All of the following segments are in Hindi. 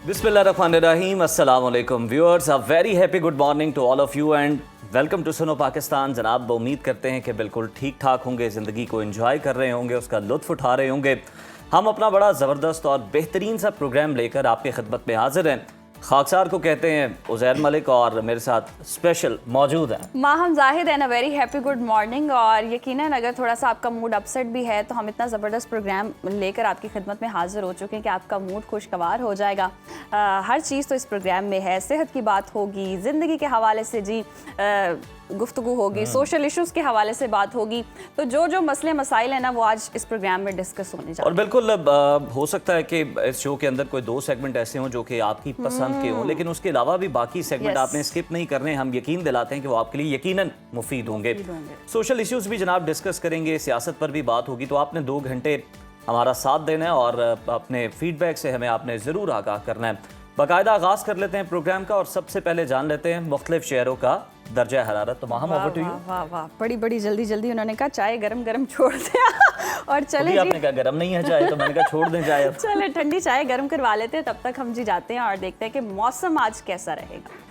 बिस्मिल्लाहिर्रहमानिर्रहीम, अस्सलाम वालेकुम viewers, a very happy good morning to all of you and welcome to Suno Pakistan. जनाब, उम्मीद करते हैं कि बिल्कुल ठीक ठाक होंगे, ज़िंदगी को एंजॉय कर रहे होंगे, उसका लुत्फ़ उठा रहे होंगे। हम अपना बड़ा ज़बरदस्त और बेहतरीन सा प्रोग्राम लेकर आपकी खिदमत में हाजिर हैं। खाकसार को कहते हैं उज़ैर मलिक और मेरे साथ स्पेशल मौजूद हैं Maham Zahid and a very happy good morning. और यकीनन अगर थोड़ा सा आपका मूड अपसेट भी है तो हम इतना ज़बरदस्त प्रोग्राम लेकर आपकी खिदमत में हाजिर हो चुके हैं कि आपका मूड खुशगवार हो जाएगा। हर चीज़ तो इस प्रोग्राम में है, सेहत की बात होगी, ज़िंदगी के हवाले से जी गुफ्तगू होगी, सोशल इश्यूज़ के हवाले से बात होगी। तो जो मसले मसाइल हैं ना, वो आज इस प्रोग्राम में डिस्कस होने जा रहे हैं। और बिल्कुल हो सकता है कि इस शो के अंदर कोई 2 सेगमेंट ऐसे हों जो कि आपकी पसंद के हों, लेकिन उसके अलावा भी बाकी सेगमेंट आपने स्किप नहीं करने। हम यकीन दिलाते हैं कि वो आपके लिए यकीनन मुफीद होंगे। सोशल इश्यूज़ भी जनाब डिस्कस करेंगे, सियासत पर भी बात होगी। तो आपने 2 घंटे हमारा साथ देना है और अपने फीडबैक से हमें आपने ज़रूर आगाह करना है। बाकायदा आगाज़ कर लेते हैं प्रोग्राम का और सबसे पहले जान लेते हैं मुख्तलिफ शहरों का दर्जा हरारत। तो माहम, ओवर टू यू। वाह वाह, बड़ी जल्दी उन्होंने कहा चाय गरम छोड़ दिया और चले जी। आपने कहा गरम नहीं है चाय, तो मैंने कहा छोड़ दें चाय। चले ठंडी चाय गरम करवा लेते हैं, तब तक हम जी जाते हैं और देखते हैं कि मौसम आज कैसा रहेगा।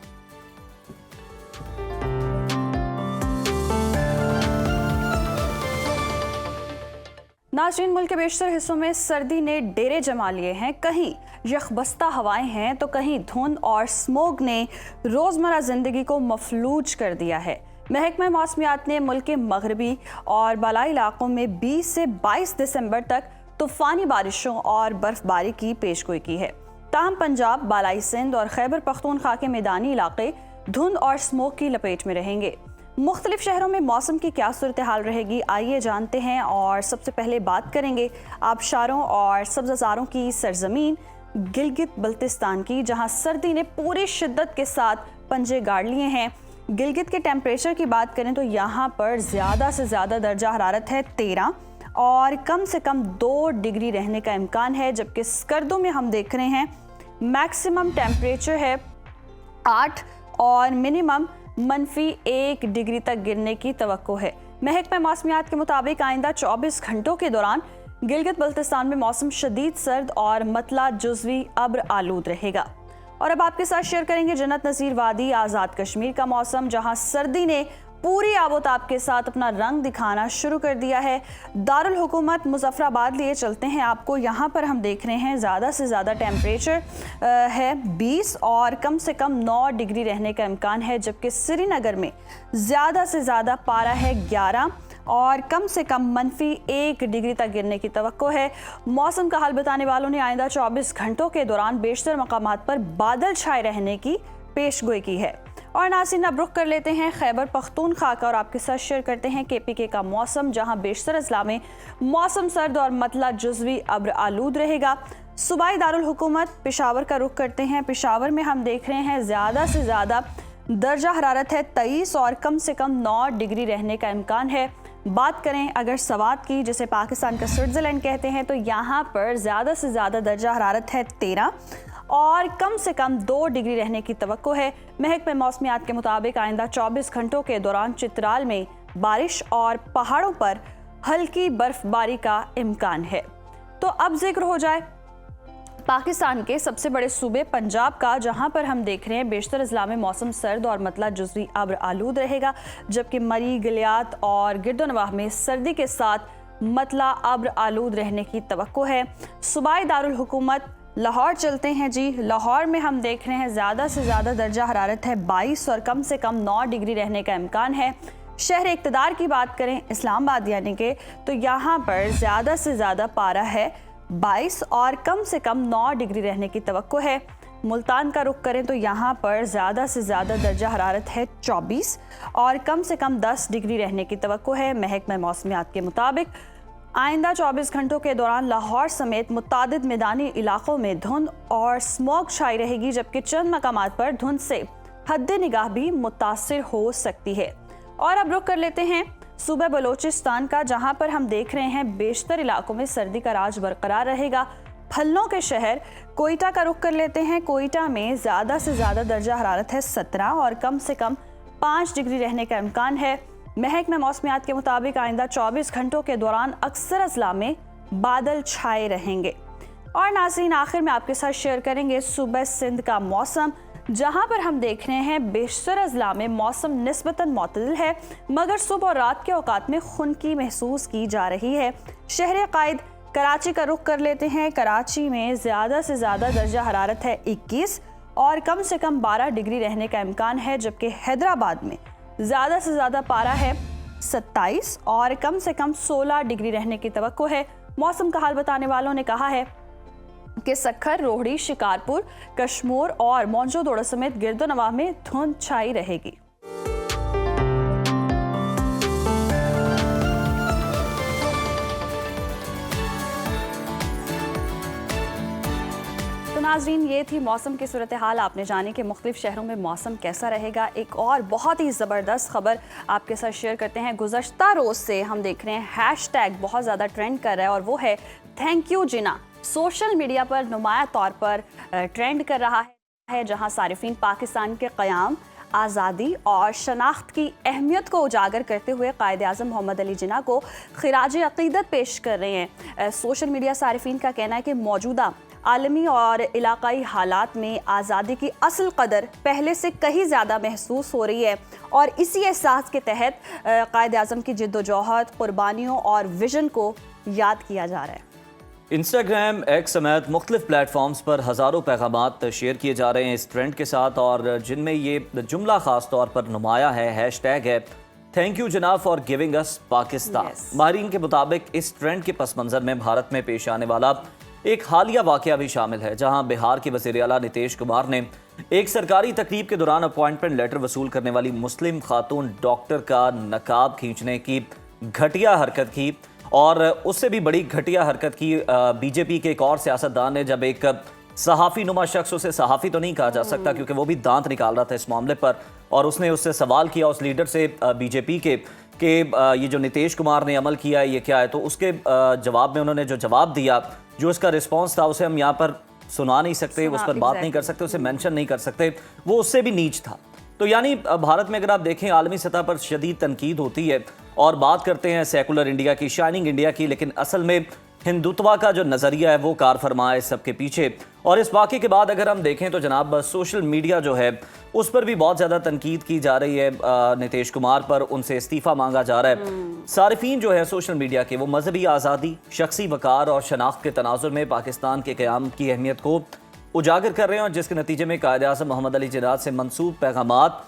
नाज़रीन, मुल्क के बेशतर हिस्सों में सर्दी ने डेरे जमा लिए हैं। कहीं यखबस्ता हवाएं हैं तो कहीं धुंध और स्मोक ने रोज़मर्रा ज़िंदगी को मफलूज कर दिया है। महकमा मौसमियात ने मुल्क के मगरबी और बालाई इलाकों में 20 से 22 दिसंबर तक तूफ़ानी बारिशों और बर्फबारी की पेशगोई की है। ताहम पंजाब, बालाई सिंध और खैबर पख्तूनख्वा के मैदानी इलाके धुंध और स्मोक की लपेट में रहेंगे। मुख्तलिफ शहरों में मौसम की क्या सूरत हाल रहेगी, आइए जानते हैं। और सबसे पहले बात करेंगे आबशारों और सब्ज़ारों की सरजमीन गिलगित बल्तिस्तान की, जहां सर्दी ने पूरी शिद्दत के साथ पंजे गाड़ लिए हैं। गिलगित के टेम्परेचर की बात करें तो यहाँ पर ज़्यादा से ज़्यादा दर्जा हरारत है 13 और कम से कम 2 डिग्री रहने का इम्कान है। जबकि स्कर्दू में हम देख रहे हैं मैक्सिमम टेम्परेचर है 8 और मिनिमम -1 डिग्री तक गिरने की तवक्को है। महकमा मौसमियात के मुताबिक आइंदा 24 घंटों के दौरान गिलगित बल्तिस्तान में मौसम शदीद सर्द और मतला जुज़वी अब्र आलूद रहेगा। और अब आपके साथ शेयर करेंगे जन्नत नज़ीर वादी आज़ाद कश्मीर का मौसम, जहां सर्दी ने पूरी आबोताब के साथ अपना रंग दिखाना शुरू कर दिया है। दारुल हुकूमत मुजफ्फराबाद लिए चलते हैं आपको। यहाँ पर हम देख रहे हैं ज़्यादा से ज़्यादा टेम्परेचर है 20 और कम से कम 9 डिग्री रहने का इम्कान है। जबकि श्रीनगर में ज़्यादा से ज़्यादा पारा है 11 और कम से कम -1 डिग्री तक गिरने की तवक्को है। मौसम का हाल बताने वालों ने आइंदा 24 घंटों के दौरान बेशतर मकामात पर बादल छाए रहने की पेशगोई की है। और नाज़रीन, अब रुख कर लेते हैं खैबर पख्तूनख्वा का और आपके साथ शेयर करते हैं KPK का मौसम, जहां बेशतर अजला में मौसम सर्द और मतला जुज़वी अब्र आलूद रहेगा। सूबाई दारुल हुकूमत पेशावर का रुख करते हैं। पेशावर में हम देख रहे हैं ज़्यादा से ज़्यादा दर्जा हरारत है 23 और कम से कम 9 डिग्री रहने का इम्कान है। बात करें अगर सवात की, जिसे पाकिस्तान का स्विट्ज़रलैंड कहते हैं, तो यहाँ पर ज़्यादा से ज़्यादा दर्जा हरारत है 13 और कम से कम 2 डिग्री रहने की तवक्को है। महकमा मौसमियात के मुताबिक आइंदा 24 घंटों के दौरान चित्राल में बारिश और पहाड़ों पर हल्की बर्फबारी का इम्कान है। तो अब जिक्र हो जाए पाकिस्तान के सबसे बड़े सूबे पंजाब का, जहां पर हम देख रहे हैं बेशतर अजला में मौसम सर्द और मतला जुज़वी अब्र आलूद रहेगा। जबकि मरी, गलियात और गिरदोनवाह में सर्दी के साथ मतला अब्र आलूद रहने की तवक्को है। सूबाई दारुल हुकूमत लाहौर चलते हैं जी। लाहौर में हम देख रहे हैं ज़्यादा से ज़्यादा दर्जा हरारत है 22 और कम से कम 9 डिग्री रहने का इम्कान है। शहर इक़्तिदार की बात करें इस्लामाबाद यानी कि, तो यहाँ पर ज़्यादा से ज़्यादा पारा है 22 और कम से कम 9 डिग्री रहने की तवक्को है। मुल्तान का रुख करें तो यहाँ पर ज़्यादा से ज़्यादा दर्जा हरारत है 24 और कम से कम 10 डिग्री रहने की तवक्को है। महकमा मौसमियात के मुताबिक आइंदा 24 घंटों के दौरान लाहौर समेत मुतादिद मैदानी इलाकों में धुंध और स्मोक छाई रहेगी। जबकि चंद मकामात पर धुंध से हद्दे निगाह भी मुतासिर हो सकती है। और अब रुख कर लेते हैं सूबा बलोचिस्तान का, जहां पर हम देख रहे हैं बेशतर इलाकों में सर्दी का राज बरकरार रहेगा। फलों के शहर कोयटा का रुख कर लेते हैं। कोयटा में ज़्यादा से ज़्यादा दर्जा हरारत है 17 और कम से कम 5 डिग्री रहने का इम्कान है। महकमा मौसमियात के मुताबिक आइंदा 24 घंटों के दौरान अक्सर अजला में बादल छाए रहेंगे। और नाज़रीन, आखिर में आपके साथ शेयर करेंगे सुबह सिंध का मौसम, जहां पर हम देख रहे हैं बेशतर अजला में मौसम निस्बतन मोतदल है, मगर सुबह और रात के औकात में खुनकी महसूस की जा रही है। शहर कायद कराची का रुख कर लेते हैं। कराची में ज़्यादा से ज़्यादा दर्जा हरारत है 21 और कम से कम 12 डिग्री रहने का इम्कान है, जबकि हैदराबाद में ज़्यादा से ज़्यादा पारा है 27 और कम से कम 16 डिग्री रहने की तवक्को है। मौसम का हाल बताने वालों ने कहा है कि सक्खर, रोहड़ी, शिकारपुर, कश्मीर और मौजूदोड़ा समेत गिरदोनवाह में धुंध छाई रहेगी। तो नाज़रीन, ये थी मौसम की सूरत हाल। आपने जाने कि मुख्तलिफ शहरों में मौसम कैसा रहेगा। एक और बहुत ही ज़बरदस्त खबर आपके साथ शेयर करते हैं। गुज़श्ता रोज़ से हम देख रहे हैं हैशटैग बहुत ज़्यादा ट्रेंड कर रहा है और वो है thank you Jinnah. Social media पर नुमाया तौर पर ट्रेंड कर रहा है, जहां सारिफीन पाकिस्तान के क़याम, आज़ादी और शनाख्त की अहमियत को उजागर करते हुए कायद आज़म मोहम्मद अली जिन्ना को खिराज अक़ीदत पेश कर रहे हैं। सोशल मीडिया सारिफीन का कहना है कि मौजूदा आलमी और इलाकाई हालात में आज़ादी की असल कदर पहले से कहीं ज़्यादा महसूस हो रही है और इसी एहसास के तहत कायद आज़म की जिद्दोजहद, कुर्बानियों और विजन को याद किया जा रहा है। इंस्टाग्राम, एक्स समेत मुख्तलिफ प्लेटफॉर्म्स पर हज़ारों पैगामात शेयर किए जा रहे हैं इस ट्रेंड के साथ, और जिनमें ये जुमला ख़ास तौर पर नुमाया है, हैशटैग है thank you Jinnah for giving us Pakistan. माहिरीन के मुताबिक इस ट्रेंड के पस मंज़र में भारत में पेश आने वाला एक हालिया वाक़या भी शामिल है, जहां बिहार के वज़ीर आला नीतीश कुमार ने एक सरकारी तकरीब के दौरान अपॉइंटमेंट लेटर वसूल करने वाली मुस्लिम खातून डॉक्टर का नकाब खींचने की घटिया हरकत की, और उससे भी बड़ी घटिया हरकत की बीजेपी के एक और सियासतदान ने, जब एक सहाफ़ी नुमा शख्स, उसे सहाफ़ी तो नहीं कहा जा सकता क्योंकि वो भी दांत निकाल रहा था इस मामले पर, और उसने उससे सवाल किया उस लीडर से बीजेपी के कि ये जो नीतीश कुमार ने अमल किया है ये क्या है। तो उसके जवाब में उन्होंने जो जवाब दिया, जो उसका रिस्पॉन्स था, उसे हम यहाँ पर सुना नहीं सकते, उस पर बात नहीं कर सकते, उसे मेंशन नहीं कर सकते, वो उससे भी नीच था। तो यानी भारत में अगर आप देखें आलमी सतह पर शदीद तनकीद होती है और बात करते हैं सेकुलर इंडिया की, शाइनिंग इंडिया की, लेकिन असल में हिंदुत्वा का जो नज़रिया है वो कार फरमा है सबके पीछे। और इस वाक़े के बाद अगर हम देखें तो जनाब सोशल मीडिया जो है उस पर भी बहुत ज़्यादा तनकीद की जा रही है नीतीश कुमार पर, उनसे इस्तीफ़ा मांगा जा रहा है। सारिफीन जो है सोशल मीडिया के, वो मजहबी आज़ादी, शख्सी वक़ार और शनाख्त के तनाजुर में पाकिस्तान के क़याम की अहमियत को उजागर कर रहे हैं, और जिसके नतीजे में कायद आज़म मोहम्मद अली जिन्ना से मंसूब पैगामात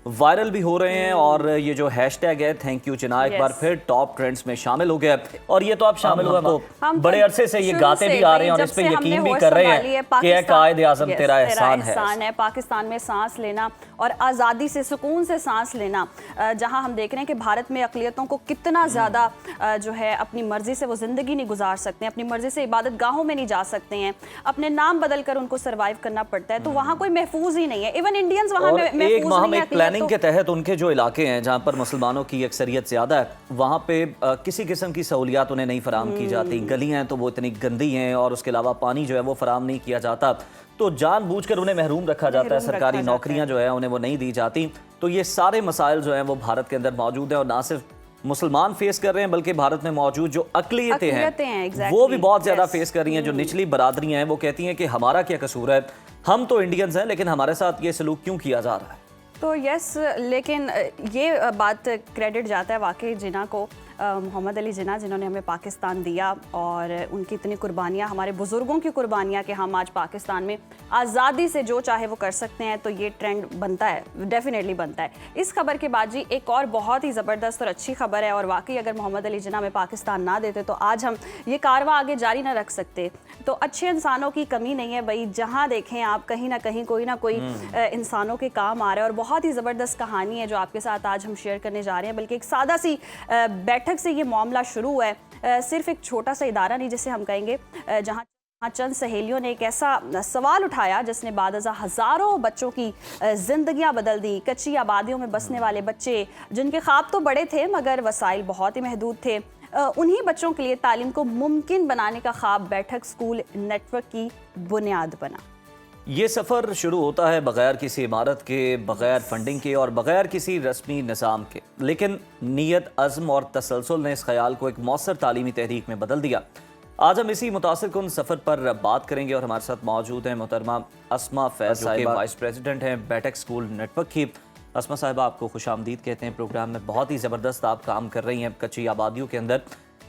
वायरल भी हो रहे हैं। और ये जो हैशटैग है थैंक यू जिन्ना एक बार फिर टॉप ट्रेंड्स में शामिल हो गया। और ये तो आप शामिल हुए को बड़े अरसे से ये गाते भी आ रहे हैं और इस पे यकीन भी कर रहे हैं कि कायद आज़म तेरा एहसान है। पाकिस्तान में सांस लेना और आज़ादी से, सुकून से सांस लेना, जहां हम देख रहे हैं कि भारत में अक़लियतों को कितना ज़्यादा जो है अपनी मर्जी से वो ज़िंदगी नहीं गुजार सकते हैं, अपनी मर्जी से इबादत गाहों में नहीं जा सकते हैं, अपने नाम बदल कर उनको सर्वाइव करना पड़ता है। तो वहाँ कोई महफूज ही नहीं है, इवन इंडियंस वहाँ महफूज नहीं है। के तहत उनके जो इलाके हैं जहां पर मुसलमानों की अक्सरियत ज़्यादा है, वहाँ पे किसी किस्म की सहूलियात उन्हें नहीं फराम की जाती। गलियाँ तो वो इतनी गंदी हैं और उसके अलावा पानी जो है वो फराम नहीं किया जाता, तो जानबूझकर उन्हें महरूम रखा जाता है। सरकारी नौकरियाँ जो है उन्हें वो नहीं दी जाती। तो ये सारे मसाइल जो हैं वो भारत के अंदर मौजूद हैं, और ना सिर्फ मुसलमान फेस कर रहे हैं बल्कि भारत में मौजूद जो अक़लियतें हैं वो भी बहुत ज़्यादा फेस कर रही हैं। जो निचली बरादरियाँ हैं वो कहती हैं कि हमारा क्या कसूर है, हम तो इंडियंस हैं, लेकिन हमारे साथ ये सलूक क्यों किया जा रहा है। तो यस, लेकिन ये बात क्रेडिट जाता है वाकई जिन्ना को, मोहम्मद अली जिन्ना, जिन्होंने हमें पाकिस्तान दिया, और उनकी इतनी कुर्बानियाँ, हमारे बुज़ुर्गों की कुर्बानियाँ कि हम आज पाकिस्तान में आज़ादी से जो चाहे वो कर सकते हैं। तो ये ट्रेंड बनता है, डेफिनेटली बनता है। इस खबर के बाद जी एक और बहुत ही ज़बरदस्त और अच्छी खबर है, और वाकई अगर मोहम्मद अली जिन्ना हमें पाकिस्तान ना देते तो आज हम ये कारवां आगे जारी ना रख सकते। तो अच्छे इंसानों की कमी नहीं है भाई, जहाँ देखें आप कहीं ना कहीं कोई ना कोई इंसानों के काम आ रहा है। और बहुत ही ज़बरदस्त कहानी है जो आपके साथ आज हम शेयर करने जा रहे हैं, बल्कि एक सादा सी बैठक से ये मामला शुरू हुआ है। सिर्फ एक छोटा सा इदारा नहीं जिसे हम कहेंगे, जहाँ चंद सहेलियों ने एक ऐसा सवाल उठाया जिसने बादज़ा हज़ारों बच्चों की ज़िंदगियां बदल दी। कच्ची आबादियों में बसने वाले बच्चे जिनके ख्वाब तो बड़े थे मगर वसाइल बहुत ही महदूद थे, उन्हीं बच्चों के लिए तालीम को मुमकिन बनाने का ख्वाब बैठक स्कूल नेटवर्क की बुनियाद बना। ये सफ़र शुरू होता है बग़ैर किसी इमारत के, बग़ैर फंडिंग के और बग़ैर किसी रस्मी निज़ाम के, लेकिन नीयत, अज़्म और तसलसल ने इस ख्याल को एक मौसर तालीमी तहरीक में बदल दिया। आज हम इसी मुतासिर कुन सफ़र पर बात करेंगे और हमारे साथ मौजूद हैं मोहतरमा अस्मा फैज़ जो कि वाइस प्रेसिडेंट हैं बैटक स्कूल नेटवर्क की। अस्मा साहिबा, आपको खुशामदीद कहते हैं प्रोग्राम में। बहुत ही ज़बरदस्त आप काम कर रही हैं कच्ची आबादियों के अंदर।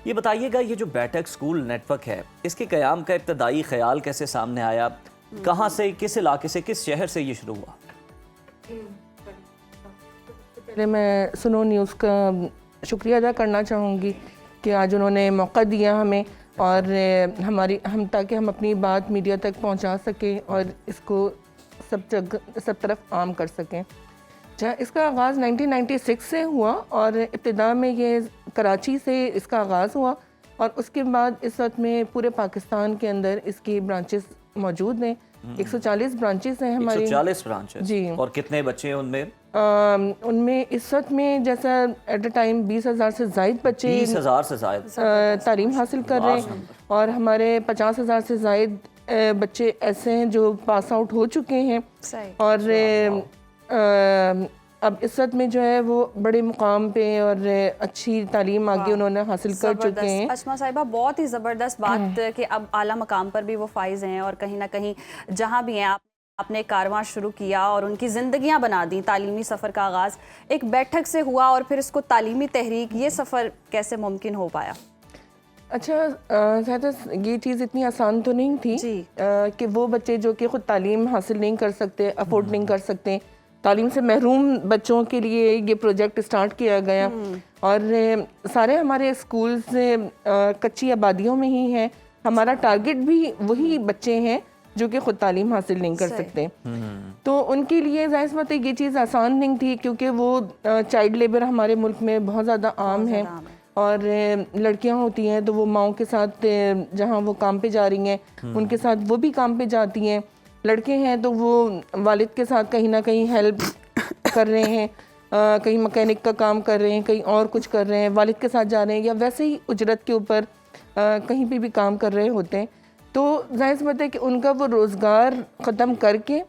ये बताइएगा, ये जो बैटक स्कूल नेटवर्क है, इसके क़याम का इब्तदाई ख्याल कैसे सामने आया? कहाँ से, किस इलाके से, किस शहर से ये शुरू हुआ? पहले मैं सुनो न्यूज़ का शुक्रिया अदा करना चाहूँगी कि आज उन्होंने मौका दिया हमें और ताकि हम अपनी बात मीडिया तक पहुंचा सकें और इसको सब तरफ आम कर सकें। जहाँ इसका आगाज़ 1996 से हुआ और इब्तिदा में ये कराची से इसका आगाज़ हुआ और उसके बाद इस वक्त में पूरे पाकिस्तान के अंदर इसकी ब्रांचेस मौजूद हैं। 140 ब्रांचेस हैं हमारी। 140 ब्रांचेस जी। और कितने बच्चे हैं उनमें? उनमें इस वक्त में जैसा एट अ टाइम 20,000 से ज़ायद बच्चे 20,000 से ज़ायद तालीम हासिल कर रहे हैं और हमारे 50,000 से ज़ायद बच्चे ऐसे हैं जो पास आउट हो चुके हैं और अब इस वक्त में जो है वो बड़े मुकाम पे और अच्छी तालीम आगे उन्होंने हासिल कर चुके हैं। अस्मा साहिबा, बहुत ही ज़बरदस्त बात कि अब आला मकाम पर भी वो फाइज हैं और कहीं ना कहीं जहाँ भी हैं आपने कारवां शुरू किया और उनकी ज़िंदगियाँ बना दी। तालीमी सफ़र का आगाज़ एक बैठक से हुआ और फिर इसको तालीमी तहरीक, ये सफ़र कैसे मुमकिन हो पाया? अच्छा, ज़्यादा ये चीज़ इतनी आसान तो नहीं थी कि वो बच्चे जो कि ख़ुद तालीम हासिल नहीं कर सकते, अफोर्ड नहीं कर सकते, तालीम से महरूम बच्चों के लिए ये प्रोजेक्ट स्टार्ट किया गया और सारे हमारे स्कूल्स कच्ची आबादियों में ही हैं। हमारा टारगेट भी वही बच्चे हैं जो कि ख़ुद तालीम हासिल नहीं कर सकते। तो उनके लिए ज़ाहिर बात है ये चीज़ आसान नहीं थी क्योंकि वो चाइल्ड लेबर हमारे मुल्क में बहुत ज़्यादा आम है और लड़कियां होती हैं तो वो माओं के साथ जहाँ वो काम पे जा रही हैं उनके साथ वो भी काम पे जाती हैं। लड़के हैं तो वो वालिद के साथ कहीं ना कहीं हेल्प कर रहे हैं, कहीं मैकेनिक का काम कर रहे हैं, कहीं और कुछ कर रहे हैं, वालिद के साथ जा रहे हैं या वैसे ही उजरत के ऊपर कहीं पे भी काम कर रहे होते हैं। तो जाहिर सी बात है कि उनका वो रोज़गार ख़त्म करके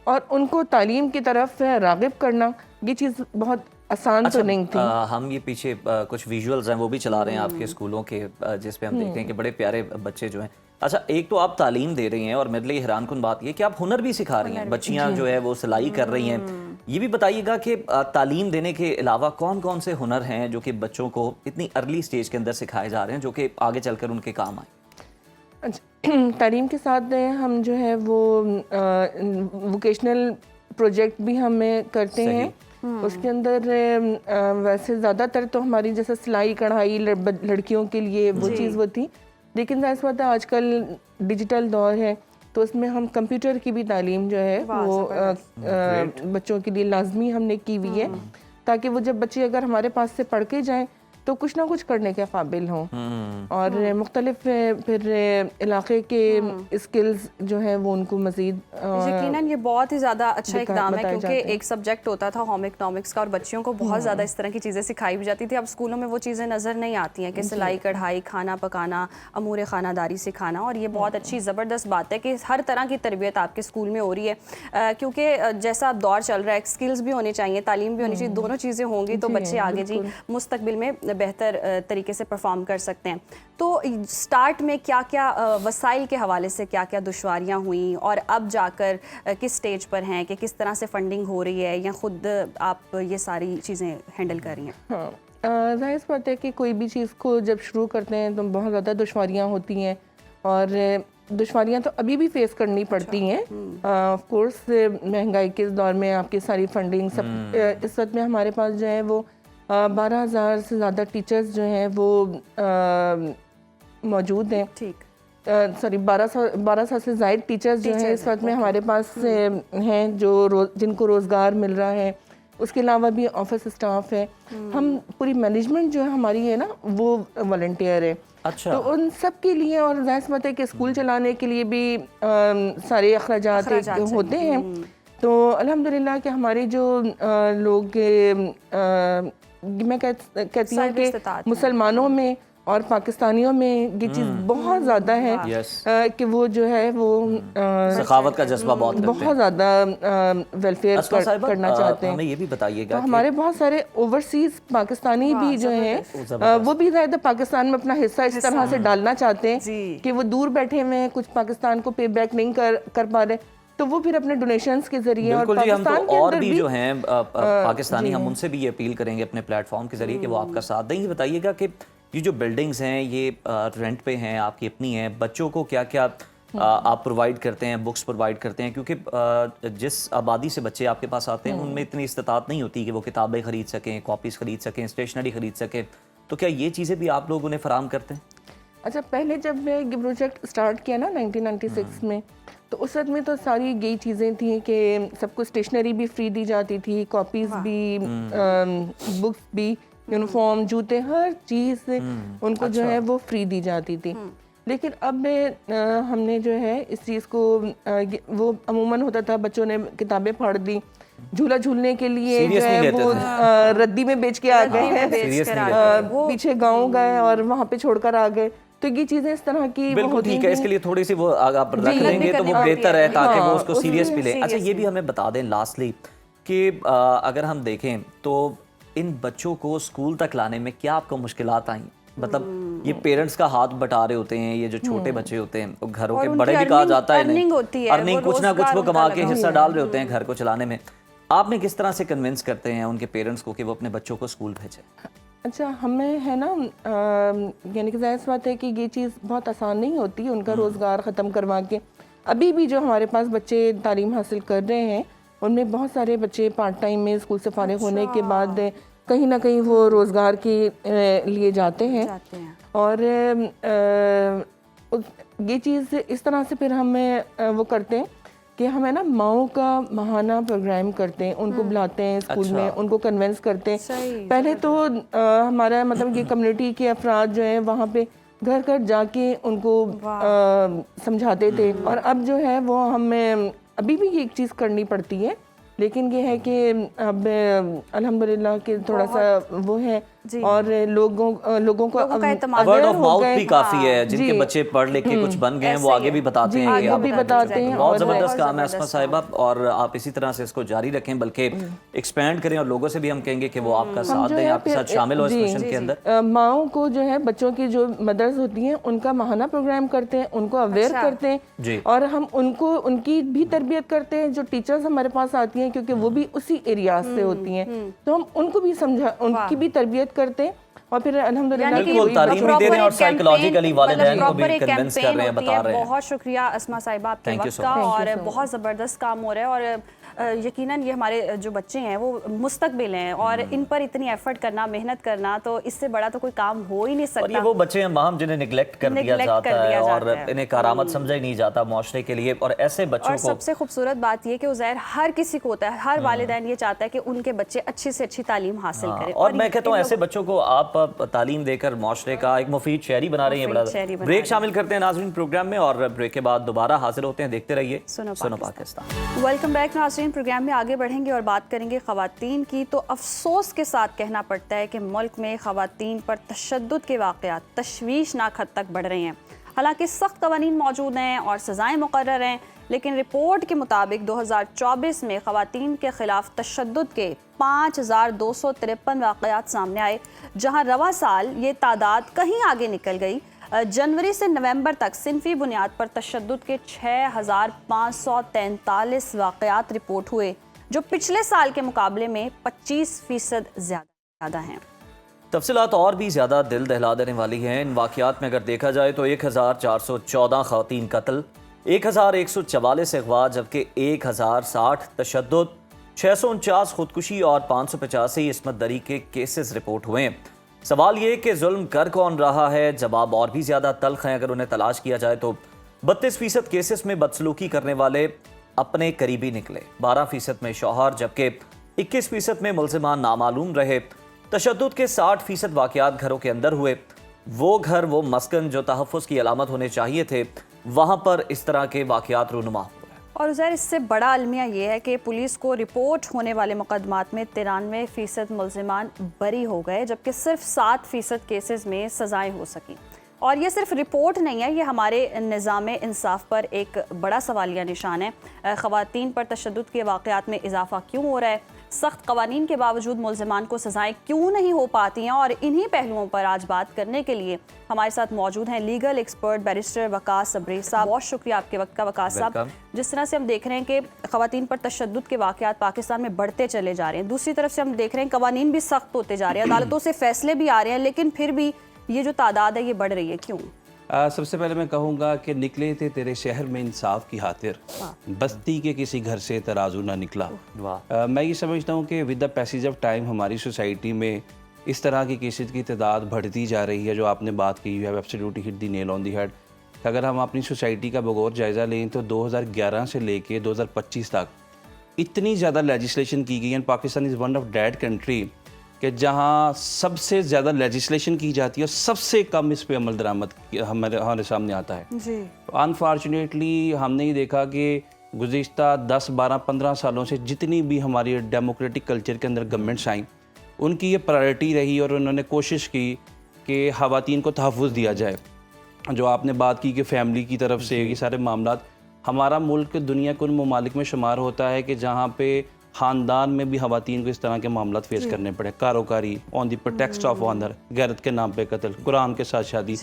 और उनको तालीम की तरफ राग़िब करना, ये चीज़ बहुत आसान तो नहीं थी। हम ये पीछे कुछ विजुअल्स हैं वो भी चला रहे हैं आपके स्कूलों के, जिस पे हम देखते हैं कि बड़े प्यारे बच्चे जो हैं। अच्छा, एक तो आप तालीम दे रही हैं और मेरे लिए हैरान कुन बात ये कि आप हुनर भी सिखा रही हैं। बच्चियां जो है वो सिलाई कर रही हैं। ये भी बताइएगा कि तालीम देने के अलावा कौन कौन से हुनर हैं जो कि बच्चों को इतनी अर्ली स्टेज के अंदर सिखाए जा रहे हैं जो कि आगे चलकर उनके काम आए? अच्छा, तालीम के साथ हम जो है वो वोकेशनल प्रोजेक्ट भी हमें करते हैं। उसके अंदर वैसे ज़्यादातर तो हमारी जैसे सिलाई कढ़ाई लड़कियों के लिए वो चीज़ वो थी, लेकिन ऐसा होता है आजकल डिजिटल दौर है तो उसमें हम कंप्यूटर की भी तालीम जो है वो बच्चों के लिए लाजमी हमने की हुई है ताकि वो जब बच्चे अगर हमारे पास से पढ़ के जाएँ तो कुछ ना कुछ करने के काबिल हों और मुख्तलिफ फिर इलाके के स्किल्स जो है वो उनको मज़ीद। यकीनन ये बहुत ही ज़्यादा अच्छा इक़दाम है क्योंकि एक सब्जेक्ट होता था होम इकनॉमिक्स का और बच्चियों को बहुत ज़्यादा इस तरह की चीज़ें सिखाई भी जाती थी। अब स्कूलों में वो चीज़ें नज़र नहीं आती हैं कि सिलाई कढ़ाई, खाना पकाना, अमूर खानादारी सिखाना, और ये बहुत अच्छी ज़बरदस्त बात है कि हर तरह की तरबियत आपके स्कूल में हो रही है क्योंकि जैसा अब दौर चल रहा है स्किल्स भी होनी चाहिए, तालीम भी होनी चाहिए, दोनों चीज़ें होंगी तो बच्चे आगे जी मुस्तकबिल में बेहतर तरीके से परफॉर्म कर सकते हैं। तो स्टार्ट में क्या क्या वसाइल के हवाले से क्या क्या दुश्वारियां हुई और अब जाकर किस स्टेज पर हैं कि किस तरह से फंडिंग हो रही है या खुद आप ये सारी चीज़ें हैंडल कर रही हैं? हाँ, जाहिर बात है कि कोई भी चीज़ को जब शुरू करते हैं तो बहुत ज़्यादा दुश्वारियां होती हैं और दुश्वारियां तो अभी भी फेस करनी पड़ती हैं। ऑफ कोर्स महंगाई के दौर में आपकी सारी फंडिंग सब इस वक्त में हमारे पास जो है वो 12,000 से ज़्यादा टीचर्स जो हैं वो मौजूद हैं। ठीक, सॉरी 1200 से ज़ायद टीचर्स जो हैं इस वक्त में हमारे पास हैं जो जिनको रोज़गार मिल रहा है। उसके अलावा भी ऑफिस स्टाफ है। हम पूरी मैनेजमेंट जो है हमारी है ना वो वॉलंटियर है। अच्छा। तो उन सब के लिए और जाहिर बात है कि स्कूल चलाने के लिए भी सारे अखराजात होते हैं। तो अल्हम्दुलिल्लाह कि हमारे जो लोग मैं कहती हूँ कि मुसलमानों में और पाकिस्तानियों में ये चीज़ बहुत ज़्यादा है Yes. कि वो जो है वो सखावत का जज्बा बहुत रखते हैं। बहुत ज़्यादा वेलफेयर अस्मा साहिबा, करना चाहते हैं। हमें ये भी बताइएगा तो कि हमारे बहुत सारे ओवरसीज पाकिस्तानी भी जो हैं वो भी ज़्यादा पाकिस्तान में अपना हिस्सा इस तरह से डालना चाहते हैं कि वो दूर बैठे हुए हैं, कुछ पाकिस्तान को पे बैक नहीं कर पा रहे, तो वो फिर अपने डोनेशंस के जरिए और बिल्कुल जी, हम पाकिस्तान तो के और अंदर भी जो हैं पाकिस्तानी, जी। हम उनसे भी ये अपील करेंगे अपने प्लेटफॉर्म के जरिए कि वो आपका साथ दें। ये बताइएगा कि ये जो बिल्डिंग्स हैं ये रेंट पे हैं, आपकी अपनी हैं, बच्चों को क्या क्या आप प्रोवाइड करते हैं, बुक्स प्रोवाइड करते हैं, क्योंकि जिस आबादी से बच्चे आपके पास आते हैं उनमें इतनी इस्तात नहीं होती कि वो किताबें खरीद सकें, कॉपीज़ खरीद सकें, स्टेशनरी खरीद सकें, तो क्या ये चीज़ें भी आप लोग उन्हें फराम करते हैं? अच्छा, पहले जब मैं ये प्रोजेक्ट स्टार्ट किया ना 1996 में, तो उस वक्त में तो सारी यही चीज़ें थी कि सबको स्टेशनरी भी फ्री दी जाती थी, कॉपीज़ भी, बुक्स भी, यूनिफॉर्म, जूते, हर चीज़ उनको जो है वो फ्री दी जाती थी। लेकिन अब हमने जो है इस चीज़ को वो अमूमन होता था बच्चों ने किताबें फाड़ दी, झूला झूलने के लिए जो है वो रद्दी में बेच के आ गए हैं, पीछे गांव गए और वहाँ पे छोड़कर आ गए। तो ये चीजें इस तरह की बिल्कुल ठीक है, इसके लिए थोड़ी सी वो आप रख लेंगे तो वो बेहतर है ताकि वो उसको सीरियस भी लें। अच्छा, ये भी हमें बता दें लास्टली कि अगर हम देखें तो इन बच्चों को स्कूल तक लाने में क्या आपको मुश्किलात आई? मतलब ये पेरेंट्स का हाथ बटा रहे होते हैं, ये जो छोटे बच्चे होते हैं, तो घरों के बड़े भी कहा जाता है, अर्निंग कुछ ना कुछ वो कमा के हिस्सा डाल रहे होते हैं घर को चलाने में। आपने किस तरह से कन्विंस करते हैं उनके पेरेंट्स को कि वो अपने बच्चों को स्कूल भेजें? अच्छा, हमें है ना यानी कि ज़ाहिर बात है कि ये चीज़ बहुत आसान नहीं होती उनका रोज़गार ख़त्म करवा के। अभी भी जो हमारे पास बच्चे तालीम हासिल कर रहे हैं उनमें बहुत सारे बच्चे पार्ट टाइम में स्कूल से फारिग होने के बाद कहीं ना कहीं वो रोज़गार के लिए जाते हैं। और ये चीज़ इस तरह से फिर हमें वो करते हैं कि हमें ना माओ का माहाना प्रोग्राम करते हैं, उनको बुलाते हैं स्कूल में, उनको कन्विंस करते हैं। पहले तो हमारा मतलब ये कम्युनिटी के अफराद जो हैं वहाँ पे घर घर जाके उनको समझाते थे, और अब जो है वो हमें अभी भी ये एक चीज़ करनी पड़ती है, लेकिन ये है कि अब अल्हम्दुलिल्लाह के थोड़ा सा वो है और लोगों को वर्ड ऑफ माउथ भी काफी है। जिनके बच्चे पढ़ लिख के कुछ बन गए हैं वो आगे भी बताते हैं कि आप बताते हैं। बहुत जबरदस्त काम है अस्मा साहिबा, और आप इसी तरह से इसको जारी रखें, बल्कि एक्सपेंड करें, और लोगों से भी हम कहेंगे कि वो आपका साथ दें, आपके साथ शामिल हो इस मिशन के अंदर। माओ को जो है बच्चों की जो मदर्स होती हैं उनका माहाना प्रोग्राम करते हैं, उनको अवेयर करते हैं, और हम उनको उनकी भी तरबियत करते हैं। जो टीचर्स हमारे पास आती हैं क्योंकि वो भी उसी एरिया से होती हैं, तो हम उनको भी उनकी भी तरबियत करते हैं, और फिर अल्हम्दुलिल्लाह बिल्कुल तालीम भी दे रहे हैं और साइकोलॉजिकली वालिदैन को भी कन्विंस कर रहे हैं, बता रहे हैं। बहुत शुक्रिया अस्मा साहिबा आपके वक्त का, और बहुत ज़बरदस्त काम हो रहा है। और यकीनन ये हमारे जो बच्चे हैं वो मुस्तकबिल हैं, और इन पर इतनी एफर्ट करना, मेहनत करना, तो इससे बड़ा तो कोई काम हो ही नहीं सकता। और ये वो बच्चे हैं माहम जिन्हें निगलेक्ट कर दिया जाता है और इन्हें करामत समझा ही नहीं जाता माशरे के लिए, और ऐसे बच्चों को सबसे खूबसूरत बात ये कि उज़ैर हर किसी को होता है, हर वालिदैन ये चाहता है कि उनके बच्चे अच्छी से अच्छी तालीम हासिल करें। और मैं कहता हूँ ऐसे बच्चों को आप तालीम देकर माशरे का एक मुफीद शहरी बना रही हैं। ब्रेक शामिल करते हैं नाज़रीन प्रोग्राम में, और ब्रेक के बाद दोबारा हाजिर होते हैं। देखते रहिए सुनो पाकिस्तान। वेलकम बैक नाज़रीन। प्रोग्राम में आगे बढ़ेंगे और बात करेंगे ख़वातीन की। तो अफसोस के साथ कहना पड़ता है कि मुल्क में ख़वातीन पर तशद्दुद के वाक़यात तशवीशनाक हद तक बढ़ रहे हैं। हालांकि सख्त कवानीन मौजूद हैं और सज़ाएँ मुकर्रर हैं, लेकिन रिपोर्ट के मुताबिक 2024 में ख़वातीन के ख़िलाफ़ तशद्दुद के 5253 वाक़यात सामने आए, जहाँ रवा साल ये तादाद कहीं आगे निकल गई। जनवरी से नवंबर तक सिनफी बुनियाद पर तशद्दुद के 6543 वाक़यात रिपोर्ट हुए, जो पिछले साल के मुकाबले में 25% ज़्यादा हैं। तफसीलात और भी ज़्यादा दिल दहला देने वाली हैं। इन वाक़यात में अगर देखा जाए तो 1414 ख़वातीन कत्ल, 1144 अगवा, जबकि 1060 तशद्दुद, 649 खुदकुशी और 585 इस्मत दरी के केसेस रिपोर्ट हुए हैं। सवाल ये कि जुल्म कर कौन रहा है? जवाब और भी ज़्यादा तल्ख हैं। अगर उन्हें तलाश किया जाए तो 32% केसेस में बदसलूकी करने वाले अपने करीबी निकले, 12% में शौहर, जबकि 21% में मुल्ज़िमान नामालूम रहे। तशद्दुद के 60% वाक़यात घरों के अंदर हुए। वो घर, वो मस्कन जो तहफ़्फ़ुज़ की अलामत होने चाहिए थे, वहाँ पर इस तरह के वाक़यात रूनुमा हुए। और उज़ैर, इससे बड़ा अलमिया ये है कि पुलिस को रिपोर्ट होने वाले मुकदमात में 93% मुल्ज़िमान बरी हो गए, जबकि सिर्फ 7% केसेस में सज़ाएं हो सकी। और ये सिर्फ रिपोर्ट नहीं है, ये हमारे निज़ाम इंसाफ पर एक बड़ा सवालिया निशान है। ख़वातीन पर तशद्दुद के वाक़यात में इजाफा क्यों हो रहा है? सख्त क़वानीन के बावजूद मुल्ज़िमान को सज़ाएं क्यों नहीं हो पाती हैं? और इन्हीं पहलुओं पर आज बात करने के लिए हमारे साथ मौजूद हैं लीगल एक्सपर्ट बैरिस्टर वकास सबरी साहब। बहुत शुक्रिया आपके वक्त का वकास साहब। जिस तरह से हम देख रहे हैं कि ख़वातीन पर तशद्दुद के वाक़यात पाकिस्तान में बढ़ते चले जा रहे हैं, दूसरी तरफ से हम देख रहे हैं क़वानीन भी सख्त होते जा रहे हैं, अदालतों से फ़ैसले भी आ रहे हैं, लेकिन फिर भी ये जो तादाद है ये बढ़ रही है, क्यों? सबसे पहले मैं कहूँगा कि निकले थे तेरे शहर में इंसाफ की खातिर, बस्ती के किसी घर से तराजू ना निकला। मैं ये समझता हूँ कि with the passage of time हमारी सोसाइटी में इस तरह की केसेस की तादाद बढ़ती जा रही है। जो आपने बात की है, absolutely hit the nail on the head. अगर हम अपनी सोसाइटी का बगौर जायज़ा लें तो 2011 से लेके 2025 तक इतनी ज़्यादा लेजिस्लेशन की गई है। Pakistan is one of that country कि जहाँ सबसे ज़्यादा लेजिस्लेशन की जाती है और सबसे कम इस पे अमल दरामद हमारे सामने आता है जी। अनफॉर्चुनेटली हमने ये देखा कि गुज़िश्ता 10, 12, 15 सालों से जितनी भी हमारी डेमोक्रेटिक कल्चर के अंदर गवर्नमेंट्स आई, उनकी ये प्रायोरिटी रही और उन्होंने कोशिश की कि ख़वातीन को तहफ़्फ़ुज़ दिया जाए। जो आपने बात की कि फैमिली की तरफ से ये सारे मामलात, हमारा मुल्क दुनिया के उन ममालिक में शुमार होता है कि जहाँ पे ख़ानदान में भी ख़वातीन को इस तरह के मामला फेस करने पड़े। कारोकारी, ऑन द प्रेटेक्स्ट ऑफ ऑनर, गैरत के नाम पे कत्ल, कुरान के साथ शादी,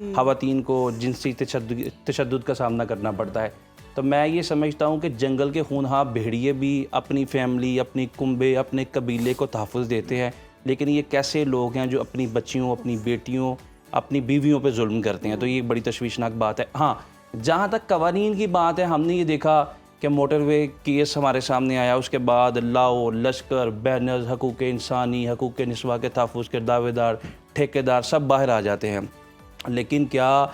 ख़वातीन को जिनसी तशद्दुद का सामना करना पड़ता है। तो मैं ये समझता हूँ कि जंगल के खूनहार भेड़िए भी अपनी फैमिली, अपनी कुंबे, अपने कबीले को तहफ़्फ़ुज़ देते हैं, लेकिन ये कैसे लोग हैं जो अपनी बच्चियों, अपनी बेटियों, अपनी बीवियों पे जुल्म करते हैं। तो ये बड़ी तशवीशनाक बात है। हाँ, जहाँ तक कवानीन की बात है, हमने ये देखा कि मोटरवे केस हमारे सामने आया, उसके बाद लाओ, लश्कर, बैनर्स, हकूक़ इंसानी, हकूक़ निस्वा के तहफ़्फ़ुज़ के दावेदार, ठेकेदार सब बाहर आ जाते हैं। लेकिन क्या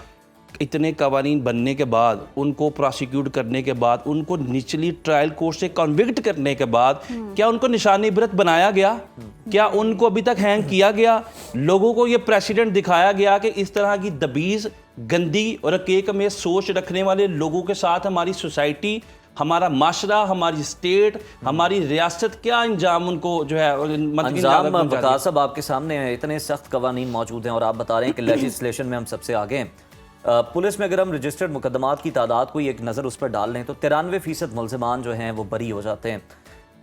इतने कवानीन बनने के बाद, उनको प्रोसिक्यूट करने के बाद, उनको निचली ट्रायल कोर्ट से कन्विक्ट करने के बाद क्या उनको निशान इबरत बनाया गया? क्या उनको अभी तक हैंग किया गया? लोगों को ये प्रेसिडेंट दिखाया गया कि इस तरह की दबीज़, गंदी और अकेक में सोच रखने वाले लोगों के साथ हमारी सोसाइटी, हमारा माशरा, हमारी स्टेट, हमारी रियासत क्या अंजाम उनको जो है अंजाम वकास साहब आपके सामने है। इतने सख्त कवानीन मौजूद हैं और आप बता रहे हैं कि लेजिस्लेशन में हम सबसे आगे हैं। पुलिस में अगर हम रजिस्टर्ड मुकदमात की तादाद को एक नज़र उस पर डाल लें तो 93% मुल्ज़िमान जो हैं वो बरी हो जाते हैं।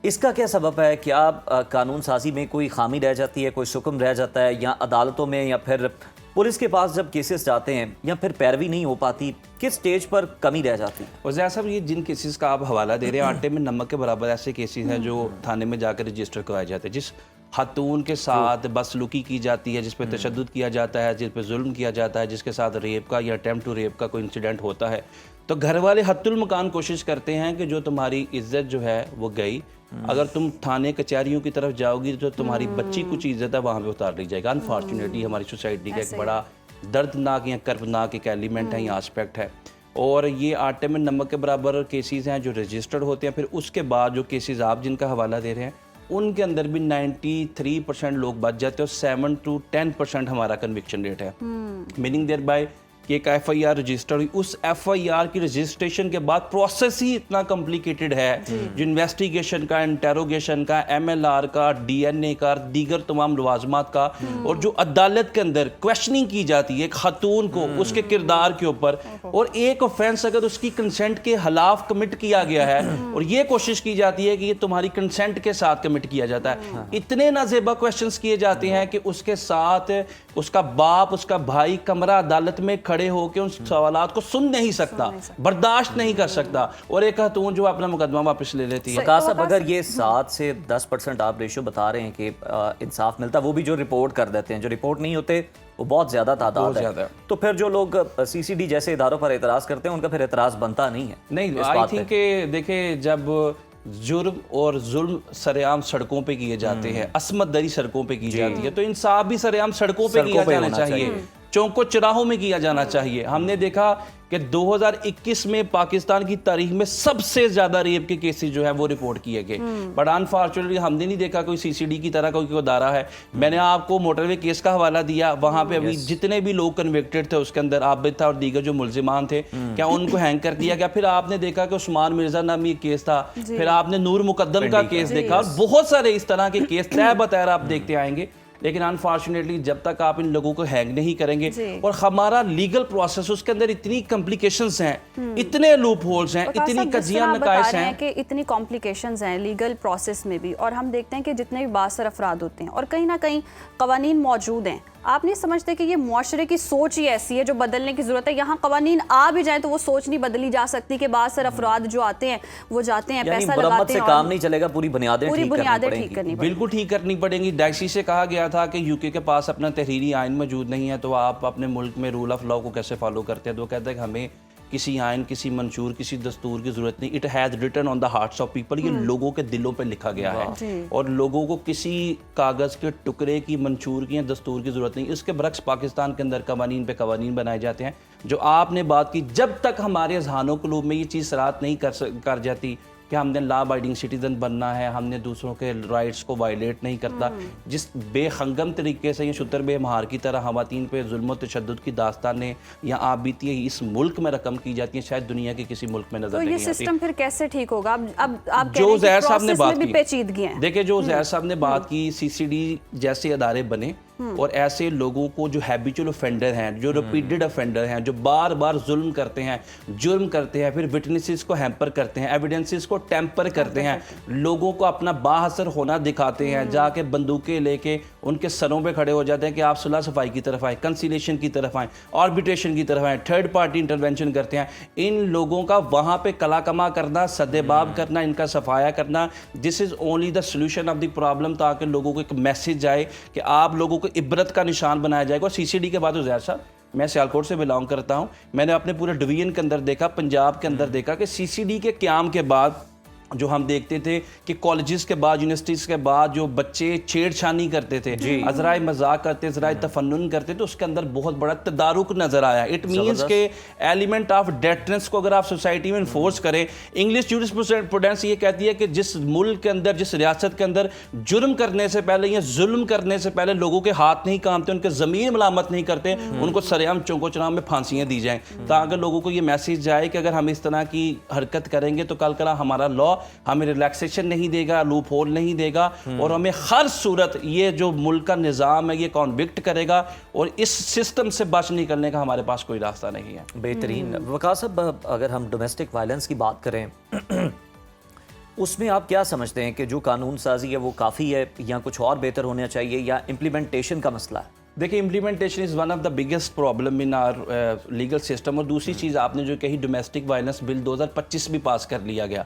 इसका क्या सबब है? क्या कानून साजी में कोई खामी रह जाती है, कोई सुकम रह जाता है, या अदालतों में या फिर पुलिस के पास जब केसेस जाते हैं या फिर पैरवी नहीं हो पाती, किस स्टेज पर कमी रह जाती है? वज़ीर साहब, ये जिन केसेस का आप हवाला दे रहे हैं, आटे में नमक के बराबर ऐसे केसेस हैं जो थाने में जाकर रजिस्टर करवाए जाते हैं। जिस खातून के साथ बदसलूकी की जाती है, जिस पर तशद्दुद किया जाता है, जिस पर जुल्म किया जाता है, जिसके साथ रेप का या अटेम्प्ट टू रेप का कोई इंसिडेंट होता है, तो घर वाले हत्तुल मकान कोशिश करते हैं कि जो तुम्हारी इज्जत जो है वो गई, अगर तुम थाने कचहरियों की तरफ जाओगी तो तुम्हारी बच्ची कुछ इज्जत है वहाँ पे उतार ली जाएगा। अनफॉर्चुनेटली हमारी सोसाइटी का एक बड़ा दर्दनाक या कर्बनाक एक एलिमेंट है, या एस्पेक्ट है। और ये आटे में नमक के बराबर केसेस हैं जो रजिस्टर्ड होते हैं। फिर उसके बाद जो केसेस आप जिनका हवाला दे रहे हैं, उनके अंदर भी 93% लोग बच जाते हैं और 7 to 10% हमारा कन्विक्शन रेट है। मीनिंग देयर बाय कि एक FIR रजिस्टर हुई, उस FIR की रजिस्ट्रेशन के बाद प्रोसेस ही इतना कॉम्प्लिकेटेड है, जो इन्वेस्टिगेशन का, इंटेरोगेशन का, MLR का, DNA का, दीगर तमाम लवाजमात का, और जो अदालत के अंदर क्वेश्चनिंग की जाती है एक खातून को उसके किरदार के ऊपर, और एक ऑफेंस अगर उसकी कंसेंट के खिलाफ कमिट किया गया है और ये कोशिश की जाती है कि ये तुम्हारी कंसेंट के साथ कमिट किया जाता है, इतने नाजेबा क्वेश्चंस किए जाते हैं कि उसके साथ उसका बाप, उसका भाई कमरा अदालत में खड़े होकर उन सवालात को सुन नहीं सकता, बर्दाश्त नहीं कर सकता, और एक खातून जो अपना मुकदमा वापस ले लेती है। वकास साहब, अगर ये 7 से 10% आप रेशो बता रहे हैं कि इंसाफ मिलता है, वो भी जो रिपोर्ट कर देते हैं, जो रिपोर्ट नहीं होते वो बहुत ज़्यादा तादाद है, तो फिर जो लोग CCD जैसे इदारों पर एतराज़ करते हैं उनका फिर एतराज़ बनता नहीं है? नहीं, आई थिंक देखे, जब जुर्म और जुल्म सरेआम सड़कों पे किए जाते हैं, असमत दरी सड़कों पे की जाती है, तो इंसाफ भी सरेआम सड़कों पे किया जाना चाहिए, चौकों चौराहों में किया जाना चाहिए। हमने देखा कि 2021 में पाकिस्तान की तारीख में सबसे ज्यादा रेप के केसेस जो है वो रिपोर्ट किए गए, बट अनफॉर्चुनेटली हमने नहीं देखा कोई सीसीडी की तरह कोई अदारा है। मैंने आपको मोटरवे केस का हवाला दिया, वहां पे अभी जितने भी लोग कन्विक्टेड थे उसके अंदर आबिद था और दीगर जो मुल्जिमान थे, क्या उनको हैंग कर दिया गया? फिर आपने देखा कि उस्मान मिर्जा नामी एक केस था, फिर आपने नूर मुकद्दम का केस देखा, और बहुत सारे इस तरह के केस तय बतैर आप देखते आएंगे। लेकिन अनफॉर्चुनेटली जब तक आप इन लोगों को हैंग नहीं करेंगे, और हमारा लीगल प्रोसेस उसके अंदर इतनी कॉम्प्लिकेशंस हैं, इतने लूप होल्स हैं, इतनी कजियां नकाइश हैं कि इतनी कॉम्प्लिकेशंस हैं लीगल प्रोसेस में भी, और हम देखते हैं कि जितने भी बासर अफराद होते हैं और कहीं ना कहीं कवानीन मौजूद हैं, आप नहीं समझते कि ये मुआशरे की सोच ही ऐसी है जो बदलने की जरूरत है? यहाँ कवानीन आ भी जाए तो वो सोच नहीं बदली जा सकती कि बासर अफराद जो आते हैं वो जाते हैं, पैसा लगाते हैं, काम नहीं चलेगा, पूरी बुनियादें ठीक करनी पड़ेंगी। बिल्कुल ठीक करनी पड़ेंगी। डाइसी से कहा गया था कि यूके के पास अपना तहरीरी आइन मौजूद नहीं है, तो आप अपने मुल्क में रूल ऑफ लॉ को कैसे फॉलो करते हैं? तो वो कहते हैं कि हमें किसी आइन, किसी मंशूर, किसी दस्तूर की जरूरत नहीं। It has written on the hearts of people, ये लोगों के दिलों पे लिखा गया है, और लोगों को किसी कागज के टुकड़े की, मंशूर की या दस्तूर की जरूरत नहीं। इसके बरक्स पाकिस्तान के अंदर कवानीन पे कवानीन बनाए जाते हैं। जो आपने बात की, जब तक हमारे अज़हानों क़ुलूब में ये चीज़ सराहत नहीं कर जाती कि हमने लॉ अबाइडिंग सिटीजन बनना है, हमने दूसरों के राइट्स को वायलेट नहीं करता, जिस बेखंगम तरीके से ये शुतर बेमहार की तरह ख़वातीन पे जुल्म और तशद्दुद की दास्तानें या आप बीती इस मुल्क में रकम की जाती हैं, शायद दुनिया के किसी मुल्क में नजर नहीं आती। तो ये सिस्टम फिर कैसे ठीक होगा? अब आप जो ज़हर साहब ने बात की, पेचीदगी है, देखिए जो ज़हर साहब ने बात की, सीसीडी जैसे अदारे बने और ऐसे लोगों को जो हैबिचुअल ऑफेंडर हैं, जो रिपीटेड ऑफेंडर हैं, जो बार बार जुल्म करते हैं, जुर्म करते हैं, फिर विटनेसेस को हैम्पर करते हैं, एविडेंसेस को टेम्पर करते हैं, लोगों को अपना बाहसर होना दिखाते हैं, जाके बंदूकें लेके उनके सरों पे खड़े हो जाते हैं कि आप सुलह सफाई की तरफ आए, कंसिलेशन की तरफ आए, आर्बिट्रेशन की तरफ आए, थर्ड पार्टी इंटरवेंशन करते हैं। इन लोगों का वहाँ पे कला कमा करना, सदेबाब करना, इनका सफाया करना, this is only the solution of the problem, ताकि लोगों को एक मैसेज आए कि आप लोगों को इबरत का निशान बनाया जाएगा। और सीसीडी के बाद ज़हर साहब, मैं सियालकोट से बिलोंग करता हूँ, मैंने अपने पूरे डिवीजन के अंदर देखा, पंजाब के अंदर देखा कि सीसीडी के क़याम के बाद जो हम देखते थे कि कॉलेजेस के बाद, यूनिवर्सिटीज़ के बाद जो बच्चे छेड़छानी करते थे, अजराए मजाक करते, अजराए तफन्नुन करते, तो उसके अंदर बहुत बड़ा तदारुक नजर आया। इट मीन्स के एलिमेंट ऑफ डेटरेंस को अगर आप सोसाइटी में इन्फोर्स करें, इंग्लिश जूरिस्प्रूडेंस ये कहती है कि जिस मुल्क के अंदर, जिस रियासत के अंदर जुर्म करने से पहले या जुल्म करने से पहले लोगों के हाथ नहीं कांपते, उनके ज़मीन मलामत नहीं करते, उनको सरेआम चौंको चौराहे में फांसियाँ दी जाएँ, ताकि लोगों को ये मैसेज जाए कि अगर हम इस तरह की हरकत करेंगे तो कल कल हमारा लॉ हमें रिलैक्सेशन नहीं देगा, लूप होल नहीं देगा, और हमें हर सूरत ये जो मुल्क का निज़ाम है ये कॉन्विक्ट करेगा, और इस सिस्टम से बच निकलने का हमारे पास कोई रास्ता नहीं है। बेहतरीन। वकास साहब, अगर हम डोमेस्टिक वायलेंस की बात करें उसमें आप क्या समझते हैं कि जो कानून साजी है वो काफ़ी है, या कुछ और बेहतर होना चाहिए, या इम्प्लीमेंटेशन का मसला है? देखिए, implementation is one of the biggest problem in our legal system. और दूसरी चीज़ आपने जो कही, डोमेस्टिक वायलेंस बिल 2025 भी पास कर लिया गया,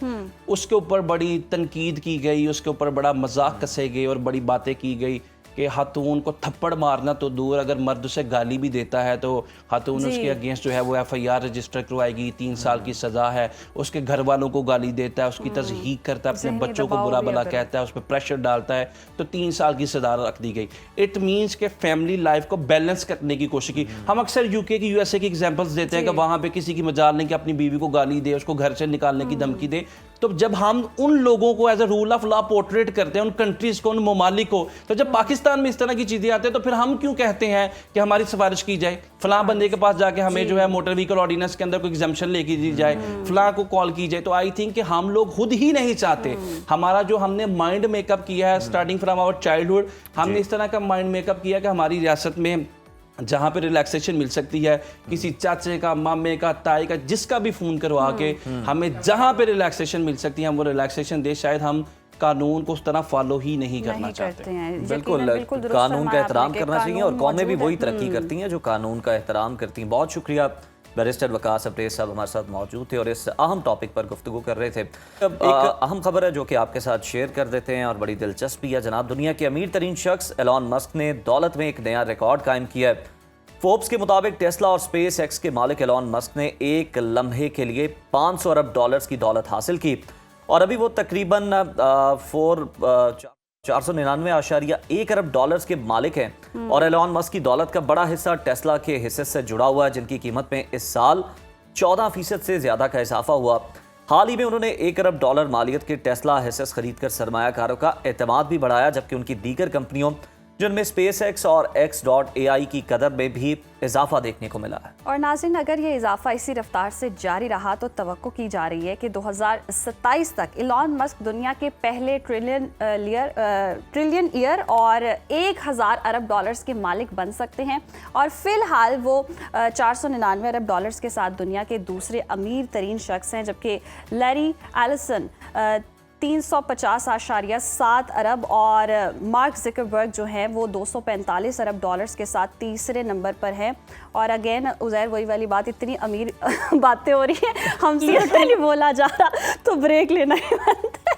उसके ऊपर बड़ी तनकीद की गई, उसके ऊपर बड़ा मजाक कसे गए और बड़ी बातें की गई कि खातून को थप्पड़ मारना तो दूर, अगर मर्द उसे गाली भी देता है तो खातून उसके अगेंस्ट जो है वो FIR रजिस्टर करवाएगी, 3 साल की सज़ा है। उसके घर वालों को गाली देता है, उसकी तज़हीक करता है, अपने बच्चों को बुरा भला कहता है, उस पर प्रेशर डालता है, तो 3 साल की सज़ा रख दी गई। इट मीन्स के फैमिली लाइफ को बैलेंस करने की कोशिश की। हम अक्सर UK की USA की एग्जाम्पल्स देते हैं कि वहाँ पर किसी की मजाल नहीं कि अपनी बीवी को गाली दे, उसको घर से निकालने की धमकी दे। तो जब हम उन लोगों को as a rule of law portrait करते हैं, उन कंट्रीज को, उन ममालिक को, तो जब पाकिस्तान में इस तरह की चीज़ें आती हैं तो फिर हम क्यों कहते हैं कि हमारी सिफारिश की जाए, फलां बंदे के पास जाके हमें जो है मोटर व्हीकल ऑर्डिनेंस के अंदर कोई एग्जम्पशन लेके दी जाए, फलां को कॉल की जाए। तो आई थिंक कि हम लोग खुद ही नहीं चाहते, हमारा जो हमने माइंड मेकअप किया है स्टार्टिंग फ्रॉम आवर चाइल्डहुड, हमने इस तरह का माइंड मेकअप किया कि हमारी रियासत में जहाँ पे रिलैक्सेशन मिल सकती है, किसी चाचे का, मामे का, ताई का, जिसका भी फ़ोन करवा के हमें जहाँ पे रिलैक्सेशन मिल सकती है हम वो रिलैक्सेशन दे। शायद हम कानून को उस तरह फॉलो ही नहीं करना चाहते हैं। बिल्कुल, कानून का एहतराम करना चाहिए, और कौमें भी वही तरक्की करती हैं जो कानून का एहतराम करती हैं। बहुत शुक्रिया, बैरिस्टर वकास अब्रेज़ साहब हमारे साथ मौजूद थे और इस अहम टॉपिक पर गुफ्तगू कर रहे थे। अब एक अहम खबर है जो कि आपके साथ शेयर कर देते हैं और बड़ी दिलचस्पी है जनाब। दुनिया के अमीर तरीन शख्स एलॉन मस्क ने दौलत में एक नया रिकॉर्ड कायम किया है। फोर्ब्स के मुताबिक टेस्ला और स्पेस एक्स के मालिक एलॉन मस्क ने एक लम्हे के लिए 500 अरब डॉलर्स की दौलत हासिल की, और अभी वो तकरीबन 499.1 अरब डॉलर्स के मालिक हैं। और एलॉन मस्क की दौलत का बड़ा हिस्सा टेस्ला के हिस्से से जुड़ा हुआ है, जिनकी कीमत में इस साल 14% से ज्यादा का इजाफा हुआ। हाल ही में उन्होंने $1 अरब मालियत के टेस्ला हिस्सेस खरीदकर सरमायाकारों का एतमाद भी बढ़ाया, जबकि उनकी दीगर कंपनियों जिनमें SpaceX और X.AI की कदर में भी इजाफा देखने को मिला है। और नाज़रीन, अगर ये इजाफा इसी रफ्तार से जारी रहा तो तवक्को की जा रही है कि 2027 तक इलॉन मस्क दुनिया के पहले ट्रिलियन ईयर और 1000 अरब डॉलर्स के मालिक बन सकते हैं। और फिलहाल वो 499 अरब डॉलर्स के साथ दुनिया के दूसरे अमीर तरीन शख्स हैं, जबकि लैरी एलिसन 350.7 अरब और मार्क ज़करबर्ग जो हैं वो 245 अरब डॉलर्स के साथ तीसरे नंबर पर हैं। और अगेन उज़ैर, वही वाली बात, इतनी अमीर बातें हो रही हैं, हमसे नहीं बोला जा रहा, तो ब्रेक लेना ही बनता है।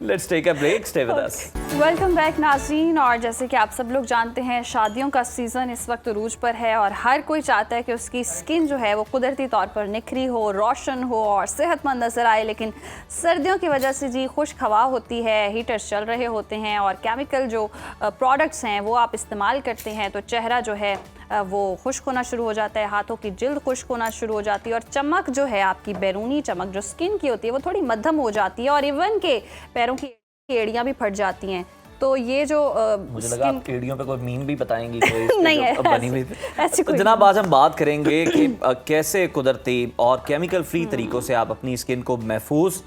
Let's take a break. Stay with us. Welcome back नाज़रीन। और जैसे कि आप सब लोग जानते हैं, शादियों का सीज़न इस वक्त उरूज पर है और हर कोई चाहता है कि उसकी स्किन जो है वो कुदरती तौर पर निखरी हो, रोशन हो और सेहतमंद नज़र आए। लेकिन सर्दियों की वजह से जी खुश्क हवा होती है, हीटर्स चल रहे होते हैं और केमिकल जो प्रोडक्ट्स हैं वो आप इस्तेमाल करते हैं, तो चेहरा जो है वो खुश्क होना शुरू हो जाता है, हाथों की जिल्द खुश्क होना शुरू हो जाती है और चमक जो है आपकी बैरूनी चमक जो स्किन की होती है वो थोड़ी मध्यम हो जाती है और इवन के पैरों की एड़ियाँ भी फट जाती हैं। तो ये जो मुझे लगा आप एड़ियों पे कोई मीन भी बताएंगी कोई नहीं है, बनी हुई। ऐसी तो कोई जनाब, आज हम बात करेंगे कि कैसे कुदरती और केमिकल फ्री तरीकों से आप अपनी स्किन को महफूज,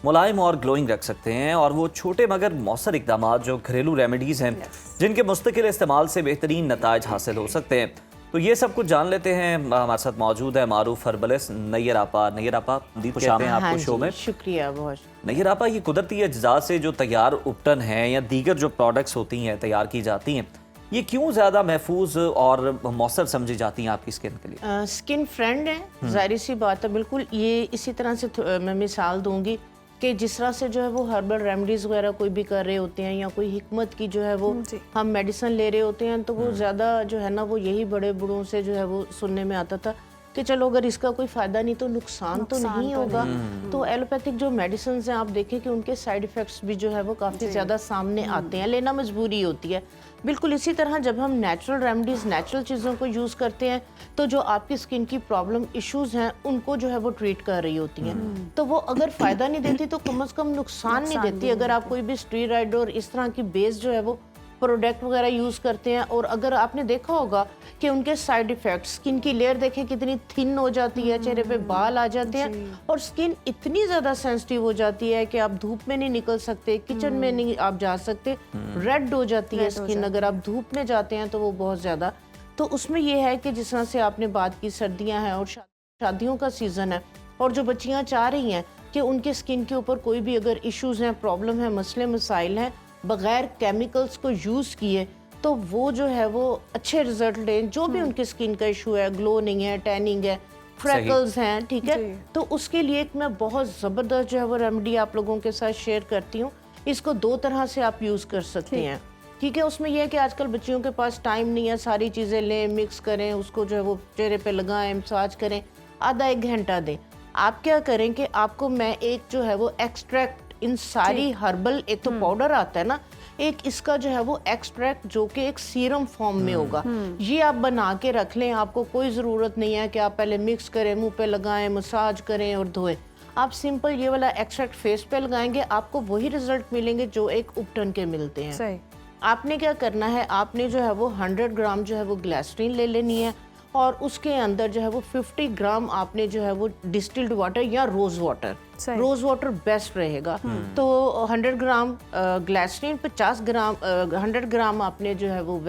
मुलायम और ग्लोइंग रख सकते हैं। और वो छोटे मगर मौसर इकदाम जो घरेलू रेमेडीज़ हैं जिनके मुस्तकिल इस्तेमाल से बेहतरीन नताइज हासिल हो सकते हैं। तो ये सब कुछ जान लेते हैं। हमारे साथ मौजूद है मारूफ हर्बलिस्ट नैयर आपा। नैयर आपा, खुश आते हैं आपको शो में। शुक्रिया बहुत। नैयर आपा, ये कुदरती अज्जा से जो तैयार उपटन हैं या दीगर जो प्रोडक्ट्स होती हैं, तैयार की जाती हैं, ये क्यों ज़्यादा महफूज और मौसर समझी जाती हैं आपकी स्किन के लिए? स्किन फ्रेंड है, जाहिर सी बात है। बिल्कुल ये इसी तरह से मैं मिसाल दूंगी कि जिस तरह से जो है वो हर्बल रेमेडीज़ वगैरह कोई भी कर रहे होते हैं या कोई हिकमत की जो है वो हम मेडिसिन ले रहे होते हैं, तो वो ज़्यादा जो है ना वो यही बड़े बूढ़ों से जो है वो सुनने में आता था कि चलो अगर इसका कोई फ़ायदा नहीं तो नुकसान तो नहीं होगा। तो एलोपैथिक जो मेडिसिन हैं आप देखें कि उनके साइड इफ़ेक्ट्स भी जो है वो काफ़ी ज़्यादा सामने आते हैं, लेना मजबूरी होती है। बिल्कुल इसी तरह जब हम नेचुरल रेमेडीज़, नेचुरल चीज़ों को यूज़ करते हैं तो जो आपकी स्किन की प्रॉब्लम इश्यूज़ हैं उनको जो है वो ट्रीट कर रही होती हैं। तो वो अगर फ़ायदा नहीं देती तो कम से कम नुकसान नहीं देती। अगर आप कोई भी स्टेरॉइड और इस तरह की बेस जो है वो प्रोडक्ट वगैरह यूज़ करते हैं और अगर आपने देखा होगा कि उनके साइड इफ़ेक्ट्स, स्किन की लेयर देखें कितनी थिन हो जाती है, चेहरे पे बाल आ जाते हैं और स्किन इतनी ज़्यादा सेंसिटिव हो जाती है कि आप धूप में नहीं निकल सकते, किचन में नहीं आप जा सकते, रेड हो जाती है स्किन अगर आप धूप में जाते हैं तो वो बहुत ज़्यादा। तो उसमें ये है कि जिस तरह से आपने बात की, सर्दियाँ हैं और शादियों का सीज़न है और जो बच्चियाँ चाह रही हैं कि उनके स्किन के ऊपर कोई भी अगर इश्यूज़ हैं, प्रॉब्लम है, मसले मसाइल हैं, बग़ैर केमिकल्स को यूज़ किए तो वो जो है वो अच्छे रिजल्ट लें। जो भी उनकी स्किन का इशू है, ग्लो नहीं है, टैनिंग है, फ्रैकल्स हैं, ठीक है, तो उसके लिए एक मैं बहुत ज़बरदस्त जो है वो रेमेडी आप लोगों के साथ शेयर करती हूँ। इसको 2 तरह से आप यूज़ कर सकते हैं, ठीक है। उसमें यह है कि आजकल बच्चियों के पास टाइम नहीं है, सारी चीज़ें लें, मिक्स करें, उसको जो है वो चेहरे पे लगाएं, मसाज करें, आधा 1 घंटा दें। आप क्या करें कि आपको मैं एक जो है वो एक्सट्रैक्ट, इन सारी हर्बल, एक तो पाउडर आता है ना, एक इसका जो है वो एक्सट्रैक्ट जो कि एक सीरम फॉर्म में होगा, ये आप बना के रख लें। आपको कोई ज़रूरत नहीं है कि आप पहले मिक्स करें, मुंह पे लगाएं, मसाज करें और धोएं। आप सिंपल ये वाला एक्सट्रैक्ट फेस पे लगाएंगे, आपको वही रिजल्ट मिलेंगे जो एक उपटन के मिलते हैं। सही। आपने क्या करना है, आपने जो है वो 100 ग्राम जो है वो ग्लिसरीन ले लेनी है और उसके अंदर जो है वो 50 ग्राम आपने जो है वो डिस्टिल्ड वाटर या rose water, rose water best रहेगा। तो 100 ग्राम ग्लिसरीन, 50 ग्राम 100 ग्राम आपने जो है वो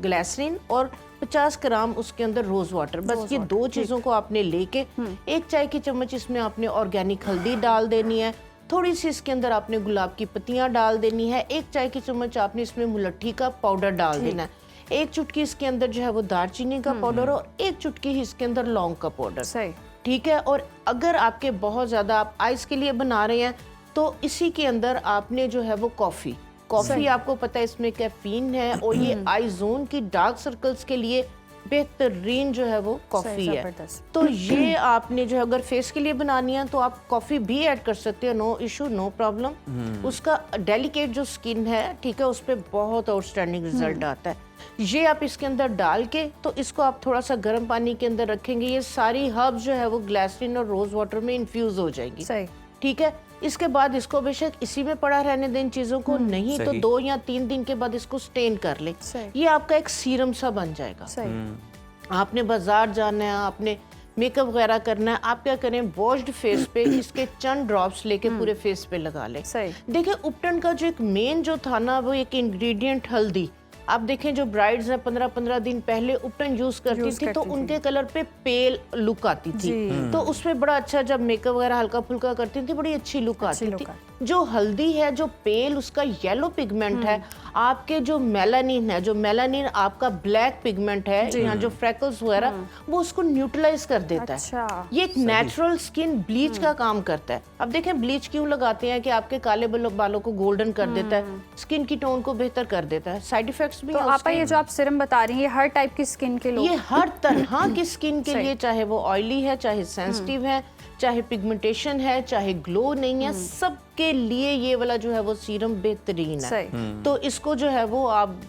ग्लिसरीन और 50 ग्राम उसके अंदर रोज़ वाटर, बस ये 2 चीज़ों को आपने लेके 1 चाय की चम्मच इसमें आपने ऑर्गेनिक हल्दी डाल देनी है, थोड़ी सी इसके अंदर आपने गुलाब की पत्तियां डाल देनी है, 1 चाय की चम्मच आपने इसमें मुलट्ठी का पाउडर डाल देना है, 1 चुटकी इसके अंदर जो है वो दालचीनी का पाउडर और 1 चुटकी ही इसके अंदर लौंग का पाउडर, सही, ठीक है। और अगर आपके बहुत ज़्यादा आप आइस के लिए बना रहे हैं तो इसी के अंदर आपने जो है वो कॉफ़ी आपको पता है इसमें कैफीन है और ये आई जोन की डार्क सर्कल्स के लिए बेहतरीन जो है वो कॉफ़ी है। जबरदस्त। तो ये आपने जो है अगर फेस के लिए बनानी है तो आप कॉफ़ी भी ऐड कर सकते हो, नो इशू, नो प्रॉब्लम। उसका डेलिकेट जो स्किन है, ठीक है, उस पर बहुत आउटस्टैंडिंग रिजल्ट आता है। ये आप इसके अंदर डाल के तो इसको आप थोड़ा सा गर्म पानी के अंदर रखेंगे, ये सारी हर्ब्स जो है वो ग्लिसरीन और रोज वाटर में इन्फ्यूज हो जाएगी। सही। ठीक है, इसके बाद इसको बेशक इसी में पड़ा रहने दें इन चीज़ों को, नहीं तो 2 या 3 दिन के बाद इसको स्टेन कर लें। ये आपका एक सीरम सा बन जाएगा। आपने बाजार जाना है, आपने मेकअप वगैरह करना है, आप क्या करें, वॉश्ड फेस पे इसके चंद ड्रॉप्स लेके पूरे फेस पे लगा लें। देखिए उपटन का जो एक मेन जो था ना, वो एक इंग्रेडिएंट हल्दी। आप देखें जो ब्राइड्स हैं 15-15 दिन पहले उपटन यूज करती थी तो उनके कलर पे पेल लुक आती थी, तो उसमें बड़ा अच्छा, जब मेकअप वगैरह हल्का फुल्का करती थी बड़ी अच्छी लुक आती थी। जो हल्दी है, जो पेल, उसका येलो पिगमेंट है, आपके जो मेलानिन है, जो मेलानिन आपका ब्लैक पिगमेंट है, यहाँ जो फ्रेकल्स वगैरह, वो उसको न्यूट्रलाइज कर देता है। ये एक नेचुरल स्किन ब्लीच का काम करता है। अब देखें ब्लीच क्यों लगाते हैं कि आपके काले बालों को गोल्डन कर देता है, स्किन की टोन को बेहतर कर देता है। साइड इफेक्ट्स भी तो आपा ये जो आप सीरम बता रही हैं, ये हर टाइप की स्किन के लिए, ये हर तरह की स्किन के लिए, चाहे वो ऑयली है, चाहे सेंसिटिव है, चाहे पिगमेंटेशन है, चाहे ग्लो नहीं है, सबके लिए ये वाला जो है वो सीरम बेहतरीन है। तो इसको जो है वो आप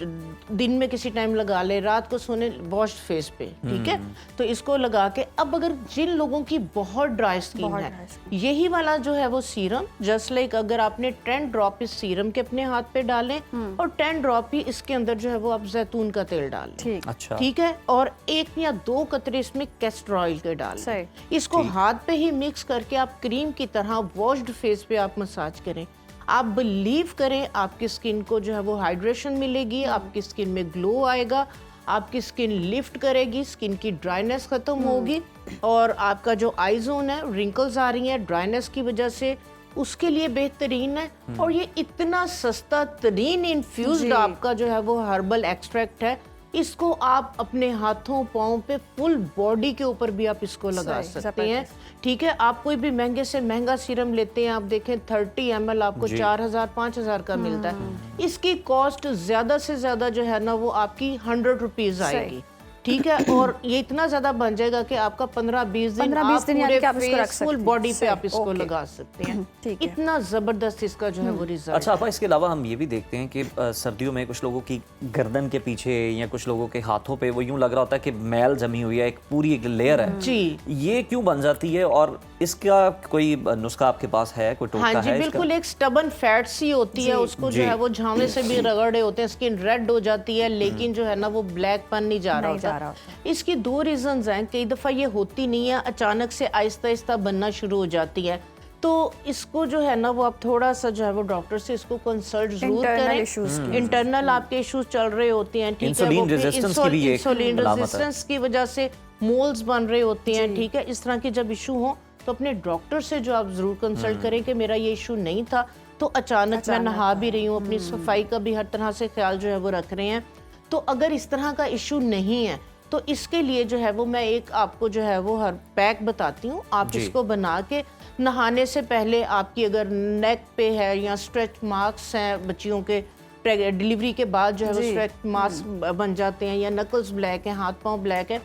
दिन में किसी टाइम लगा ले, रात को सोने वॉश्ड फेस पे, ठीक है, तो इसको लगा के, अब अगर जिन लोगों की बहुत ड्राई स्किन है, यही वाला जो है वो सीरम, जस्ट लाइक अगर आपने 10 ड्रॉप इस सीरम के अपने हाथ पे डालें और 10 ड्रॉप ही इसके अंदर जो है वो आप जैतून का तेल डाल लें, ठीक है, और 1 या 2 कतरे इसमें कैस्टर ऑयल के डाल लें। इसको हाथ पे ही मिक्स करके आप क्रीम की तरह वॉश्ड फेस पे आप मसाज करें। आप बिलीव करें, आपकी स्किन को जो है वो हाइड्रेशन मिलेगी, आपकी स्किन में ग्लो आएगा, आपकी स्किन लिफ्ट करेगी, स्किन की ड्राइनेस खत्म होगी, और आपका जो आई जोन है, रिंकल्स आ रही हैं ड्राइनेस की वजह से, उसके लिए बेहतरीन है। और ये इतना सस्ता तरीन इन्फ्यूज्ड आपका जो है वो हर्बल एक्सट्रैक्ट है, इसको आप अपने हाथों पाँव पे फुल बॉडी के ऊपर भी आप इसको लगा सकते हैं, ठीक है। आप कोई भी महंगे से महंगा सीरम लेते हैं, आप देखें 30 ml आपको 4000-5000 का मिलता है, इसकी कॉस्ट ज्यादा से ज्यादा जो है ना वो आपकी 100 रुपीज आएगी, ठीक है। और ये इतना ज्यादा बन जाएगा कि आपका 15-20 दिन आप पूरे फुल बॉडी पे आप इसको लगा सकते हैं। इतना जबरदस्त इसका जो है वो रिजल्ट। अच्छा आपा, इसके अलावा हम ये भी देखते हैं कि सर्दियों में कुछ लोगों की गर्दन के पीछे या कुछ लोगों के हाथों पे वो यूं लग रहा होता है कि मैल जमी हुई है, एक पूरी एक लेयर है जी, ये क्यों बन जाती है और इसका कोई नुस्खा आपके पास है, कोई टोटका है? हाँ जी, बिल्कुल, एक स्टबन फैट सी होती है, उसको जो है वो झावे से भी रगड़े होते हैं, स्किन रेड हो जाती है, लेकिन जो है ना वो ब्लैकपन नहीं जा रहा होता। इसकी 2 रीजंस हैं। कई दफा ये होती नहीं है, अचानक से आहिस्ता आहिस्ता बनना शुरू हो जाती है, तो इसको जो है ना वो आप थोड़ा सा जो है वो डॉक्टर से इसको कंसल्ट जरूर करें। इंटरनल आपके इश्यूज चल रहे होते हैं, ठीक है, इंसुलिन रेजिस्टेंस की वजह से मोल्स बन रहे होते हैं, ठीक है। इस तरह के जब इशू हो तो अपने डॉक्टर से जो आप जरूर कंसल्ट करें कि मेरा ये इशू नहीं था, तो अचानक मैं नहा भी रही हूँ, अपनी सफाई का भी हर तरह से ख्याल जो है वो रख रहे हैं, तो अगर इस तरह का इशू नहीं है तो इसके लिए जो है वो मैं एक आपको जो है वो हर पैक बताती हूँ। आप इसको बना के नहाने से पहले, आपकी अगर नेक पे है या स्ट्रेच मार्क्स हैं बच्चियों के, डिलीवरी के बाद जो है वो स्ट्रेच मार्क्स बन जाते हैं, या नकल्स ब्लैक है, हाथ पांव ब्लैक है,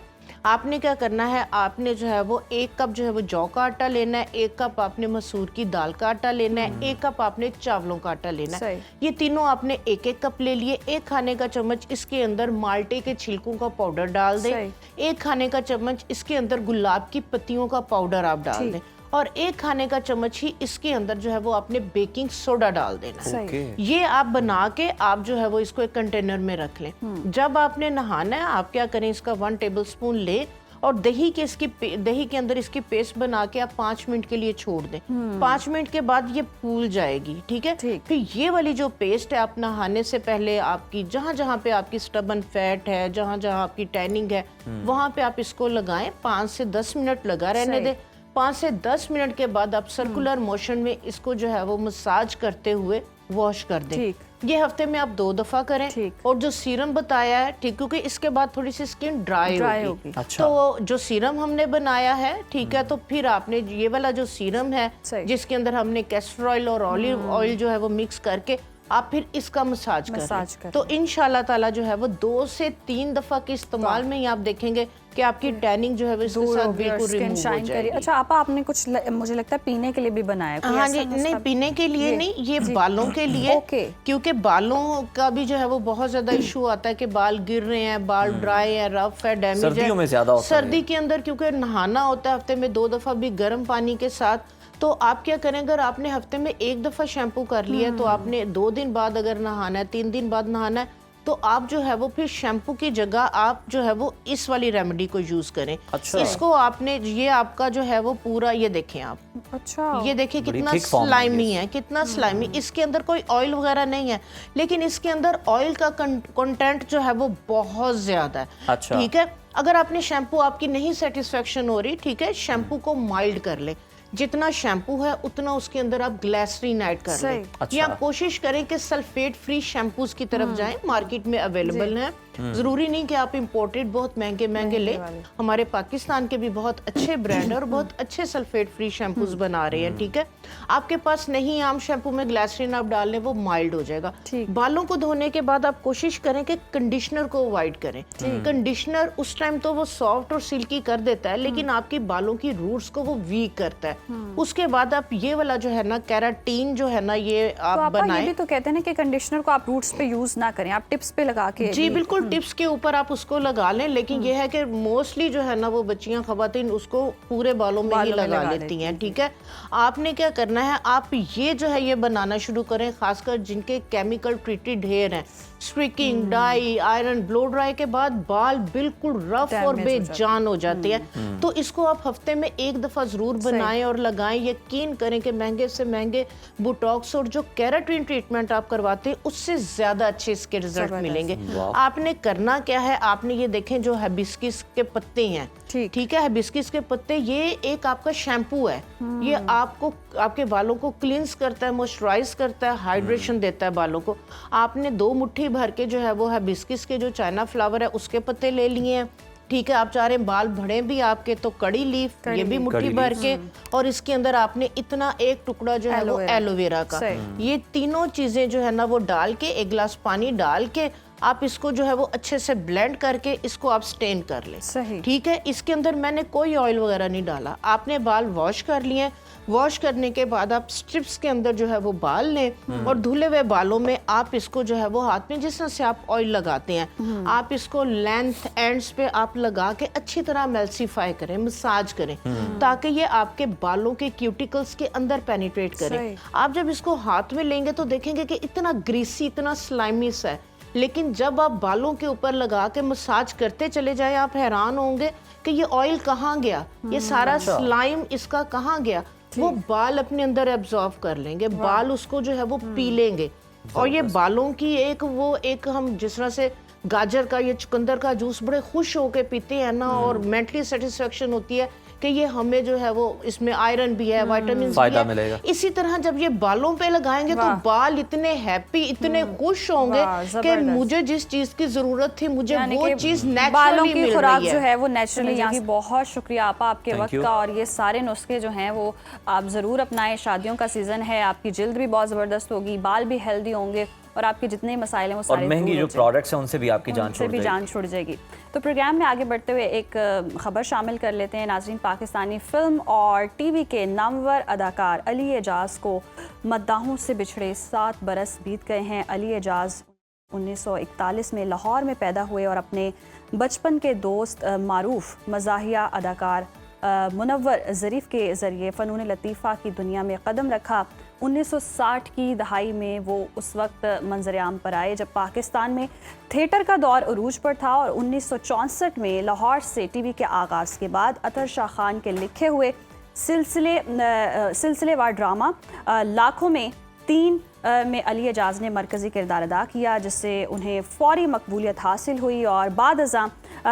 आपने क्या करना है, आपने जो है वो 1 कप जो है वो जौ का आटा लेना है, 1 कप आपने मसूर की दाल का आटा लेना है, 1 कप आपने चावलों का आटा लेना है। ये तीनों आपने 1-1 कप ले लिए। 1 खाने का चम्मच इसके अंदर माल्टे के छिलकों का पाउडर डाल दें, 1 खाने का चम्मच इसके अंदर गुलाब की पत्तियों का पाउडर आप डाल दें, और 1 खाने का चम्मच ही इसके अंदर जो है वो आपने बेकिंग सोडा डाल देना है। ये आप बना के आप जो है वो इसको एक कंटेनर में रख लें। जब आपने नहाना है, आप क्या करें, इसका 1 टेबलस्पून ले और दही के अंदर इसकी पेस्ट बना के आप 5 मिनट के लिए छोड़ दें। 5 मिनट के बाद ये फूल जाएगी, ठीक है। फिर ये वाली जो पेस्ट है, आप नहाने से पहले आपकी जहाँ पे आपकी स्टबन फैट है, जहाँ आपकी टैनिंग है, वहाँ पे आप इसको लगाएं, 5 से 10 मिनट लगा रहने दें। 5 से 10 मिनट के बाद आप सर्कुलर मोशन में इसको जो है वो मसाज करते हुए वॉश कर दें। ये हफ्ते में आप 2 दफा करें। और जो सीरम बताया है, ठीक, क्योंकि इसके बाद थोड़ी सी स्किन ड्राई होगी। अच्छा। तो जो सीरम हमने बनाया है, ठीक है, तो फिर आपने ये वाला जो सीरम है जिसके अंदर हमने कैस्टर ऑयल और ऑलिव ऑयल जो है वो मिक्स करके आप फिर इसका मसाज मसाज करें तो इंशाल्लाह ताला जो है वो 2 से 3 दफ़ा के इस्तेमाल में ही आप देखेंगे कि आपकी टैनिंग जो है वो इसके साथ बिल्कुल रिमूव हो जाएगी। अच्छा आपा, आपने कुछ मुझे लगता है पीने के लिए भी बनाया है। हाँ जी, नहीं पीने के लिए नहीं, ये बालों के लिए, क्योंकि बालों का भी जो है वो बहुत ज्यादा इशू आता है कि बाल गिर रहे हैं, बाल ड्राई है, रफ है, डैमेज है। सर्दियों में ज्यादा होता है। सर्दी के अंदर क्योंकि नहाना होता है हफ्ते में 2 दफ़ा भी गर्म पानी के साथ, तो आप क्या करें, अगर आपने हफ्ते में 1 दफ़ा शैम्पू कर लिया है तो आपने 2 दिन बाद अगर नहाना है, 3 दिन बाद नहाना है, तो आप जो है वो फिर शैम्पू की जगह आप जो है वो इस वाली रेमेडी को यूज करें। अच्छा। इसको आपने, ये आपका जो है वो पूरा, ये देखें आप, अच्छा ये देखिए कितना स्लाइमी है, कितना स्लाइमी। इसके अंदर कोई ऑयल वगैरह नहीं है, लेकिन इसके अंदर ऑयल का कंटेंट जो है वो बहुत ज्यादा है। अच्छा। ठीक है, अगर आपने शैम्पू, आपकी नहीं सेटिस्फेक्शन हो रही, ठीक है, शैम्पू को माइल्ड कर ले, जितना शैम्पू है उतना उसके अंदर आप ग्लिसरीन ऐड कर लें। अच्छा। या कोशिश करें कि सल्फेट फ्री शैम्पूज की तरफ जाएं, मार्केट में अवेलेबल हैं। जरूरी नहीं कि आप इंपोर्टेड बहुत महंगे महंगे लें, हमारे पाकिस्तान के भी बहुत अच्छे ब्रांड और बहुत अच्छे सल्फेट फ्री शैम्पूज बना रहे हैं। ठीक है, आपके पास नहीं आम शैम्पू में ग्लिसरीन आप डाल लें, वो माइल्ड हो जाएगा। बालों को धोने के बाद आप कोशिश करें कि कंडीशनर को अवॉइड करें। कंडीशनर उस टाइम तो वो सॉफ्ट और सिल्की कर देता है, लेकिन आपकी बालों की रूट्स को वो वीक करता है। उसके बाद आप ये वाला जो है ना केराटीन जो है ना, ये आप बनाएं। ये भी तो कहते हैं ना कि कंडीशनर को आप रूट्स पे यूज ना करें, आप टिप्स पे लगा के। जी बिल्कुल, टिप्स के ऊपर आप उसको लगा लें, लेकिन ये है कि मोस्टली जो है ना वो बच्चियां, खवातीन उसको पूरे बालों में ही लगा लेती हैं। ठीक है, आपने क्या करना है, आप ये जो है ये बनाना शुरू करें, खासकर जिनके केमिकल ट्रीटेड हेयर हैं, streaking, dye, iron, blow dry के बाद बाल बिल्कुल रफ और बेजान हो जाते हैं। तो इसको आप हफ्ते में 1 दफा जरूर बनाएं और लगाएं। यकीन करें कि महंगे से महंगे बोटॉक्स और जो केराटिन ट्रीटमेंट आप करवाते हैं उससे ज्यादा अच्छे इसके रिजल्ट मिलेंगे। आपने करना क्या है, आपने ये देखें जो हिबिस्किस के पत्ते हैं, ठीक है, हिबिस्किस के पत्ते, ये एक आपका शैम्पू है, ये आपको आपके बालों को क्लींस करता है, मॉइस्चराइज करता है, हाइड्रेशन देता है बालों को। आपने 2 मुट्ठी भर के जो है वो हिबिस्किस के जो चाइना फ्लावर है उसके पत्ते ले लिए हैं। ठीक है, आप चाह रहे हैं बाल बढ़े भी आपके तो कड़ी लीफ, ये भी मुट्ठी भर के, और इसके अंदर आपने इतना एक टुकड़ा जो है वो एलोवेरा का, ये तीनों चीजें जो है ना वो डाल के 1 गिलास पानी डाल के आप इसको जो है वो अच्छे से ब्लेंड करके इसको आप स्टेन कर लें। ठीक है, इसके अंदर मैंने कोई ऑयल वगैरह नहीं डाला। आपने बाल वॉश कर लिए, वॉश करने के बाद आप स्ट्रिप्स के अंदर जो है वो बाल लें और धुले हुए बालों में आप इसको जो है वो हाथ में जिस तरह से आप ऑयल लगाते हैं, आप इसको लेंथ एंड्स पे आप लगा के अच्छी तरह मेल्सिफाई करें, मसाज करें, ताकि ये आपके बालों के क्यूटिकल्स के अंदर पेनिट्रेट करें। आप जब इसको हाथ में लेंगे तो देखेंगे कि इतना ग्रीसी, इतना स्लाइमी सा है, लेकिन जब आप बालों के ऊपर लगा के मसाज करते चले जाएं, आप हैरान होंगे कि ये ऑयल कहाँ गया, ये सारा स्लाइम इसका कहाँ गया। वो बाल अपने अंदर एब्जॉर्व कर लेंगे, बाल उसको जो है वो पी लेंगे। और ये बालों की एक हम जिस तरह से गाजर का या चुकंदर का जूस बड़े खुश होके पीते हैं ना, और मेंटली सेटिस्फेक्शन होती है कि ये हमें जो है वो इसमें आयरन भी है, विटामिन भी है, मिलेगा। इसी तरह जब ये बालों पे लगाएंगे तो बाल इतने हैप्पी, इतने खुश होंगे कि मुझे जिस चीज की जरूरत थी मुझे वो चीज नेचुरली मिल खुराक रही है। जो है वो नेचुरली। यहाँ बहुत शुक्रिया आपा आपके वक्त का, और ये सारे नुस्खे जो हैं वो आप जरूर अपनाएं। शादियों का सीजन है, आपकी जिल्द भी बहुत जबरदस्त होगी, बाल भी हेल्दी होंगे, और आपके जितने मसाइल हैं वो सारे, और महंगी जो प्रोडक्ट्स हैं उनसे भी आपकी जान छूट जाएगी। तो प्रोग्राम में आगे बढ़ते हुए एक खबर शामिल कर लेते हैं नाज़रीन। पाकिस्तानी फिल्म और टीवी के नामवर अदाकार अली एजाज को मद्दाहों से बिछड़े 7 बरस बीत गए हैं। अली एजाज 1941 में लाहौर में पैदा हुए और अपने बचपन के दोस्त मारूफ मज़ाहिया अदाकार मुनव्वर ज़रीफ़ के ज़रिए फ़नून लतीफ़ा की दुनिया में कदम रखा। 1960 की दहाई में वो उस वक्त मंजर-ए-आम पर आए जब पाकिस्तान में थिएटर का दौर अरूज पर था, और 1964 में लाहौर से टीवी के आगाज़ के बाद अतर शाह खान के लिखे हुए सिलसिलेवार ड्रामा लाखों में 3 में अली एजाज ने मरकज़ी किरदार अदा किया, जिससे उन्हें फौरी मकबूलियत हासिल हुई, और बाद अज़ां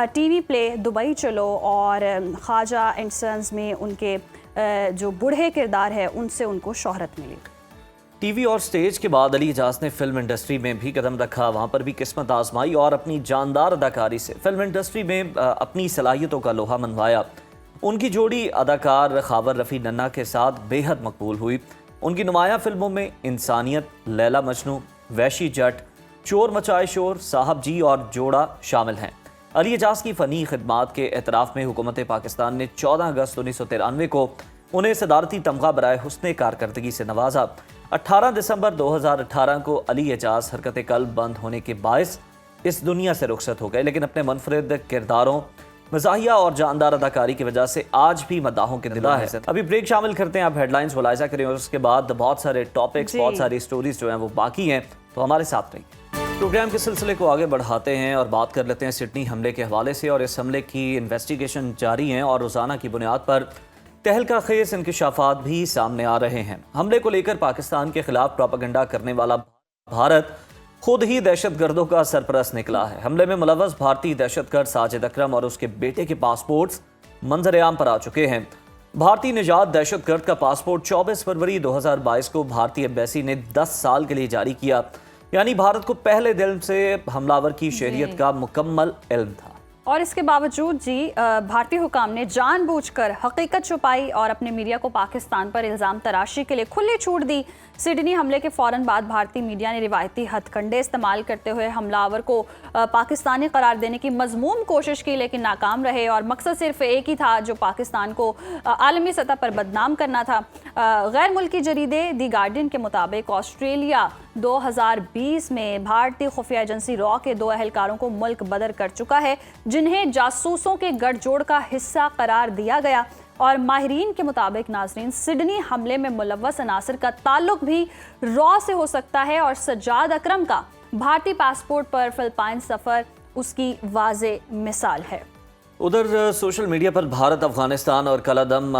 टीवी प्ले दुबई चलो और ख्वाजा एंड सन्स में उनके जो बूढ़े किरदार है उनसे उनको शोहरत मिली। टीवी और स्टेज के बाद अली एजाज ने फिल्म इंडस्ट्री में भी कदम रखा, वहाँ पर भी किस्मत आजमाई और अपनी जानदार अदाकारी से फिल्म इंडस्ट्री में अपनी सलाहियतों का लोहा मनवाया। उनकी जोड़ी अदाकार खावर रफ़ी नन्ना के साथ बेहद मकबूल हुई। उनकी नुमाया फिल्मों में इंसानियत, लैला मजनू, वैशी जट, चोर मचाए शोर, साहब जी और जोड़ा शामिल हैं। अली एजाज की फ़नी खिदमात के एतराफ़ में हुकूमत पाकिस्तान ने 14 अगस्त 1993 को उन्हें सदारती तमगा बराए हुस्ने कारकर्दगी से नवाजा। 18 दिसंबर 2018 को अली एजाज हरकत कल्ब बंद होने के बायस इस दुनिया से रुखसत हो गए, लेकिन अपने मुनफरिद किरदारों, मज़ाहिया और जानदार अदाकारी की वजह से आज भी मद्दाहों के दिला है। अभी ब्रेक शामिल करते हैं, आप हेडलाइंस मुलाहिजा करें और उसके बाद बहुत सारे टॉपिक्स, बहुत सारी स्टोरीज जो हैं वो बाकी हैं, तो हमारे साथ रहिए। प्रोग्राम के सिलसिले को आगे बढ़ाते हैं और बात कर लेते हैं सिडनी हमले के हवाले से। और इस हमले की इन्वेस्टिगेशन जारी है और रोज़ाना की बुनियाद पर तहलका खेज इंकशाफात भी सामने आ रहे हैं। हमले को लेकर पाकिस्तान के खिलाफ प्रोपेगेंडा करने वाला भारत खुद ही दहशतगर्दों का सरपरस्त निकला है। हमले में मुलव्वस भारतीय दहशतगर्द साजिद अकरम और उसके बेटे के पासपोर्ट्स मंजर-ए-आम पर आ चुके हैं। भारतीय निजात दहशतगर्द का पासपोर्ट 24 फरवरी 2022 को भारतीय एम्बेसी ने 10 साल के लिए जारी किया, यानी भारत को पहले दिन से हमलावर की शहरियत का मुकम्मल इल्म था। और इसके बावजूद जी भारतीय हुकाम ने जानबूझकर हकीकत छुपाई और अपने मीडिया को पाकिस्तान पर इल्ज़ाम तराशी के लिए खुली छूट दी। सिडनी हमले के फ़ौरन बाद भारतीय मीडिया ने रिवायती हथकंडे इस्तेमाल करते हुए हमलावर को पाकिस्तानी करार देने की मज़मूम कोशिश की, लेकिन नाकाम रहे और मकसद सिर्फ एक ही था, जो पाकिस्तान को आलमी सतह पर बदनाम करना था। गैर मुल्की जरीदे दी गार्डियन के मुताबिक ऑस्ट्रेलिया 2020 में भारतीय खुफिया एजेंसी रॉ के 2 अहलकारों को मुल्क बदर कर चुका है, जिन्हें जासूसों के गठजोड़ का हिस्सा करार दिया गया। और माहिरीन के मुताबिक नाजरीन, सिडनी हमले में मुलव्वस अनासर का ताल्लुक भी रॉ से हो सकता है और सज्जाद अकरम का भारतीय पासपोर्ट पर फिलिपाइन सफ़र उसकी वाज़े मिसाल है। उधर सोशल मीडिया पर भारत, अफगानिस्तान और कलादम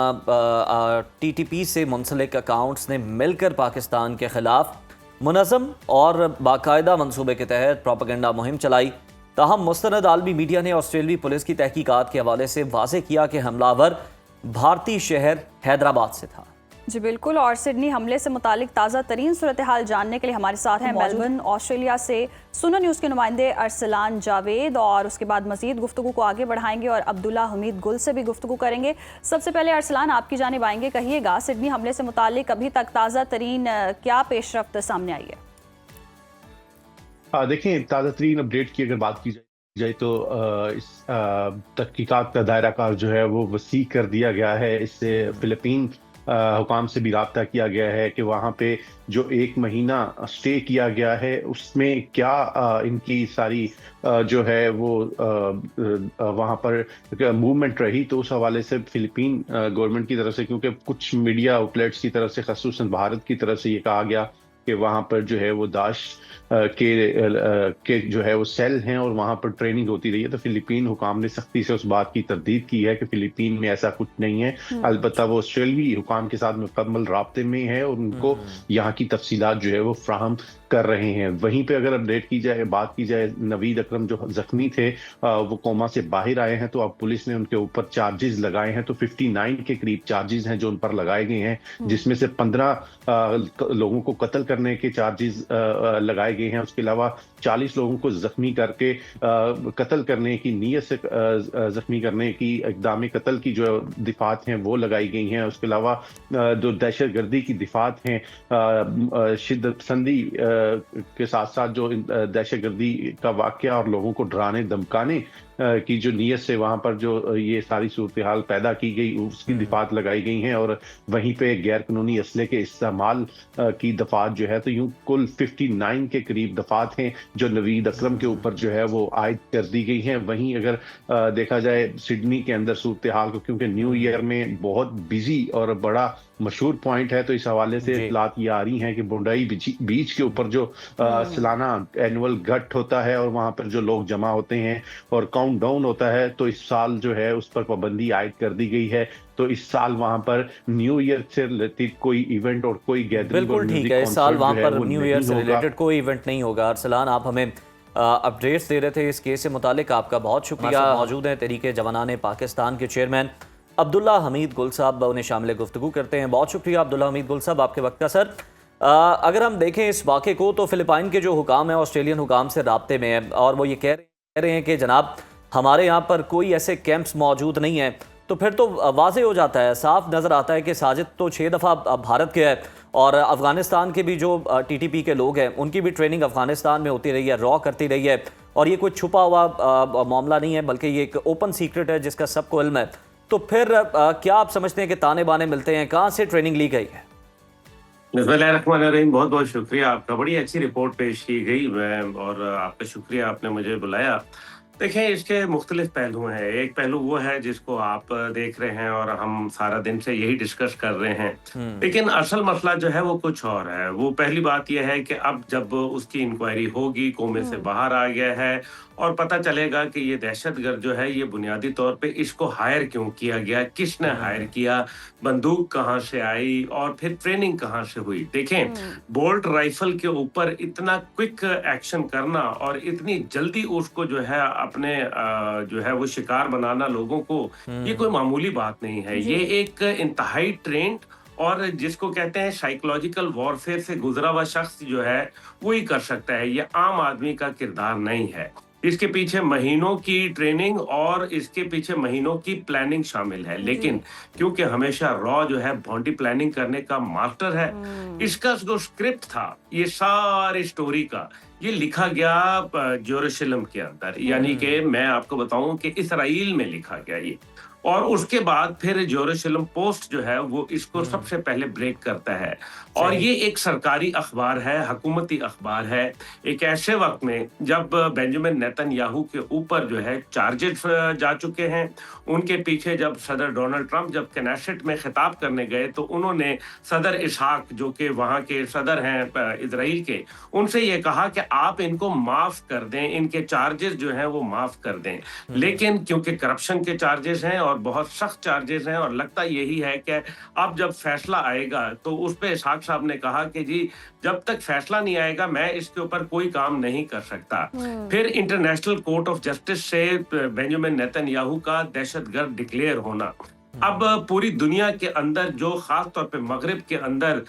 TTP से मुंसलिक अकाउंट्स ने मिलकर पाकिस्तान के खिलाफ मुनज़्ज़म और बाकायदा मंसूबे के तहत प्रोपेगेंडा मुहिम चलाई। ताहम मुस्तनद आलमी मीडिया ने ऑस्ट्रेलियाई पुलिस की तहकीकात के हवाले से वाज़े किया कि हमलावर भारतीय शहर हैदराबाद से था। जी बिल्कुल, और सिडनी हमले से मुतालिक ताज़ा तरीन सूरत हाल जानने के लिए हमारे साथ हैं मेलबर्न ऑस्ट्रेलिया से सुनो न्यूज़ के नुमाइंदे अरसलान जावेद, और उसके बाद मज़ीद गुफ्तगू को आगे बढ़ाएंगे और अब्दुल्ला हमीद गुल से भी गुफ्तगू करेंगे। सबसे पहले अरसलान, आपकी जानिब आएंगे, कहिएगा सिडनी हमले से मुतालिक अभी तक ताज़ा तरीन क्या पेशरफ्त सामने आई है? देखें, ताज़ा तरीन अपडेट की अगर बात की जाए तो इस तहकीकात का दायरा कार जो है वो वसी कर दिया गया है। इससे फ़िलिपीन हुकाम से भी रब्ता किया गया है कि वहाँ पे जो 1 महीना स्टे किया गया है उसमें क्या इनकी सारी जो है वो वहाँ पर मूवमेंट रही। तो उस हवाले से फ़िलिपीन गवर्नमेंट की तरफ से, क्योंकि कुछ मीडिया आउटलेट्स की तरफ से ख़ुसूसन भारत की तरफ से ये कहा गया कि वहाँ पर जो है वो दाश के जो है वो सेल हैं और वहाँ पर ट्रेनिंग होती रही है। तो फ़िलिपीन हुकाम ने सख्ती से उस बात की तरदीद की है कि फ़िलिपीन में ऐसा कुछ नहीं है। अलबत्ता वो ऑस्ट्रेलियाई हुकाम के साथ मुकम्मल राब्ते में है और उनको यहाँ की तफसीलात जो है वो फ्राहम कर रहे हैं। वहीं पे अगर अपडेट की जाए, बात की जाए, नवीद अकरम जो जख्मी थे वो कोमा से बाहर आए हैं, तो अब पुलिस ने उनके ऊपर चार्जेस लगाए हैं। तो 59 के करीब चार्जेस हैं जो उन पर लगाए गए हैं, जिसमें से 15 लोगों को कत्ल करने के चार्जेस लगाए गए हैं। उसके अलावा 40 लोगों को जख्मी करके कत्ल करने की नीयत से जख्मी करने की, इक़दाम कत्ल की जो दिफात हैं वो लगाई गई हैं। उसके अलावा जो दहशतगर्दी की दिफात हैं, शिद्दत पसंदी के साथ साथ जो दहशतगर्दी का वाक़या और लोगों को डराने धमकाने की जो नीयत से वहाँ पर जो ये सारी सूरत हाल पैदा की गई उसकी दिफात लगाई गई हैं। और वहीं पे गैर कानूनी असले के इस्तेमाल की दफात जो है, तो यूँ कुल 59 के करीब दफात हैं जो नवीद अकरम के ऊपर जो है वो आयद कर दी गई हैं। वहीं अगर देखा जाए सिडनी के अंदर सूरत हाल को, क्योंकि न्यू ईयर में बहुत बिजी और बड़ा मशहूर पॉइंट है, तो इस हवाले से इत्तलात ये आ रही हैं कि बुंडाई बीच के ऊपर जो सालाना एनुअल गट होता है और वहाँ पर जो लोग जमा होते हैं और काउंट डाउन होता है, तो इस साल जो है उस पर पाबंदी आयद कर दी गई है। तो इस साल वहाँ पर न्यू ईयर से रिलेटेड कोई इवेंट और कोई गैदरिंग, बिल्कुल ठीक है, इस साल वहाँ पर न्यू ईयर से रिलेटेड कोई इवेंट नहीं होगा। अरसलान, आप हमें अपडेट्स दे रहे थे इस केस से मुतालिक, आपका बहुत शुक्रिया। मौजूद हैं तहरीक जवानाने पाकिस्तान के चेयरमैन अब्दुल्ला हमीद गुल साहब, उन्हें शामिल गुफ्तगू करते हैं। बहुत शुक्रिया अब्दुल्ला हमीद गुल साहब आपके वक्त का। सर, अगर हम देखें इस वाक़े को, तो फ़िलिपाइन के जो हुकाम है ऑस्ट्रेलियन हुकाम से राब्ते में है और वो ये कह रहे हैं कि जनाब हमारे यहाँ पर कोई ऐसे कैंप्स मौजूद नहीं हैं। तो फिर तो वाज़ेह हो जाता है, साफ नज़र आता है कि साजिद तो 6 दफ़ा भारत के है और अफ़गानिस्तान के भी जो TTP के लोग हैं उनकी भी ट्रेनिंग अफ़गानिस्तान में होती रही है, रॉ करती रही है। और ये कोई छुपा हुआ मामला नहीं है, बल्कि ये एक ओपन सीक्रेट है जिसका सबको इल्म है। तो फिर क्या आप समझते हैं कि ताने बाने मिलते हैं, कहाँ से ट्रेनिंग ली गई है? बिस्मिल्लाहिर्रहमानिर्रहीम, बहुत बहुत शुक्रिया आपका, बड़ी अच्छी रिपोर्ट पेश की गई और आपका शुक्रिया आपने मुझे बुलाया। देखिए, इसके मुख्तलिफ पहलू हैं। एक पहलू वो है जिसको आप देख रहे हैं और हम सारा दिन से यही डिस्कस कर रहे हैं, लेकिन असल मसला जो है वो कुछ और है। वो पहली बात यह है कि अब जब उसकी इंक्वायरी होगी, कोमे से बाहर आ गया है और पता चलेगा कि ये दहशतगर्द जो है ये बुनियादी तौर पे इसको हायर क्यों किया गया, किसने हायर किया, बंदूक कहाँ से आई और फिर ट्रेनिंग कहाँ से हुई। देखें, बोल्ट राइफल के ऊपर इतना क्विक एक्शन करना और इतनी जल्दी उसको जो है अपने जो है वो शिकार बनाना लोगों को, ये कोई मामूली बात नहीं है। ये एक इंतहाई ट्रेंड और जिसको कहते हैं साइकोलॉजिकल वॉरफेयर से गुजरा हुआ शख्स जो है वो ही कर सकता है। ये आम आदमी का किरदार नहीं है। इसके पीछे महीनों की ट्रेनिंग और इसके पीछे महीनों की प्लानिंग शामिल है। लेकिन क्योंकि हमेशा रॉ जो है बॉडी प्लानिंग करने का मास्टर है, इसका जो स्क्रिप्ट था ये सारी स्टोरी का, ये लिखा गया जेरूसलम के अंदर, यानी कि मैं आपको बताऊं कि इसराइल में लिखा गया ये। और उसके बाद फिर जेरूसलम पोस्ट जो है वो इसको सबसे पहले ब्रेक करता है और ये एक सरकारी अखबार है, हुकूमती अखबार है। एक ऐसे वक्त में जब बेंजामिन नेतन्याहू के ऊपर जो है चार्जेस जा चुके हैं, उनके पीछे जब सदर डोनाल्ड ट्रंप जब कनेसेट में खिताब करने गए तो उन्होंने सदर इसहाक जो कि वहाँ के सदर हैं इजराइल के, उनसे ये कहा कि आप इनको माफ कर दें, इनके चार्जेस जो हैं वो माफ कर दें। लेकिन क्योंकि करप्शन के चार्जेस हैं और बहुत सख्त चार्जेस हैं और लगता यही है कि अब जब फैसला आएगा तो उस पे इसहाक साहब ने कहा कि जी जब तक फैसला नहीं आएगा मैं इसके ऊपर कोई काम नहीं कर सकता। फिर इंटरनेशनल कोर्ट ऑफ जस्टिस से बेंजामिन नेतन्याहू का दहशतगर्द डिक्लेयर होना, अब पूरी दुनिया के अंदर जो खास तौर पे मगरिब के अंदर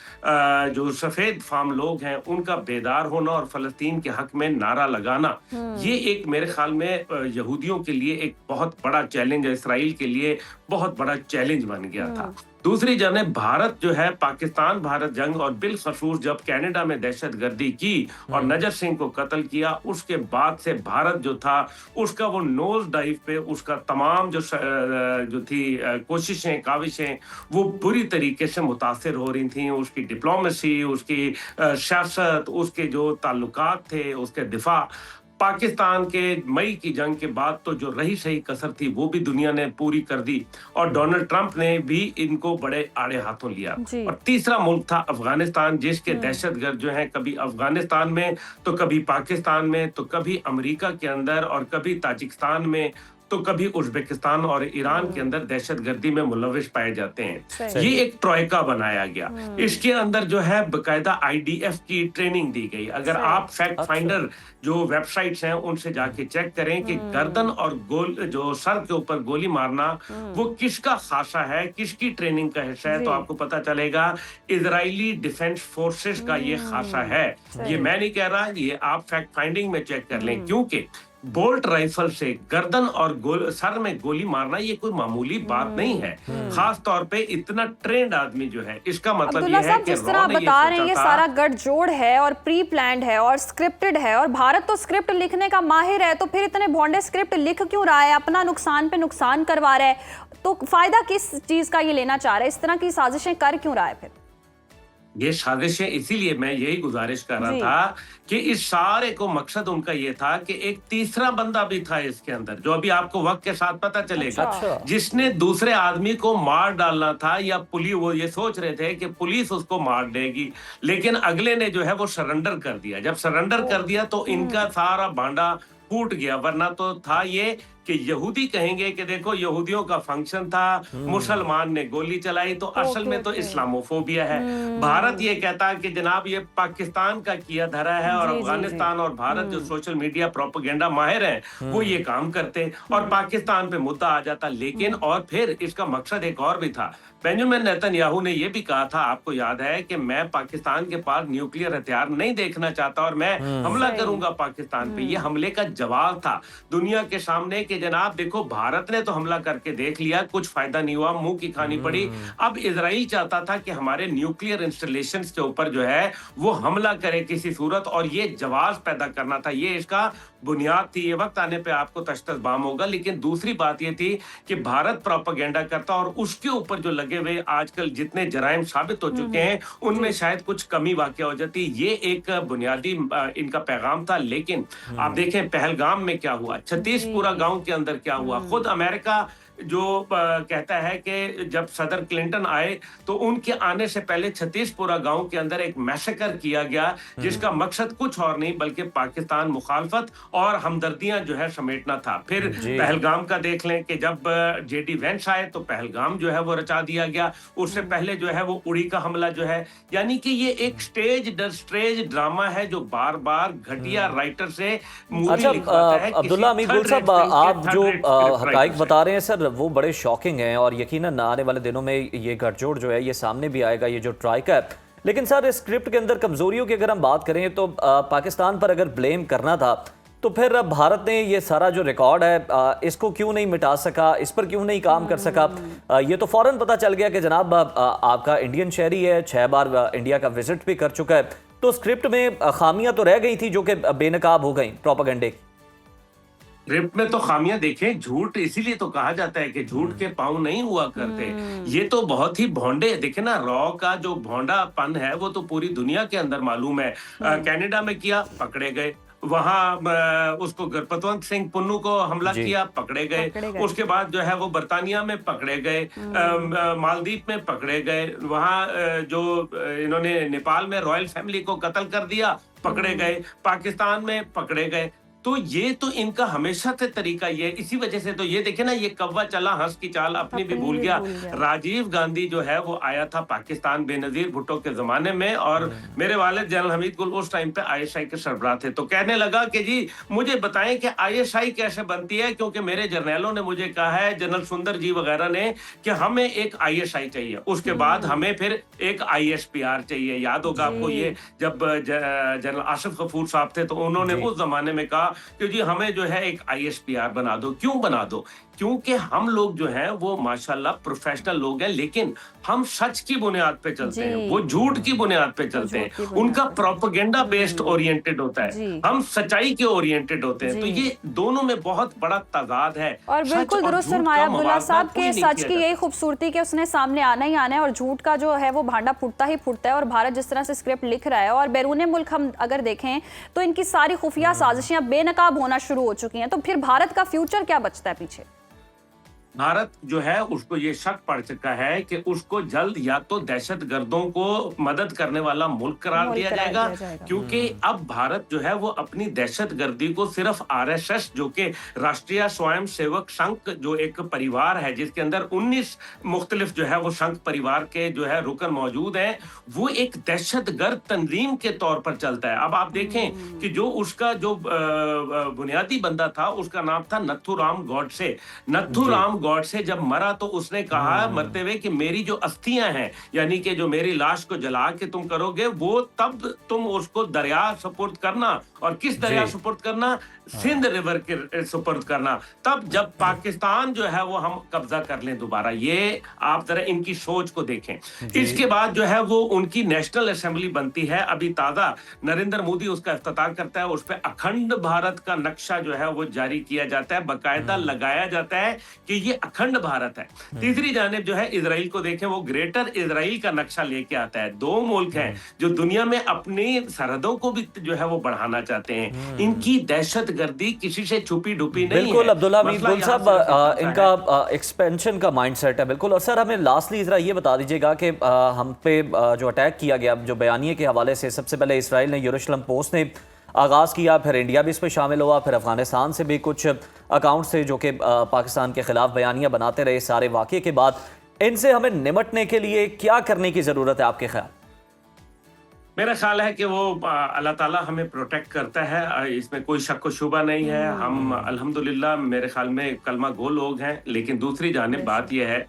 जो सफेद फार्म लोग हैं उनका बेदार होना और फलस्तीन के हक में नारा लगाना, ये एक मेरे ख्याल में यहूदियों के लिए एक बहुत बड़ा चैलेंज है, इसराइल के लिए बहुत बड़ा चैलेंज बन गया था। दूसरी जाने भारत जो है, पाकिस्तान भारत जंग और बिलखसूस जब कनाडा में दहशतगर्दी की और नजर सिंह को कत्ल किया, उसके बाद से भारत जो था उसका वो नोज डाइव पे उसका तमाम जो थी कोशिशें काविशें वो बुरी तरीके से मुतासिर हो रही थी। उसकी डिप्लोमेसी, उसकी सियासत, उसके जो ताल्लुकात थे, उसके दिफा। पाकिस्तान के मई की जंग के बाद तो जो रही सही कसर थी वो भी दुनिया ने पूरी कर दी और डोनाल्ड ट्रंप ने भी इनको बड़े आड़े हाथों लिया। और तीसरा मुल्क था अफगानिस्तान, जिसके दहशतगर्द जो हैं कभी अफगानिस्तान में तो कभी पाकिस्तान में तो कभी अमेरिका के अंदर और कभी ताजिकिस्तान में तो कभी उज्बेकिस्तान और ईरान के अंदर दहशतगर्दी में मुलविस पाए जाते हैं। ये एक ट्रोइका बनाया गया। इसके अंदर जो है बकायदा IDF की ट्रेनिंग दी गई। अगर आप फैक्ट फाइंडर जो वेबसाइट्स हैं उनसे जाके चेक करें कि गर्दन और जो सर के ऊपर गोली मारना वो किसका खासा है, किसकी ट्रेनिंग का हिस्सा है, तो आपको पता चलेगा इजरायली डिफेंस फोर्सेस का ये खासा है। ये मैं नहीं कह रहा, ये आप फैक्ट फाइंडिंग में चेक कर लें, क्योंकि बोल्ट राइफल से गर्दन और सर में गोली मारना ये कोई मामूली बात नहीं है, खास तौर पे इतना ट्रेंड आदमी जो है। इसका मतलब ये है कि जिस तरह बता रहे हैं ये सारा गठजोड़ है और प्री प्लान्ड है और स्क्रिप्टेड है और भारत तो स्क्रिप्ट लिखने का माहिर है, तो फिर इतने भोंडे स्क्रिप्ट लिख क्यों रहा है, अपना नुकसान पे नुकसान करवा रहा है, तो फायदा किस चीज का ये लेना चाह रहा है, इस तरह की साजिशें कर क्यों रहा है? फिर ये साजिशें, इसीलिए मैं यही गुजारिश कर रहा था कि इस सारे को मकसद उनका ये था कि एक तीसरा बंदा भी था इसके अंदर, जो अभी आपको वक्त के साथ पता चलेगा, जिसने दूसरे आदमी को मार डालना था, या पुलिस, वो ये सोच रहे थे कि पुलिस उसको मार देगी, लेकिन अगले ने जो है वो सरेंडर कर दिया। जब सरेंडर कर दिया तो इनका सारा भांडा फूट गया। वरना तो था ये कि यहूदी कहेंगे कि देखो यहूदियों का फंक्शन था, मुसलमान ने गोली चलाई, तो असल में तो इस्लामोफोबिया है। भारत ये कहता है कि जनाब ये पाकिस्तान का किया धरा है और अफगानिस्तान और भारत जो सोशल मीडिया प्रोपेगेंडा माहिर हैं वो ये काम करते और पाकिस्तान पे मुद्दा आ जाता। लेकिन और फिर इसका मकसद एक और भी था। बेंजामिन नेतन्याहू ने यह भी कहा था, आपको याद है, कि मैं पाकिस्तान के पास न्यूक्लियर हथियार नहीं देखना चाहता और मैं हमला करूंगा पाकिस्तान पे। ये हमले का जवाब था दुनिया के सामने कि कि जनाब देखो भारत ने तो हमला करके देख लिया, कुछ फायदा नहीं हुआ, मुंह की खानी पड़ी। अब इजराइल चाहता था कि हमारे न्यूक्लियर इंस्टॉलेशंस के ऊपर जो है वो हमला करे किसी सूरत, और ये जवाब पैदा करना था, ये इसका बुनियाद थी। ये वक्त आने पे आपको तश्तस बाम होगा। लेकिन दूसरी बात ये थी कि भारत प्रोपेगेंडा करता और उसके ऊपर जो लगे हुए आजकल जितने जराइम साबित हो चुके हैं उनमें शायद कुछ कमी वाक़या हो जाती। ये एक बुनियादी इनका पैगाम था। लेकिन आप देखें पहलगाम में क्या हुआ, 36 पूरा गांव के अंदर क्या हुआ। खुद अमेरिका जो कहता है कि जब सदर क्लिंटन आए तो उनके आने से पहले 36 पूरा गांव के अंदर एक मैसेकर किया गया, जिसका मकसद कुछ और नहीं बल्कि पाकिस्तान मुखालफत और हमदर्दियां जो है समेटना था। फिर पहलगाम का देख लें कि जब जेडी वेंस आए तो पहलगाम जो है वो रचा दिया गया। उससे पहले जो है वो उड़ी का हमला जो है, यानी कि ये एक स्टेज ड्रामा है जो बार बार घटिया राइटर से मूवी लिखवाता है। अब्दुल्ला अमीर गुल साहब, आप जो हकाइक बता रहे हैं सर वो बड़े शॉकिंग हैं और यकीनन आने वाले दिनों में ये गठजोड़ जो है ये सामने भी आएगा, ये जो ट्राइक है। लेकिन सर इस स्क्रिप्ट के अंदर कमजोरियों की अगर हम बात करें तो पाकिस्तान पर अगर ब्लेम करना था तो फिर भारत ने ये सारा जो रिकॉर्ड है इसको क्यों नहीं मिटा सका, इस पर क्यों नहीं काम कर सका। ये तो फौरन पता चल गया कि जनाब आपका इंडियन शहरी है, 6 बार इंडिया का विजिट भी कर चुका है, तो स्क्रिप्ट में खामियां तो रह गई थी जो कि बेनकाब हो गई प्रोपेगेंडे की। स्क्रिप्ट में तो खामियां देखें, झूठ इसीलिए तो कहा जाता है कि झूठ के पांव नहीं हुआ करते। ये तो बहुत ही भोंडे, देखे ना रॉ का जो भोंडापन है वो तो पूरी दुनिया के अंदर मालूम है। कनाडा में किया, पकड़े गए। वहां उसको गुरपतवंत सिंह पुन्नू को हमला किया, पकड़े गए। उसके बाद जो है वो बर्तानिया में पकड़े गए, मालदीव में पकड़े गए। वहां जो इन्होंने नेपाल में रॉयल फैमिली को कत्ल कर दिया, पकड़े गए। पाकिस्तान में पकड़े गए। तो ये तो इनका हमेशा से तरीका ये, इसी वजह से तो ये देखे ना, ये कौवा चला हंस की चाल अपनी भी भूल गया। राजीव गांधी जो है वो आया था पाकिस्तान बेनजीर भुट्टो के जमाने में, और मेरे वालिद जनरल हमीद गुल उस टाइम पे आईएसआई के सरबराह थे। तो कहने लगा कि जी मुझे बताएं कि आईएसआई कैसे बनती है, क्योंकि मेरे जर्नैलों ने मुझे कहा है, जनरल सुंदर जी वगैरह ने, कि हमें एक आईएसआई चाहिए, उसके बाद हमें फिर एक आईएसपीआर चाहिए। याद होगा आपको ये, जब जनरल आसिफ गफूर साहब थे तो उन्होंने उस जमाने में कहा कि जी हमें जो है एक आईएसपीआर बना दो। क्यों बना दो? क्योंकि हम लोग जो हैं वो माशाल्लाह प्रोफेशनल लोग हैं, लेकिन हम सच की बुनियाद पे चलते हैं, वो झूठ की बुनियाद पे चलते हैं। उनका प्रोपेगेंडा बेस्ड ओरिएंटेड होता है, हम सच्चाई के ओरिएंटेड होते हैं। तो ये दोनों में बहुत बड़ा तजाद है। और बिल्कुल दुरुस्त फरमाया अब्दुल्ला साहब के सच की यही खूबसूरती कि उसने सामने आना ही आना है और झूठ का जो है वो भांडा फूटता ही फूटता है। और भारत जिस तरह से स्क्रिप्ट लिख रहा है, और बैरून मुल्क हम अगर देखें तो इनकी सारी खुफिया साजिशें बेनकाब होना शुरू हो चुकी हैं। तो फिर भारत का फ्यूचर क्या बचता है पीछे? भारत जो है उसको ये शक पड़ चुका है कि उसको जल्द या तो दहशत गर्दों को मदद करने वाला मुल्क करार दिया जाएगा, क्योंकि अब भारत जो है वो अपनी दहशत गर्दी को सिर्फ आरएसएस, जो कि राष्ट्रीय स्वयं सेवक संघ, जो एक परिवार है जिसके अंदर 19 मुख्तलिफ जो है वो संघ परिवार के जो है रुकन मौजूद हैं, वो एक दहशत गर्द तंजीम के तौर पर चलता है। अब आप देखें कि जो उसका जो बुनियादी बंदा था उसका नाम था नथुराम गॉडसे। नथुराम गॉड से जब मरा तो उसने कहा मरते हुए कि मेरी जो अस्थियां हैं, यानी कि जो मेरी लाश को जला के तुम करोगे, वो तब तुम उसको दरिया सुपुर्द करना। और किस दरिया सुपुर्द करना? सिंध रिवर के सुपुर्द करना, तब जब पाकिस्तान जो है वो हम कब्जा कर लें दोबारा। ये आप जरा इनकी सोच को देखें। इसके बाद जो है वो उनकी नेशनल असेंबली बनती है, अभी ताजा नरेंद्र मोदी उसका इफ्तिताह करता है, उस पर अखंड भारत का नक्शा जो है वो जारी किया जाता है, बाकायदा लगाया जाता है कि ये अखंड भारत है। तीसरी जानिब जो है इजराइल को देखें, वो ग्रेटर इजराइल का नक्शा लेके आता है। 2 मुल्क हैं जो दुनिया में अपनी सरहदों को भी जो है वो बढ़ाना चाहते हैं। इनकी दहशत गर्दी किसी से छुपी डुपी नहीं है। बिल्कुल अब्दुल्ला अमीर गुल साहब, इनका एक्सपेंशन का माइंडसेट है बिल्कुल। और सर हमें लास्टली जरा ये बता दीजिएगा कि हम पे जो अटैक किया गया, जो बयानिए के हवाले से सबसे पहले इसराइल ने यरूशलेम पोस्ट ने आगाज़ किया, फिर इंडिया भी इस पर शामिल हुआ, फिर अफगानिस्तान से भी कुछ अकाउंट से जो कि पाकिस्तान के खिलाफ बयानियाँ बनाते रहे। सारे वाक़े के बाद इनसे हमें निमटने के लिए क्या करने की ज़रूरत है आपके ख्याल? मेरा ख्याल है कि वो अल्लाह ताला हमें प्रोटेक्ट करता है, इसमें कोई शक व शुबा नहीं है। हम अल्हम्दुलिल्लाह मेरे ख्याल में कलमा गो लोग हैं। लेकिन दूसरी जानिब बात यह है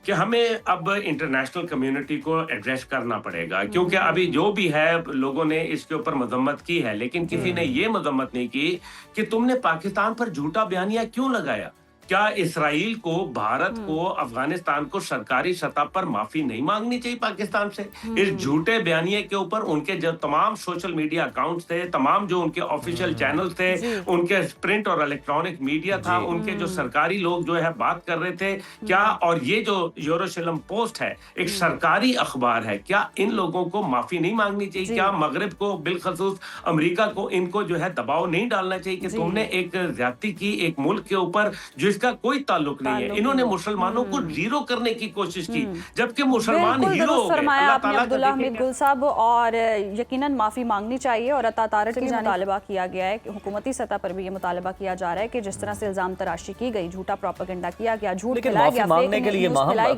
कि हमें अब इंटरनेशनल कम्युनिटी को एड्रेस करना पड़ेगा, क्योंकि अभी जो भी है लोगों ने इसके ऊपर मजम्मत की है, लेकिन किसी ने ये मजम्मत नहीं की कि तुमने पाकिस्तान पर झूठा बयानिया क्यों लगाया। क्या इसराइल को, भारत को, अफगानिस्तान को सरकारी सतह पर माफी नहीं मांगनी चाहिए पाकिस्तान से? इस झूठे बयानिए के ऊपर उनके जो तमाम सोशल मीडिया अकाउंट्स थे, तमाम जो उनके ऑफिशियल चैनल थे, उनके प्रिंट और इलेक्ट्रॉनिक मीडिया था, उनके जो सरकारी लोग जो है बात कर रहे थे क्या, और ये जो यरूशलेम पोस्ट है एक सरकारी अखबार है, क्या इन लोगों को माफी नहीं मांगनी चाहिए? क्या मगरिब को, बिलखसूस अमेरिका को, इनको जो है दबाव नहीं डालना चाहिए कि तुमने एक ज्यादती की एक मुल्क के ऊपर जिसका कोई ताल्लुक नहीं है? इन्होंने मुसलमानों को जीरो करने की कोशिश की, जबकि मुसलमान हीरो हो गए। फरमाया आपने अब्दुल्ला हमीद गुल साहब, और यकीनन माफी मांगनी चाहिए और अता तारक की मुतालबा किया गया है, हुकूमती सतह पर भी ये मुतालबा किया जा रहा है कि जिस तरह से इल्जाम तराशी की गई, झूठा प्रोपेगेंडा किया गया, झूठ फैलाया गया, मांगने के लिए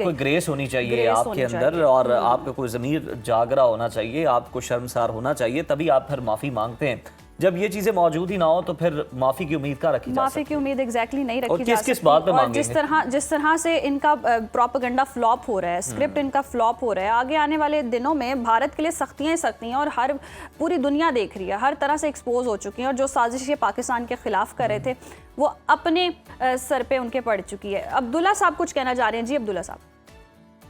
कोई ग्रेस होनी चाहिए आपके अंदर, और आपका कोई ज़मीर जागरा होना चाहिए, आपको शर्मसार होना चाहिए, तभी आप फिर माफी मांगते हैं। जब ये चीजें मौजूद ही ना हो तो फिर माफी की उम्मीद का रखी जा सकती है? माफी की उम्मीद एग्जैक्टली नहीं रखी और जा किस सकती। बात पे और मांगेंगे? जिस तरह से इनका प्रोपेगेंडा फ्लॉप हो रहा है, स्क्रिप्ट इनका फ्लॉप हो रहा है, आगे आने वाले दिनों में भारत के लिए सख्तियां ही सख्ती हैं, और पूरी दुनिया देख रही है, हर तरह से एक्सपोज हो चुकी हैं, और जो साजिशें पाकिस्तान के खिलाफ कर रहे थे वो अपने सर पे उनके पड़ चुकी है। अब्दुल्ला साहब कुछ कहना चाह रहे हैं? जी अब्दुल्ला साहब।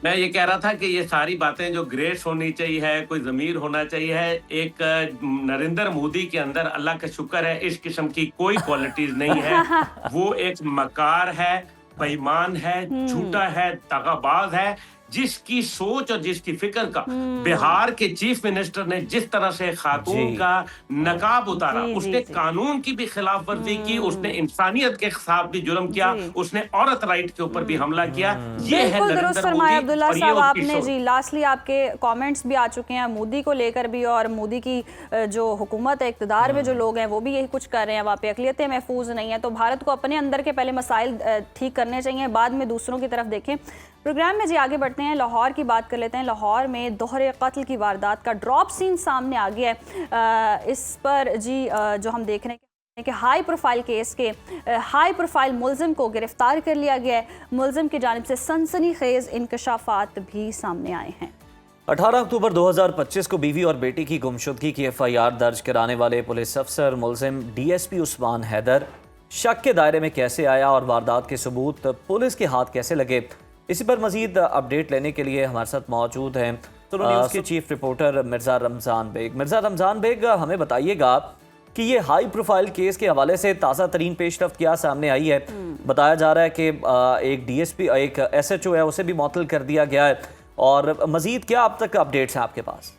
मैं ये कह रहा था कि ये सारी बातें जो ग्रेस होनी चाहिए है, कोई ज़मीर होना चाहिए है, एक नरेंद्र मोदी के अंदर अल्लाह का शुक्र है इस किस्म की कोई क्वालिटीज नहीं है। वो एक मकार है, बेईमान है, झूठा है, दगाबाज है। जिसकी सोच और जिसकी फिक्र का बिहार के चीफ मिनिस्टर ने जिस तरह से खातून का नकाब उतारा, उसने कानून की भी खिलाफ वर्जी की, उसने इंसानियत के खिलाफ भी जुर्म किया, उसने औरत राइट के ऊपर भी हमला किया। ये है नरेंद्र मोदी। अब्दुल्ला साहब आपने जी लास्टली आपके कमेंट्स भी आ चुके हैं मोदी को लेकर भी, और मोदी की जो हुकूमत है, इक़्तिदार में जो लोग हैं वो भी यही कुछ कर रहे हैं, वहाँ पे अक़लियतें महफूज नहीं है। तो भारत को अपने अंदर के पहले मसाइल ठीक करने चाहिए, बाद में दूसरों की तरफ देखें। प्रोग्राम में जी आगे बढ़ते हैं, लाहौर की बात कर लेते हैं। लाहौर में दोहरे कत्ल की वारदात का ड्रॉप सीन सामने आ गया है। इस पर जी जो हम देख रहे हैं कि हाई प्रोफाइल केस के हाई प्रोफाइल मुलजिम को गिरफ्तार कर लिया गया है। मुलजिम की जानिब से सनसनीखेज इंकशाफात भी सामने आए हैं। 18 अक्टूबर 2025 को बीवी और बेटी की गुमशुदगी की FIR दर्ज कराने वाले पुलिस अफसर मुलजिम DSP उस्मान हैदर शक के दायरे में कैसे आया और वारदात के सबूत पुलिस के हाथ कैसे लगे, इसी पर मजीद अपडेट लेने के लिए हमारे साथ मौजूद हैं सुनो न्यूज़ के चीफ रिपोर्टर मिर्ज़ा रमज़ान बेग। मिर्ज़ा रमज़ान बेग, हमें बताइएगा कि ये हाई प्रोफाइल केस के हवाले से ताज़ा तरीन पेशरफ्त क्या सामने आई है? बताया जा रहा है कि एक DSP, एक SHO है, उसे भी मुअत्तल कर दिया गया है, और मजीद क्या अब तक अपडेट्स हैं आपके पास?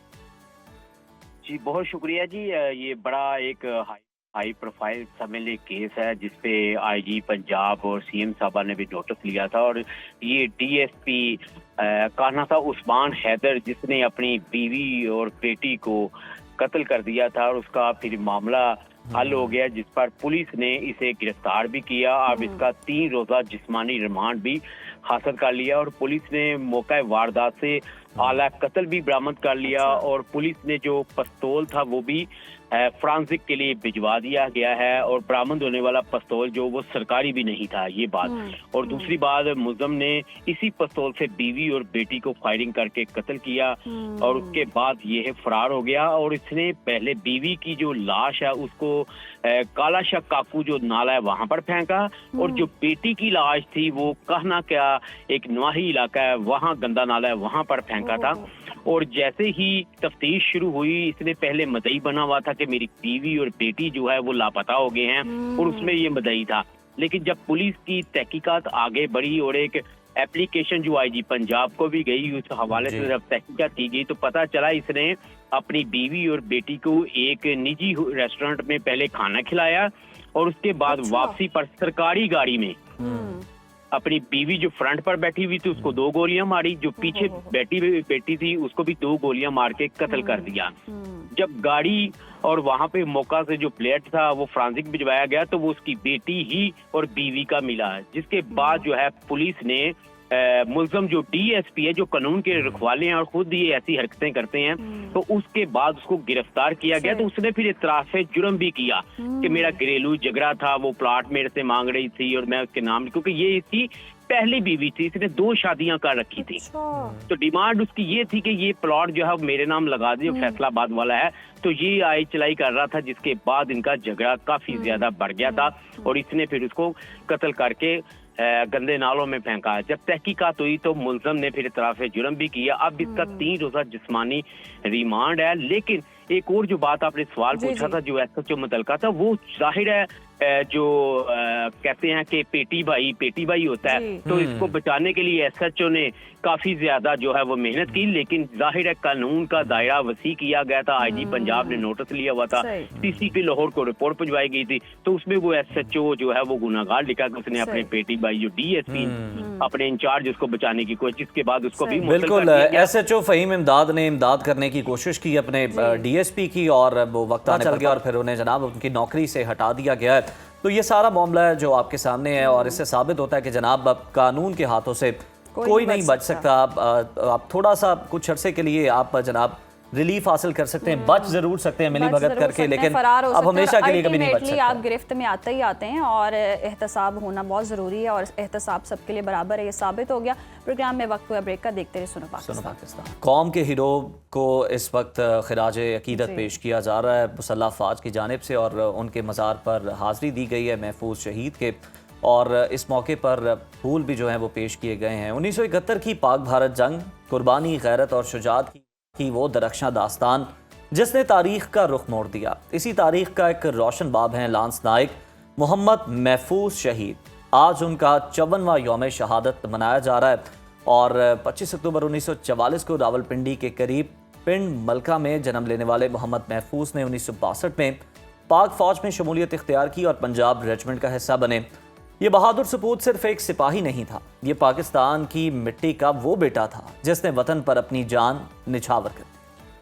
जी बहुत शुक्रिया जी। ये बड़ा एक हाई प्रोफाइल समझ केस है जिसपे IG पंजाब और CM साहबा ने भी नोटिस लिया था, और ये DSP कहना था उस्मान हैदर जिसने अपनी बीवी और बेटी को कत्ल कर दिया था, और उसका फिर मामला हल हो गया जिस पर पुलिस ने इसे गिरफ्तार भी किया। अब इसका 3 रोज़ा जिस्मानी रिमांड भी हासिल कर लिया, और पुलिस ने मौका वारदात से आला कत्ल भी बरामद कर लिया, और पुलिस ने जो पिस्तौल था वो भी फ्रांसिक के लिए भिजवा दिया गया है, और बरामद होने वाला पिस्तौल जो वो सरकारी भी नहीं था, ये बात। और दूसरी बात, मुलज़िम ने इसी पिस्तौल से बीवी और बेटी को फायरिंग करके कत्ल किया, और उसके बाद ये फरार हो गया। और इसने पहले बीवी की जो लाश है उसको काला शाह काकू जो नाला है वहां पर फेंका, और जो बेटी की लाश थी वो कहना क्या एक नवाही इलाका है वहां गंदा नाला है वहां पर फेंका था। और जैसे ही तफ्तीश शुरू हुई, इसने पहले मदई बना हुआ था कि मेरी बीवी और बेटी जो है वो लापता हो गए हैं, और उसमें ये मदई था। लेकिन जब पुलिस की तहकीकात आगे बढ़ी और एक एप्लीकेशन जो IG पंजाब को भी गई, उस हवाले से जब तहकीकात की गई तो पता चला इसने अपनी बीवी और बेटी को एक निजी रेस्टोरेंट में पहले खाना खिलाया, और उसके बाद वापसी पर सरकारी गाड़ी में अपनी बीवी जो फ्रंट पर बैठी हुई थी उसको 2 गोलियां मारी, जो पीछे बेटी थी उसको भी 2 गोलियां मार के कत्ल कर दिया। जब गाड़ी और वहां पे मौका से जो प्लेट था वो फ्रांसिक भिजवाया गया तो वो उसकी बेटी ही और बीवी का मिला, जिसके बाद जो है पुलिस ने मुलज़िम जो DSP है जो कानून के रखवाले हैं और खुद ये ऐसी हरकतें करते हैं, तो उसके बाद उसको गिरफ्तार किया गया। तो उसने फिर इतराफ़े जुर्म भी किया कि मेरा घरेलू झगड़ा था, वो प्लाट मेरे से मांग रही थी और मैं उसके नाम, क्योंकि ये इसकी पहली बीवी थी, इसने 2 शादियां कर रखी थी। तो डिमांड उसकी ये थी कि ये प्लॉट जो है मेरे नाम लगा दे, फैसलाबाद वाला है। तो ये आई चलाई कर रहा था, जिसके बाद इनका झगड़ा काफी ज्यादा बढ़ गया था, और इसने फिर उसको कत्ल करके गंदे नालों में फेंका। जब तहकीकात हुई तो मुल्ज़म ने फिर इतराफ़ जुर्म भी किया। अब इसका 3 रोज़ा जिस्मानी रिमांड है। लेकिन एक और जो बात आपने सवाल पूछा था, जो SHO मुतलका था, वो जाहिर है जो कहते हैं कि पेटी भाई होता है, तो इसको बचाने के लिए SHO ने काफी ज्यादा जो है वो मेहनत की। लेकिन जाहिर है कानून का दायरा वसी किया गया था। IG पंजाब ने नोटिस लिया हुआ था, CCP लाहौर को रिपोर्ट भिजवाई गई थी, तो उसमें वो SHO जो है वो गुनाहगार लिखा कि उसने अपने पेटी भाई जो DSP अपने इंचार्ज उसको बचाने की कोशिश, जिसके बाद उसको भी बिल्कुल SHO फ़हीम इमदाद ने इमदाद करने की कोशिश की अपने DSP की, और वो वक्त आने चल गया और फिर उन्हें जनाब उनकी नौकरी से हटा दिया गया है। तो ये सारा मामला है जो आपके सामने है, और इससे साबित होता है कि जनाब अब कानून के हाथों से कोई नहीं बच सकता। आप थोड़ा सा कुछ अरसे के लिए आप जनाब रिलीफ हासिल कर सकते हैं, बच जरूर सकते हैं मिली भगत करके, लेकिन अब हमेशा के लिए कभी नहीं बच सकते। आप गिरफ्त में आते ही आते हैं, और एहतसाब होना बहुत ज़रूरी है, और एहतसाब सबके लिए बराबर है, ये साबित हो गया। प्रोग्राम में वक्त हुआ ब्रेक का, देखते रहे सुनो पाकिस्तान। कौम के हीरो को इस वक्त खिराज अकीदत पेश किया जा रहा है मुसल्लह फ़ौज की जानिब से, और उनके मज़ार पर हाज़िरी दी गई है महफूज शहीद के, और इस मौके पर फूल भी जो हैं वो पेश किए गए हैं। 1971 की पाक भारत जंग, कुर्बानी, गैरत और शुजाअत की वो दरख्शां दास्तान जिसने तारीख का रुख मोड़ दिया। इसी तारीख का एक रोशन बाब हैं लांस नाइक मोहम्मद महफूज शहीद। आज उनका 54वां यौम शहादत मनाया जा रहा है, और 25 अक्टूबर 1944 को रावलपिंडी के करीब पिंड मलका में जन्म लेने वाले मोहम्मद महफूज ने 1962 में पाक फ़ौज में शमूलियत इख्तियार की और पंजाब रेजिमेंट का हिस्सा बने। ये बहादुर सपूत सिर्फ एक सिपाही नहीं था, ये पाकिस्तान की मिट्टी का वो बेटा था जिसने वतन पर अपनी जान निछावर कर दी।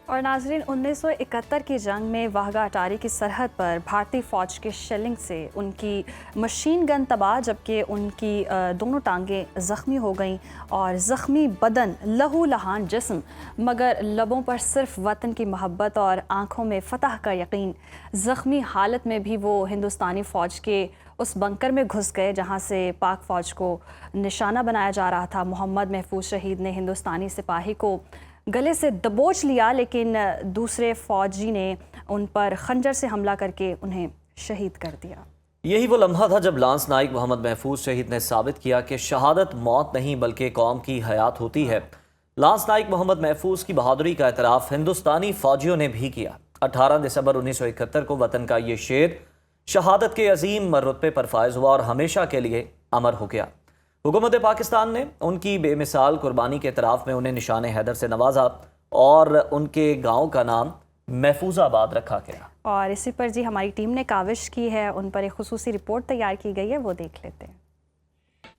और नाजरीन, 1971 की जंग में वाहगा अटारी की सरहद पर भारतीय फ़ौज के शेलिंग से उनकी मशीन गन तबाह, जबकि उनकी दोनों टांगें ज़ख्मी हो गईं, और ज़ख्मी बदन, लहू लहान जिस्म, मगर लबों पर सिर्फ वतन की मोहब्बत और आँखों में फ़तह का यकीन। ज़ख्मी हालत में भी वो हिंदुस्तानी फ़ौज के उस बंकर में घुस गए जहाँ से पाक फ़ौज को निशाना बनाया जा रहा था। मोहम्मद महफूज शहीद ने हिंदुस्तानी सिपाही को गले से दबोच लिया, लेकिन दूसरे फ़ौजी ने उन पर खंजर से हमला करके उन्हें शहीद कर दिया। यही वो लम्हा था जब लांस नाइक मोहम्मद महफूज शहीद ने साबित किया कि शहादत मौत नहीं बल्कि कौम की हयात होती है। लांस नाइक मोहम्मद महफूज की बहादुरी का एतराफ़ हिंदुस्तानी फ़ौजियों ने भी किया। 18 दिसंबर 1971 को वतन का ये शेर शहादत के अजीम रुतबे पर फायज हुआ और हमेशा के लिए अमर हो गया। हुकूमत पाकिस्तान ने उनकी बेमिसाल कुर्बानी के एतराफ़ में उन्हें निशान हैदर से नवाजा, और उनके गांव का नाम महफूजाबाद रखा गया। और इसी पर जी हमारी टीम ने काविश की है, उन पर एक खुसूसी रिपोर्ट तैयार की गई है, वो देख लेते हैं।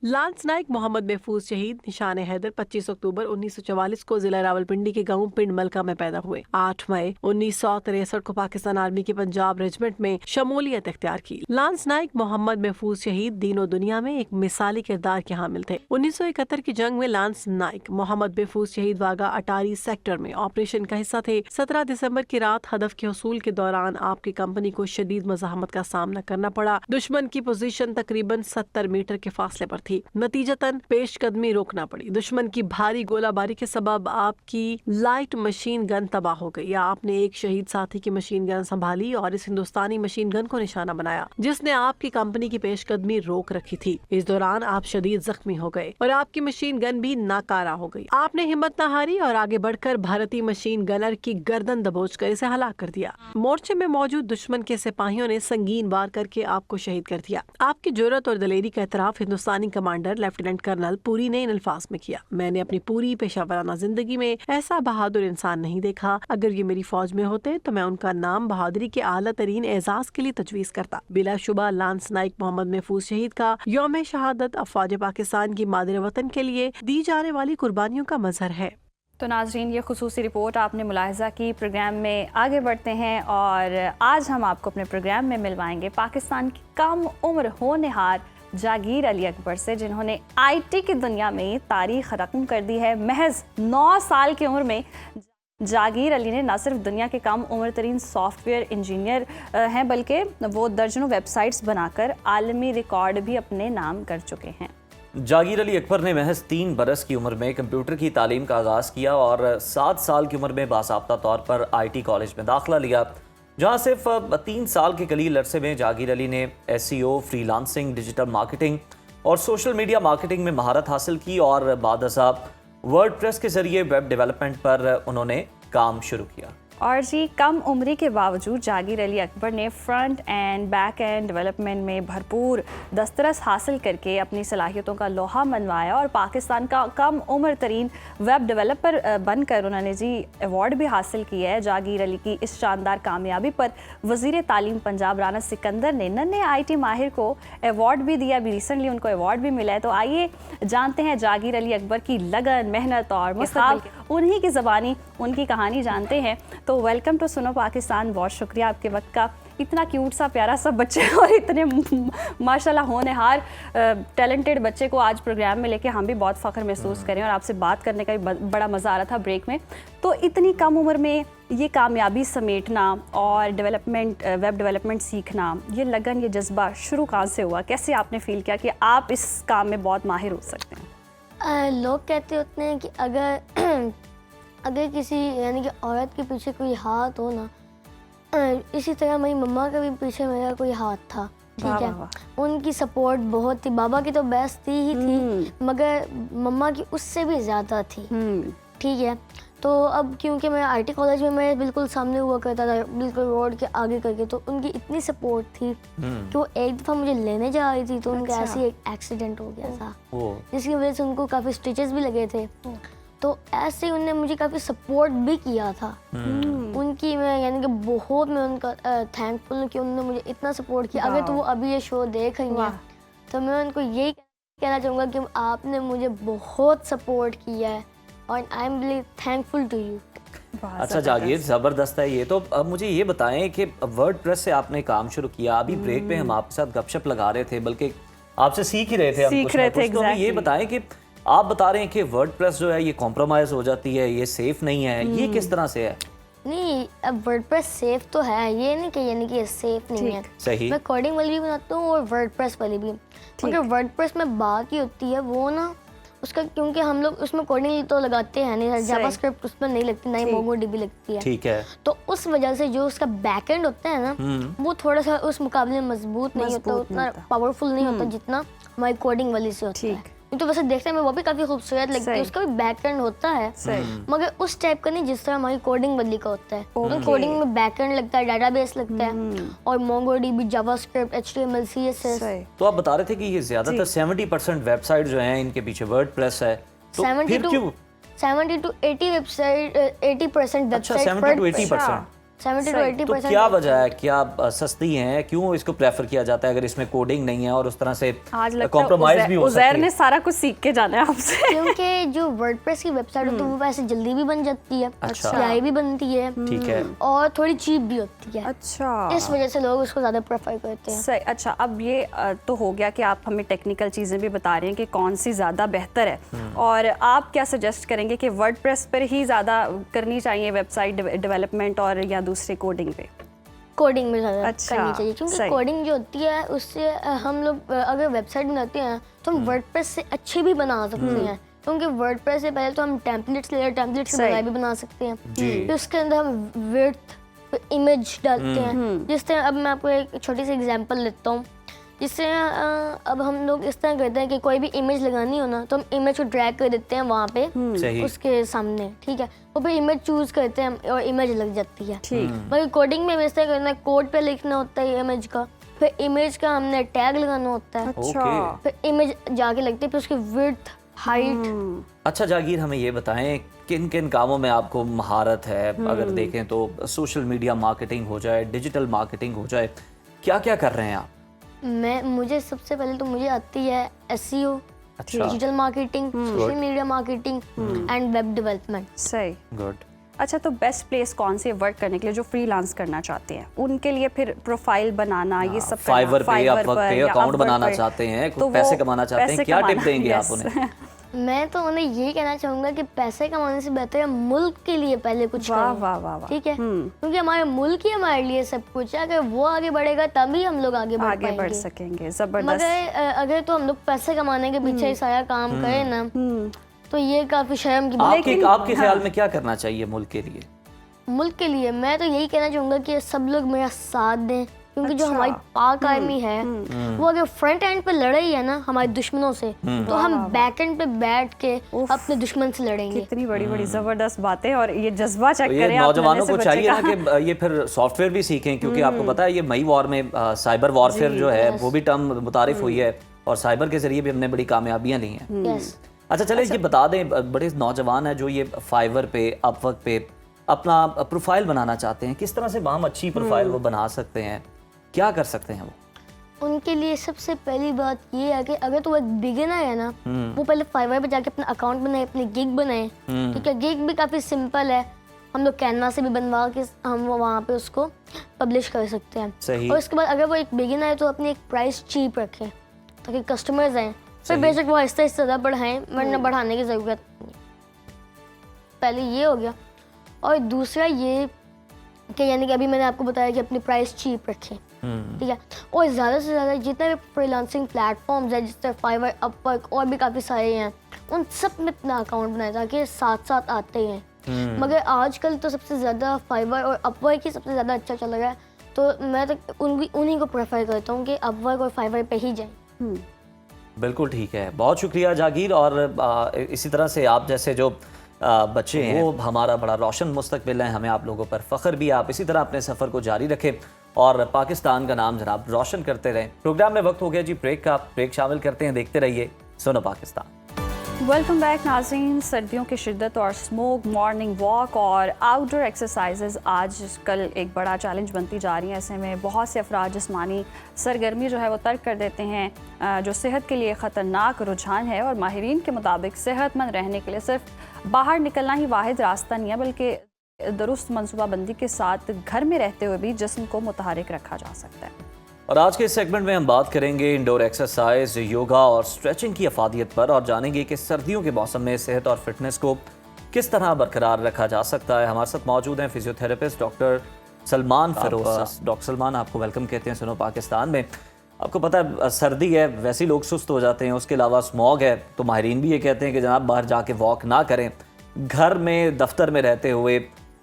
लांस नाइक मोहम्मद महफूज शहीद निशान हैदर 25 अक्टूबर 1944 को जिला रावलपिंडी के गांव पिंड मलका में पैदा हुए। 8 मई 1963 को पाकिस्तान आर्मी की पंजाब रेजिमेंट में शमूलियत इख्तियार की। लांस नाइक मोहम्मद महफूज शहीद दीनों दुनिया में एक मिसाली किरदार के हामिल थे। 1971 की जंग में लांस नाइक मोहम्मद महफूज शहीद वागा अटारी सेक्टर में ऑपरेशन का हिस्सा थे। 17 दिसंबर की रात हदफ के हसूल के दौरान आपकी कंपनी को शदीद मज़ाहमत का सामना करना पड़ा। दुश्मन की पोजीशन तकरीबन 70 मीटर के फासले पर थी। नतीजतन पेशकदमी रोकना पड़ी। दुश्मन की भारी गोलाबारी के सबब आपकी लाइट मशीन गन तबाह हो गई। आपने एक शहीद साथी की मशीन गन संभाली और इस हिंदुस्तानी मशीन गन को निशाना बनाया जिसने आपकी कंपनी की पेशकदमी रोक रखी थी। इस दौरान आप शदीद जख्मी हो गए और आपकी मशीन गन भी नाकारा हो गई। आपने हिम्मत न हारी और आगे बढ़कर भारतीय मशीन गनर की गर्दन दबोच कर इसे हलाक कर दिया। मोर्चे में मौजूद दुश्मन के सिपाहियों ने संगीन वार करके आपको शहीद कर दिया। आपकी जुर्रत और दलेरी का एतराफ हिंदुस्तानी कमांडर लेफ्टिनेंट कर्नल पुरी ने इन अल्फाज में किया। मैंने अपनी पूरी पेशावराना जिंदगी में ऐसा बहादुर इंसान नहीं देखा। अगर ये मेरी फौज में होते तो मैं उनका नाम बहादुरी के आला तरीन एजाज के लिए तजवीज करता। बिलाशुबा लांस नाइक मोहम्मद महफूज शहीद का यौम शहादत अफवाज पाकिस्तान की मादर वतन के लिए दी जाने वाली कुर्बानियों का मजहर है। तो नाजरीन, ये खुसूसी रिपोर्ट आपने मुलाहिजा की। प्रोग्राम में आगे बढ़ते हैं और आज हम आपको अपने प्रोग्राम में मिलवाएंगे पाकिस्तान की कम उम्र होनहार जागीर अली अकबर से, जिन्होंने IT की दुनिया में तारीख रकम कर दी है। महज 9 साल की उम्र में जागीर अली ने न सिर्फ दुनिया के कम उम्र तरीन सॉफ्टवेयर इंजीनियर हैं, बल्कि वो दर्जनों वेबसाइट्स बनाकर आलमी रिकॉर्ड भी अपने नाम कर चुके हैं। जागीर अली अकबर ने महज 3 बरस की उम्र में कंप्यूटर की तालीम का आगाज़ किया और 7 साल की उम्र में बासाब्ता तौर पर IT कॉलेज में दाखिला लिया, जहाँ सिर्फ 3 साल के कलील अरसे में जागीर अली ने SEO, फ्रीलांसिंग, डिजिटल मार्केटिंग और सोशल मीडिया मार्केटिंग में महारत हासिल की और बाद साहब वर्डप्रेस के जरिए वेब डेवलपमेंट पर उन्होंने काम शुरू किया। और जी कम उम्री के बावजूद जागीर अली अकबर ने front end back and development में भरपूर दस्तरस हासिल करके अपनी सलाहियतों का लोहा मनवाया और पाकिस्तान का कम उम्र तरीन वेब डेवलपर बनकर उन्होंने जी अवार्ड भी हासिल किया है। जागीर अली की इस शानदार कामयाबी पर वज़ीर तालीम पंजाब राना सिकंदर ने नन्हे IT माहिर को अवार्ड भी दिया। अभी रिसेंटली उनको अवार्ड भी मिला है। तो आइए जानते हैं जागीर अली अकबर की लगन, मेहनत और मुस्तक़बिल, उन्हीं की ज़बानी उनकी कहानी जानते हैं। तो वेलकम टू सुनो पाकिस्तान, बहुत शुक्रिया आपके वक्त का। इतना क्यूट सा प्यारा सा बच्चे और इतने माशाल्लाह होनहार टैलेंटेड बच्चे को आज प्रोग्राम में लेके हम भी बहुत फ़ख्र महसूस करें और आपसे बात करने का भी बड़ा मज़ा आ रहा था ब्रेक में। तो इतनी कम उम्र में ये कामयाबी समेटना और डेवलपमेंट, वेब डेवलपमेंट सीखना, ये लगन, ये जज्बा शुरू कहाँ से हुआ? कैसे आपने फ़ील किया कि आप इस काम में बहुत माहिर हो सकते हैं? लोग कहते होते हैं कि अगर किसी यानी कि औरत के पीछे कोई हाथ हो ना, इसी तरह मेरी मम्मा के भी पीछे मेरा कोई हाथ था। ठीक है, उनकी सपोर्ट बहुत थी। बाबा की तो बेस्ट थी ही थी, मगर मम्मा की उससे भी ज़्यादा थी। ठीक है, तो अब क्योंकि मैं IT कॉलेज में मैं बिल्कुल सामने हुआ करता था, बिल्कुल रोड के आगे करके, तो उनकी इतनी सपोर्ट थी कि वो एक दफ़ा मुझे लेने जा रही थी तो उनका ऐसे ही एक एक्सीडेंट हो गया था, जिसकी वजह से उनको काफ़ी स्टिचेस भी लगे थे। तो ऐसे ही उन्होंने मुझे काफ़ी सपोर्ट भी किया था। उनकी मैं यानी कि बहुत मैं उनका थैंकफुल हूँ कि उन्होंने मुझे इतना सपोर्ट किया। अगर तो वो अभी ये शो देख रही हैं तो मैं उनको यही कहना चाहूँगा कि आपने मुझे बहुत सपोर्ट किया है और I am really thankful to you. अच्छा जागीर, ज़बरदस्त है ये। तो अब मुझे ये बताएं कि वर्डप्रेस से आपने काम शुरू किया। अभी ब्रेक में हम आपके साथ गपशप लगा रहे थे, बल्कि आपसे सीख ही रहे थे हम कुछ ना कुछ। तो ये बताएं कि आप बता रहे हैं कि वर्डप्रेस जो है ये कॉम्प्रोमाइज़ हो जाती है, ये सेफ नहीं है, ये किस तरह से है? नहीं, अब वर्डप्रेस सेफ तो है, ये नहीं कि यानी कि ये सेफ नहीं है। सही। मैं कोडिंग वाली भी बनाता हूँ और वर्डप्रेस वाली भी। मगर वर्डप्रेस में बात ही होती है वो ना उसका, क्योंकि हम लोग उसमें कोडिंग तो लगाते हैं नहीं, जावास्क्रिप्ट उसमें नहीं लगती, ना ही मोंगोडीबी लगती है। ठीक है। तो उस वजह से जो उसका बैकएंड होता है ना, वो थोड़ा सा उस मुकाबले में मजबूत नहीं होता, उतना पावरफुल नहीं होता जितना हमारी कोडिंग वाली से होता है। तो वैसे देखने में वो भी काफी खूबसूरत लगती है, उसका भी बैकएंड होता है, मगर उस टाइप का नहीं जिस तरह हमारी कोडिंग वाली का होता है। तो कोडिंग में बैकएंड लगता है, डाटाबेस लगता है और मोंगोडीबी, जावास्क्रिप्ट, HTML, CSS। तो आप बता रहे थे कि ये ज्यादातर 70% वेबसाइट जो हैं इनके पीछे वर्डप्रेस है, तो फिर क्यों 70 to 80 वेबसाइट, 80% अच्छा, वेबसाइट 70 to 80%। 70 to 80%। तो क्या वजह है, क्या सस्ती हैं, क्यों इसको प्रेफर किया जाता है अगर इसमें कोडिंग नहीं है और उस तरह से कॉम्प्रोमाइज भी हो सकती है? उज़ैर ने सारा कुछ सीख के जाना है आपसे। क्योंकि जो वर्डप्रेस की वेबसाइट होती है वो वैसे जल्दी भी बन जाती है, सिलाई भी बनती है, ठीक है, और थोड़ी चीप भी होती है। अच्छा, इस वजह से लोग उसको ज़्यादा प्रेफर करते हैं। सही। अच्छा, अब ये तो हो गया कि आप हमें टेक्निकल चीज़ें भी बता रहे हैं कि कौन सी ज़्यादा बेहतर है, और आप क्या सजेस्ट करेंगे कि वर्डप्रेस पर ही ज़्यादा करनी चाहिए वेबसाइट डेवलपमेंट और या दूसरे कोडिंग पे? कोडिंग में ज़्यादा करनी चाहिए, क्योंकि कोडिंग जो होती है उससे हम लोग अगर वेबसाइट बनाते हैं तो हम वर्डप्रेस से अच्छे भी बना सकते हैं, क्योंकि वर्डप्रेस से पहले तो हम टेम्पलेट्स ले, टेम्पलेट्स के बगैर भी बना सकते हैं। फिर उसके अंदर हम विड्थ, इमेज डालते हैं। जिस तरह अब मैं आपको एक छोटी सी एग्जांपल लेता हूँ, जिससे अब हम लोग इस तरह करते हैं कि कोई भी इमेज लगानी हो ना तो हम इमेज को ड्रैग कर देते हैं वहाँ पे उसके सामने, ठीक है, तो फिर इमेज चूज करते हैं और इमेज लग जाती है। मगर कोडिंग में इस तरह करना है, कोड पे लिखना होता है इमेज का, फिर इमेज का हमने टैग लगाना होता है, फिर इमेज जाके लगती है, फिर उसकी विड्थ, हाइट। अच्छा जागीर, हमें ये बताएं किन किन कामों में आपको महारत है? अगर देखें तो सोशल मीडिया मार्केटिंग हो जाए, डिजिटल मार्केटिंग हो जाए, क्या क्या कर रहे हैं आप? मुझे सबसे पहले तो मुझे आती है SEO, digital marketing, social media marketing and web development. सही, गुड। अच्छा, तो बेस्ट प्लेस कौन सी है वर्क करने के लिए जो फ्रीलांस करना चाहते हैं उनके लिए? फिर प्रोफाइल बनाना, ये सब फाइवर पे, अपवर्क पे अकाउंट बनाना चाहते हैं, कुछ पैसे कमाना चाहते हैं, क्या टिप देंगे आप उन्हें? मैं तो उन्हें यही कहना चाहूंगा कि पैसे कमाने से बेहतर है मुल्क के लिए पहले कुछ करें। वाह वाह वाह, ठीक है, क्योंकि हमारे मुल्क ही हमारे लिए सब कुछ है। अगर वो आगे बढ़ेगा तभी हम लोग आगे बढ़ सकेंगे। जबरदस्त। मगर अगर तो हम लोग पैसे कमाने के पीछे सारा काम करें ना, तो ये काफी शर्म की बात है। आपके ख्याल में क्या करना चाहिए मुल्क के लिए? मुल्क के लिए मैं तो यही कहना चाहूँगा कि सब लोग मेरा साथ दें, क्योंकि जो हमारी पाक आर्मी है वो अगर फ्रंट एंड पे लड़ रही है ना हमारे दुश्मनों से, तो हम बैक एंड पे बैठ के अपने दुश्मन से लड़ेंगे। कितनी बड़ी बड़ी जबरदस्त बातें, और ये जज्बा चेक ये करें आप नौजवानों नन्हे को से चाहिए बच्चे ना कि ये फिर सॉफ्टवेयर भी सीखें, क्योंकि आपको पता है ये मई वॉर में साइबर वॉरफेयर जो है वो भी टर्म मुतारिफ हुई है और साइबर के जरिए भी हमने बड़ी कामयाबियां ली हैं। यस। अच्छा चले ये बता दें, बड़े नौजवान हैं जो ये फाइवर पे अपवर्क पे अपना प्रोफाइल बनाना चाहते हैं, किस तरह से हम अच्छी प्रोफाइल वो बना सकते हैं, क्या कर सकते हैं वो? उनके लिए सबसे पहली बात ये है कि अगर तो एक बिगिनर है ना, वो पहले फाइवर पे जाके अपना अकाउंट बनाए, अपनी गिग बनाए। ठीक है, गिग भी काफ़ी सिंपल है, हम लोग कैनवा से भी बनवा के हम वहाँ पे उसको पब्लिश कर सकते हैं। सही। और उसके बाद अगर वो एक बिगिनर है तो अपनी एक प्राइस चीप रखें ताकि कस्टमर्स आएँ, फिर बेशक वो आहिस्ता आहिस्ता ज़्यादा बढ़ाएं, वरना बढ़ाने की ज़रूरत नहीं। पहले ये हो गया, और दूसरा ये कि यानी कि अभी मैंने आपको बताया कि अपनी प्राइस चीप रखें। ठीक है, और ज़्यादा से ज़्यादा जितने भी फ्रीलांसिंग प्लेटफॉर्म्स हैं, जैसे फाइवर, अपवर्क और भी काफ़ी सारे हैं, उन सब में अपना अकाउंट बनाए ताकि साथ साथ आते हैं। मगर आजकल तो सबसे ज़्यादा फाइवर और अपवर्क ही सबसे ज़्यादा अच्छा चल रहा है, तो मैं तो उन्हीं को प्रेफर करता हूँ कि अपवर्क और फाइवर पे ही जाएँ। बिल्कुल ठीक है, बहुत शुक्रिया जागीर। और इसी तरह से आप जैसे जो बच्चे हैं वो हमारा बड़ा रोशन मुस्तकबिल है, हमें आप लोगों पर फ़ख्र भी है। आप इसी तरह अपने सफ़र को जारी रखें और पाकिस्तान का नाम जनाब रोशन करते रहें। प्रोग्राम में वक्त हो गया जी ब्रेक का, ब्रेक शामिल करते हैं, देखते रहिए सुनो पाकिस्तान। वेलकम बैक नाज़रीन। सर्दियों की शिद्दत और स्मोक, मॉर्निंग वॉक और आउटडोर एक्सरसाइजेज आजकल एक बड़ा चैलेंज बनती जा रही हैं। ऐसे में बहुत से अफराद जिस्मानी सरगर्मी जो है वो तर्क कर देते हैं, जो सेहत के लिए ख़तरनाक रुझान है। और माहिरीन के मुताबिक सेहतमंद रहने के लिए सिर्फ बाहर निकलना ही वाहिद रास्ता नहीं है, बल्कि दुरुस्त मनसूबाबंदी के साथ घर में रहते हुए भी जिस्म को मुतहरिक रखा जा सकता है। और आज के इस सेगमेंट में हम बात करेंगे इंडोर एक्सरसाइज, योगा और स्ट्रेचिंग की अफादियत पर, और जानेंगे कि सर्दियों के मौसम में सेहत और फिटनेस को किस तरह बरकरार रखा जा सकता है। हमारे साथ मौजूद हैं physiotherapist doctor Salman Firoz. Doctor Salman, आपको वेलकम कहते हैं सुनो पाकिस्तान में। आपको पता है सर्दी है, वैसे ही लोग सुस्त हो जाते हैं, उसके अलावा स्मॉग है, तो माहिरीन भी ये कहते हैं कि जनाब बाहर जाके वॉक ना करें। घर में, दफ्तर में रहते हुए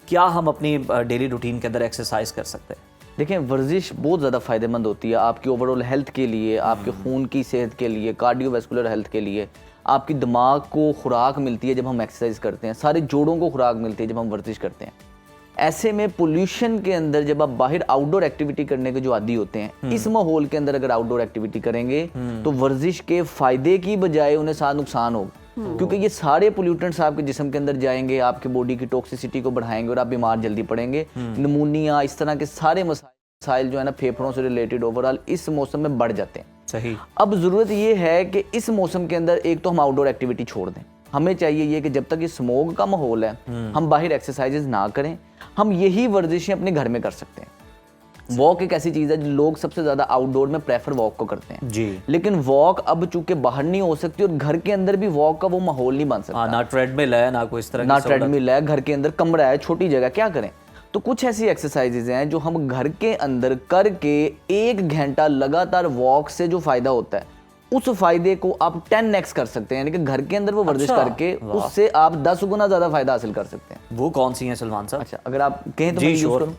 क्या हम अपनी डेली रूटीन के अंदर एक्सरसाइज कर सकते हैं? देखें, वर्जिश बहुत ज़्यादा फ़ायदेमंद होती है आपकी ओवरऑल हेल्थ के लिए, आपके खून की सेहत के लिए, कार्डियोवैस्कुलर हेल्थ के लिए। आपकी दिमाग को खुराक मिलती है जब हम एक्सरसाइज करते हैं, सारे जोड़ों को खुराक मिलती है जब हम वर्जिश करते हैं। ऐसे में पोल्यूशन के अंदर जब आप बाहर आउटडोर एक्टिविटी करने के जो आदी होते हैं, इस माहौल के अंदर अगर आउटडोर एक्टिविटी करेंगे तो वर्जिश के फ़ायदे की बजाय उन्हें साथ नुकसान होगा, क्योंकि ये सारे पोल्यूटेंट्स आपके जिस्म के अंदर जाएंगे, आपके बॉडी की टॉक्सिसिटी को बढ़ाएंगे और आप बीमार जल्दी पड़ेंगे। निमोनिया, इस तरह के सारे मसाइल जो है ना फेफड़ों से रिलेटेड ओवरऑल इस मौसम में बढ़ जाते हैं। सही। अब ज़रूरत ये है कि इस मौसम के अंदर एक तो हम आउटडोर एक्टिविटी छोड़ दें। हमें चाहिए ये कि जब तक ये स्मोक का माहौल है हम बाहर एक्सरसाइजेज ना करें, हम यही वर्जिशें अपने घर में कर सकते हैं। वॉक एक ऐसी चीज़ है जो लोग सबसे ज़्यादा आउटडोर में प्रेफर वॉक को करते हैं जी, लेकिन वॉक अब चूंकि बाहर नहीं हो सकती और घर के अंदर भी वॉक का वो माहौल नहीं बन सकता। ना ट्रेडमिल है, ना कोई इस तरह की ना ट्रेडमिल है, घर के अंदर कमरा है, छोटी जगह, क्या करें? तो कुछ ऐसी एक्सरसाइजेज हैं जो हम घर के अंदर करके 1 घंटा लगातार वॉक से जो फायदा होता है उस फायदे को आप 10x कर सकते हैं, यानी कि घर के अंदर वो वर्जिश करके उससे आप 10 गुना ज्यादा फायदा हासिल कर सकते हैं। वो कौन सी हैं सलमान साहब? अच्छा, अगर आप कहें तो मैं यूज करूं?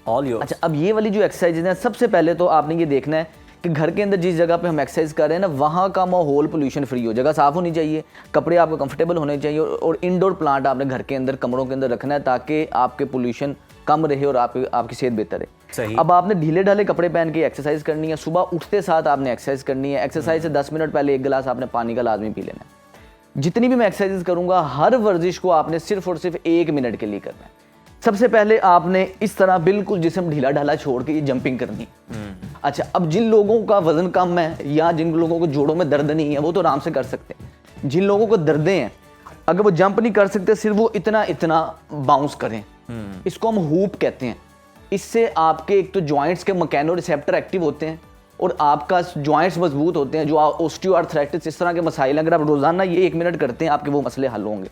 All yours. अच्छा, अब ये वाली जो एक्सरसाइज है, सबसे पहले तो आपने ये देखना है कि घर के अंदर जिस जगह पे हम एक्सरसाइज कर रहे हैं ना, वहाँ का माहौल पोल्यूशन फ्री हो, जगह साफ होनी चाहिए, कपड़े आपको कंफर्टेबल होने चाहिए, और इंडोर प्लांट आपने घर के अंदर कमरों के अंदर रखना है ताकि आपके पोल्यूशन कम रहे और आपकी सेहत बेहतर है। सही। अब आपने ढीले ढाले कपड़े पहन के एक्सरसाइज करनी है, सुबह उठते साथ आपने एक्सरसाइज करनी है। एक्सरसाइज से 10 मिनट पहले 1 गिलास आपने पानी का लाजमी पी लेना है। जितनी भी मैं एक्सरसाइज करूंगा, हर वर्जिश को आपने सिर्फ और सिर्फ 1 मिनट के लिए करना है। सबसे पहले आपने इस तरह बिल्कुल जिस्म ढीला ढाला छोड़ के ये जंपिंग करनी है। अच्छा, अब जिन लोगों का वजन कम है या जिन लोगों को जोड़ों में दर्द नहीं है वो तो आराम से कर सकते हैं। जिन लोगों को दर्दें हैं, अगर वो जंप नहीं कर सकते, सिर्फ वो इतना इतना बाउंस करें, इसको हम हूप कहते हैं। इससे आपके एक तो जॉइंट्स के मैकेनो रिसेप्टर एक्टिव होते हैं और आपका जॉइंट्स मजबूत होते हैं। जो ऑस्टियोआर्थराइटिस, इस तरह के मसाइल, अगर आप रोजाना ये 1 मिनट करते हैं आपके वो मसले हल होंगे।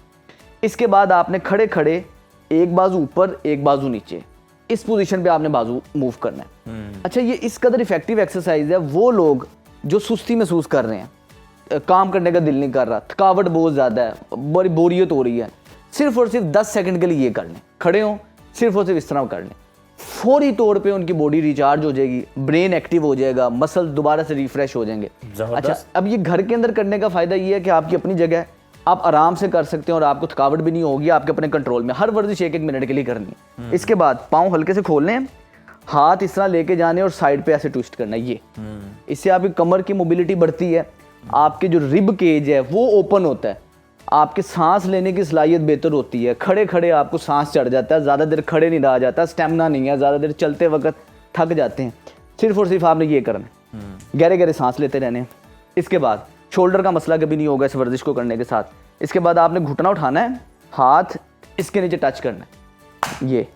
इसके बाद आपने खड़े खड़े एक बाजू ऊपर एक बाजू नीचे, इस पोजीशन पे आपने बाजू मूव करना है। अच्छा, ये इस कदर इफेक्टिव एक्सरसाइज है। वो लोग जो सुस्ती महसूस कर रहे हैं, काम करने का दिल नहीं कर रहा, थकावट बहुत ज़्यादा है, बड़ी बोरियत हो रही है, सिर्फ और सिर्फ 10 सेकंड के लिए ये कर लें। खड़े हों, सिर्फ और सिर्फ इस तरह कर लें। फौरी तौर पे उनकी बॉडी रिचार्ज हो जाएगी, ब्रेन एक्टिव हो जाएगा, मसल दोबारा से रिफ्रेश हो जाएंगे। अच्छा, अब ये घर के अंदर करने का फ़ायदा ये है कि आपकी अपनी जगह है, आप आराम से कर सकते हैं और आपको थकावट भी नहीं होगी, आपके अपने कंट्रोल में। हर वर्जिश 1-1 मिनट के लिए करनी है। इसके बाद पाँव हल्के से खोलने हैं, हाथ इस तरह लेके जाने और साइड पे ऐसे ट्विस्ट करना है। ये इससे आपकी कमर की मोबिलिटी बढ़ती है, आपके जो रिब केज है वो ओपन होता है, आपके सांस लेने की सलाहियत बेहतर होती है। खड़े खड़े आपको सांस चढ़ जाता है, ज़्यादा देर खड़े नहीं रहा जाता, स्टेमिना नहीं है, ज़्यादा देर चलते वक्त थक जाते हैं। सिर्फ और सिर्फ आपने ये करना है, गहरे गहरे सांस लेते रहने हैं। इसके बाद शोल्डर का मसला कभी नहीं होगा इस वर्जिश को करने के साथ। इसके बाद आपने घुटना उठाना है, हाथ इसके नीचे टच करना है, ये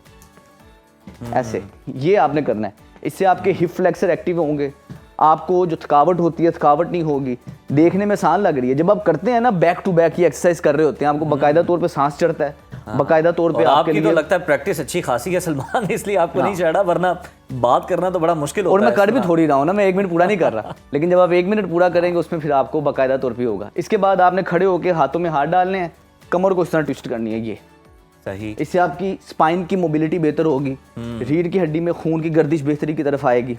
ऐसे, ये आपने करना है। इससे आपके हिप फ्लेक्सर एक्टिव होंगे, आपको जो थकावट होती है थकावट नहीं होगी। देखने में आसान लग रही है, जब आप करते हैं ना बैक टू बैक ये एक्सरसाइज कर रहे होते हैं, आपको बाकायदा तौर पे सांस चढ़ता है, बाकायदा तौर पे आपके लिए। तो लगता है प्रैक्टिस अच्छी खासी है सलमान, इसलिए आपको नहीं चढ़ा, वरना बात करना तो बड़ा मुश्किल होता है। और मैं कर भी थोड़ी रहा हूँ ना, मैं 1 मिनट पूरा नहीं कर रहा, लेकिन जब आप 1 मिनट पूरा करेंगे उसमें फिर आपको बाकायदा तौर पे होगा। इसके बाद आपने खड़े होकर हाथों में हाथ डालने हैं, कमर को इस तरह ट्विस्ट करनी है, ये सही। इससे आपकी स्पाइन की मोबिलिटी बेहतर होगी, रीढ़ की हड्डी में खून की गर्दिश बेहतरी की तरफ आएगी।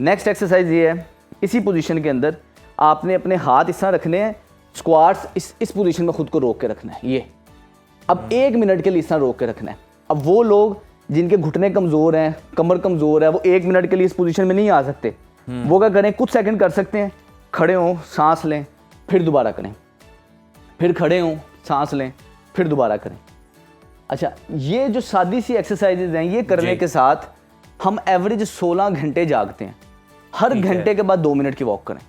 नेक्स्ट एक्सरसाइज ये है, इसी पोजीशन के अंदर आपने अपने हाथ इस तरह रखने हैं, स्क्वाट्स इस पोजीशन में खुद को रोक के रखना है। ये अब 1 मिनट के लिए इस तरह रोक के रखना है। अब वो लोग जिनके घुटने कमज़ोर हैं, कमर कमज़ोर है, वो 1 मिनट के लिए इस पोजीशन में नहीं आ सकते। वो क्या करें, कुछ सेकंड कर सकते हैं, खड़े हों, सांस लें, फिर दोबारा करें, फिर खड़े हों, सांस लें, फिर दोबारा करें। अच्छा, ये जो सादी सी एक्सरसाइजेज हैं, ये करने के साथ हम एवरेज 16 घंटे जागते हैं। हर घंटे के बाद 2 मिनट की वॉक करें।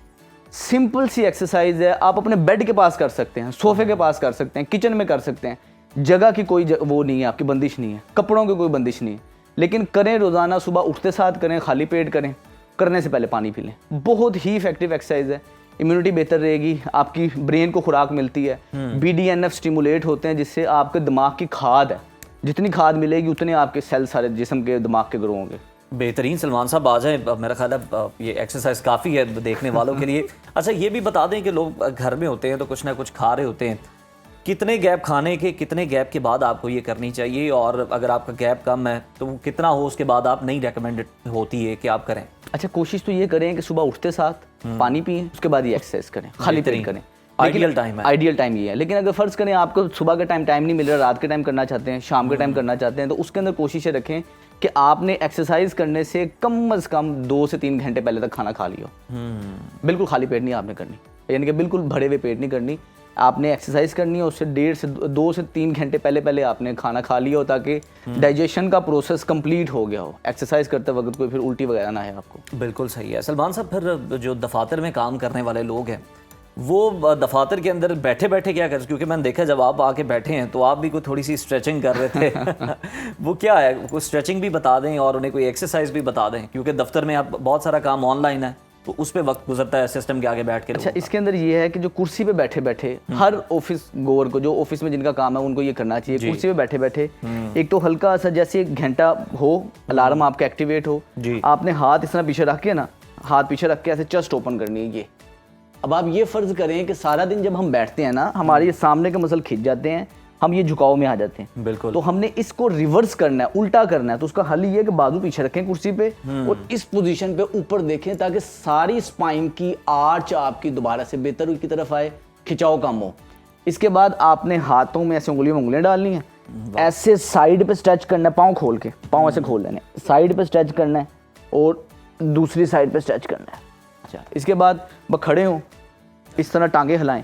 सिंपल सी एक्सरसाइज है, आप अपने बेड के पास कर सकते हैं, सोफे के पास कर सकते हैं, किचन में कर सकते हैं। जगह की कोई वो नहीं है, आपकी बंदिश नहीं है, कपड़ों की कोई बंदिश नहीं है, लेकिन करें रोज़ाना, सुबह उठते साथ करें, खाली पेट करें, करने से पहले पानी पी लें। बहुत ही इफेक्टिव एक्सरसाइज है, इम्यूनिटी बेहतर रहेगी, आपकी ब्रेन को खुराक मिलती है, BDNF स्टिमुलेट होते हैं, जिससे आपके दिमाग की खाद है, जितनी खाद मिलेगी उतने आपके सेल सारे जिस्म के दिमाग के ग्रो होंगे। बेहतरीन। सलमान साहब आ जाएं, मेरा ख्याल है ये एक्सरसाइज काफ़ी है देखने वालों के लिए। अच्छा, ये भी बता दें कि लोग घर में होते हैं तो कुछ ना कुछ खा रहे होते हैं, कितने गैप खाने के, कितने गैप के बाद आपको ये करनी चाहिए, और अगर आपका गैप कम है तो वो कितना हो उसके बाद आप नहीं रेकमेंडेड होती है कि आप करें? अच्छा, कोशिश तो ये करें कि सुबह उठते साथ पानी पिएं, उसके बाद ये एक्सरसाइज करें, खाली पेट करें। आइडियल टाइम है, आइडियल टाइम ये है। लेकिन अगर फ़र्ज़ करें आपको सुबह का टाइम नहीं मिल रहा, रात के टाइम करना चाहते हैं, शाम के टाइम करना चाहते हैं, तो उसके अंदर कोशिश रखें कि आपने एक्सरसाइज करने से कम से कम 2 से 3 घंटे पहले तक खाना खा लिया। बिल्कुल खाली पेट नहीं आपने करनी, यानी कि बिल्कुल भरे हुए पेट नहीं करनी। आपने एक्सरसाइज करनी है, उससे 2 से 3 घंटे पहले आपने खाना खा लिया हो, ताकि डाइजेशन का प्रोसेस कंप्लीट हो गया हो, एक्सरसाइज करते वक्त कोई फिर उल्टी वगैरह ना है आपको। बिल्कुल सही है। सलमान साहब, फिर जो दफातर में काम करने वाले लोग हैं, वो दफातर के अंदर बैठे बैठे क्या करते? क्योंकि मैंने देखा जब आप आके बैठे हैं तो आप भी कोई थोड़ी सी स्ट्रेचिंग कर रहे थे वो क्या है, कोई स्ट्रेचिंग भी बता दें और उन्हें कोई एक्सरसाइज भी बता दें, क्योंकि दफ्तर में आप बहुत सारा काम ऑनलाइन है तो उस पे वक्त गुजरता है सिस्टम के आगे बैठ के। अच्छा, इसके अंदर ये है कि जो कुर्सी पे बैठे बैठे हर ऑफिस गोअर को, जो ऑफिस में जिनका काम है उनको ये करना चाहिए। कुर्सी पे बैठे बैठे एक तो हल्का सा जैसे घंटा हो, अलार्म आपका एक्टिवेट हो, आपने हाथ इस तरह पीछे रख के ना, हाथ पीछे रख के ऐसे चेस्ट ओपन करनी है ये। अब आप ये फ़र्ज़ करें कि सारा दिन जब हम बैठते हैं ना, हमारे ये सामने के मसल खिंच जाते हैं, हम ये झुकाव में आ जाते हैं। बिल्कुल। तो हमने इसको रिवर्स करना है, उल्टा करना है। तो उसका हल ये है कि बाजू पीछे रखें कुर्सी पे और इस पोजीशन पे ऊपर देखें, ताकि सारी स्पाइन की आर्च आपकी दोबारा से बेहतर की तरफ आए, खिंचाव कम हो। इसके बाद आपने हाथों में ऐसे उंगलियां डालनी है, ऐसे साइड पे स्ट्रेच करना है, पाँव खोल के, पाँव ऐसे खोल लेने, साइड पे स्ट्रेच करना है और दूसरी साइड पे स्ट्रेच करना है। अच्छा, इसके बाद खड़े हों, इस तरह टांगे हिलाएं,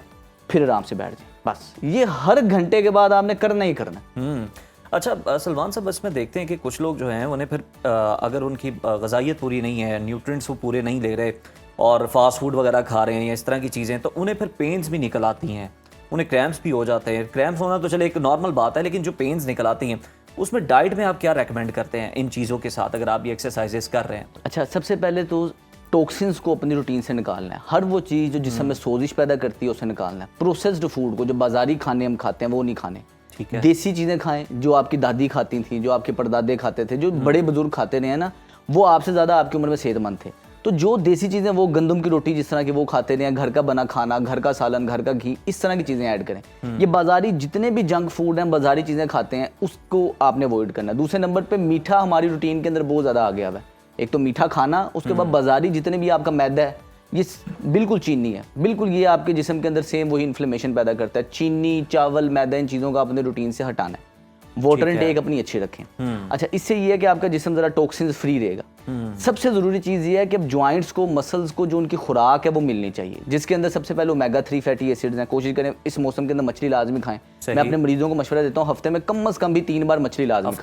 फिर आराम से बैठ जाएं। बस ये हर घंटे के बाद आपने करना ही करना। अच्छा सलमान साहब, इसमें देखते हैं कि कुछ लोग जो हैं उन्हें फिर अगर उनकी ग़िज़ाइयत पूरी नहीं है, न्यूट्रिएंट्स वो पूरे नहीं ले रहे और फास्ट फूड वगैरह खा रहे हैं या इस तरह की चीज़ें, तो उन्हें फिर पेन्स भी निकल आती हैं, उन्हें क्रैम्प्स भी हो जाते हैं। क्रैम्प्स होना तो चले एक नॉर्मल बात है, लेकिन जो पेन्स निकल आती हैं उसमें डाइट में आप क्या रेकमेंड करते हैं इन चीज़ों के साथ, अगर आप ये एक्सरसाइजेस कर रहे हैं? अच्छा, सबसे पहले तो टॉक्सिन्स को अपनी रूटीन से निकालना है। हर वो चीज़ जो जिसम में सोजिश पैदा करती है उसे निकालना है। प्रोसेस्ड फूड को, जो बाजारी खाने हम खाते हैं, वो नहीं खाने। ठीक है। देसी चीज़ें खाएं, जो आपकी दादी खाती थी, जो आपके परदादे खाते थे, जो बड़े बुजुर्ग खाते रहे हैं ना, वो आपसे ज़्यादा आपकी उम्र में सेहतमंद थे। तो जो देसी चीज़ें, वो गंदम की रोटी जिस तरह की वो खाते रहें, घर का बना खाना, घर का सालन, घर का घी, इस तरह की चीज़ें ऐड करें। ये बाज़ारी जितने भी जंक फूड हैं, बाज़ारी चीज़ें खाते हैं, उसको आपने अवॉइड करना है। दूसरे नंबर पे मीठा हमारी रूटीन के अंदर बहुत ज़्यादा आ गया हुआ है। एक तो मीठा खाना, उसके बाद बाज़ारी जितने भी आपका मैदा है, ये बिल्कुल चीनी है, बिल्कुल ये आपके जिस्म के अंदर सेम वही इन्फ्लेमेशन पैदा करता है। चीनी, चावल, मैदा, इन चीज़ों को अपने रूटीन से हटाना है। वाटर इनटेक अपनी अच्छी रखें। अच्छा, इससे ये है कि आपका जिस्म ज़रा टॉक्सिन्स फ्री रहेगा। सबसे ज़रूरी चीज़ ये है कि अब जॉइंट्स को, मसल्स को जो उनकी खुराक है वो मिलनी चाहिए, जिसके अंदर सबसे पहले ओमेगा 3 फैटी एसिड्स हैं। कोशिश करें इस मौसम के अंदर मछली लाजमी खाएं। मैं अपने मरीजों को मशवरा देता हूँ, हफ्ते में कम से कम भी 3 बार मछली लाजमी खाएं।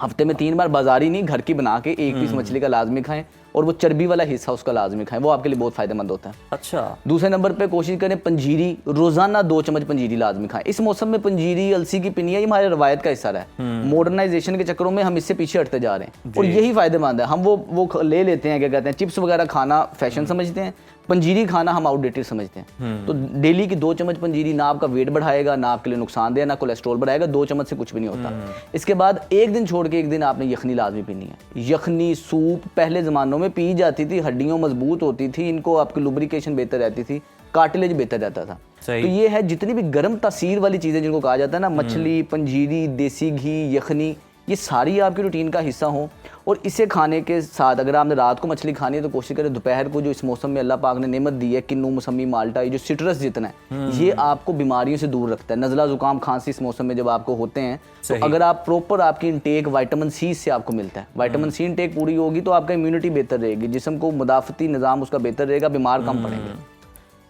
हफ्ते में 3 बार बाजारी नहीं, घर की बना के 1 पीस मछली का लाजमी खाएं, और वो चर्बी वाला हिस्सा उसका लाजमी खाएं, वो आपके लिए बहुत फायदेमंद होता है। अच्छा, दूसरे नंबर पे कोशिश करें पंजीरी, रोजाना 2 चम्मच पंजीरी लाजमी खाएं। इस मौसम में पंजीरी, अलसी की पिनिया, ये हमारे रवायत का हिस्सा है। मॉडर्नाइजेशन के चक्करों में हम इससे पीछे हटते जा रहे हैं, और यही फायदेमंद है। हम वो ले लेते हैं, क्या कहते हैं, चिप्स वगैरह खाना फैशन समझते हैं, पंजीरी खाना हम आउटडेटेड समझते हैं। तो डेली की 2 चम्मच पंजीरी ना आपका वेट बढ़ाएगा, ना आपके लिए नुकसान दे, ना कोलेस्ट्रॉल बढ़ाएगा। 2 चम्मच से कुछ भी नहीं होता। इसके बाद एक दिन छोड़ के एक दिन आपने यखनी लाजमी पीनी है। यखनी सूप पहले ज़मानों में पी जाती थी, हड्डियों मजबूत होती थी, इनको आपकी लुब्रिकेशन बेहतर रहती थी, कार्टिलेज बेहतर रहता था। तो ये है जितनी भी गर्म तासीर वाली चीज़ें जिनको कहा जाता है ना, मछली, पंजीरी, देसी घी, यखनी, ये सारी आपकी रूटीन का हिस्सा हो। और इसे खाने के साथ अगर आपने रात को मछली खानी है तो कोशिश करें दोपहर को, जो इस मौसम में अल्लाह पाक ने नेमत दी है, किन्नू, मौसमी, माल्टा, ये जो सिट्रस जितना है, ये आपको बीमारियों से दूर रखता है। नज़ला, जुकाम, खांसी इस मौसम में जब आपको होते हैं, तो अगर आप प्रॉपर आपकी इंटेक विटामिन सी से आपको मिलता है, विटामिन सी इंटेक पूरी होगी तो आपका इम्यूनिटी बेहतर रहेगी, जिस्म को मुदाफ़ती निज़ाम उसका बेहतर रहेगा, बीमार कम पड़ेंगे।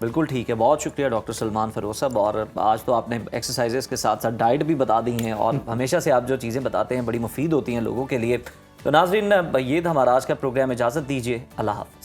बिल्कुल ठीक है, बहुत शुक्रिया डॉक्टर सलमान फरोज़ साहब। और आज तो आपने एक्सरसाइजेस के साथ साथ डाइट भी बता दी हैं, और हमेशा से आप जो चीज़ें बताते हैं बड़ी मुफीद होती हैं लोगों के लिए। तो नाज़रीन, ये था हमारा आज का प्रोग्राम। इजाज़त दीजिए, अल्लाह हाफ़िज़।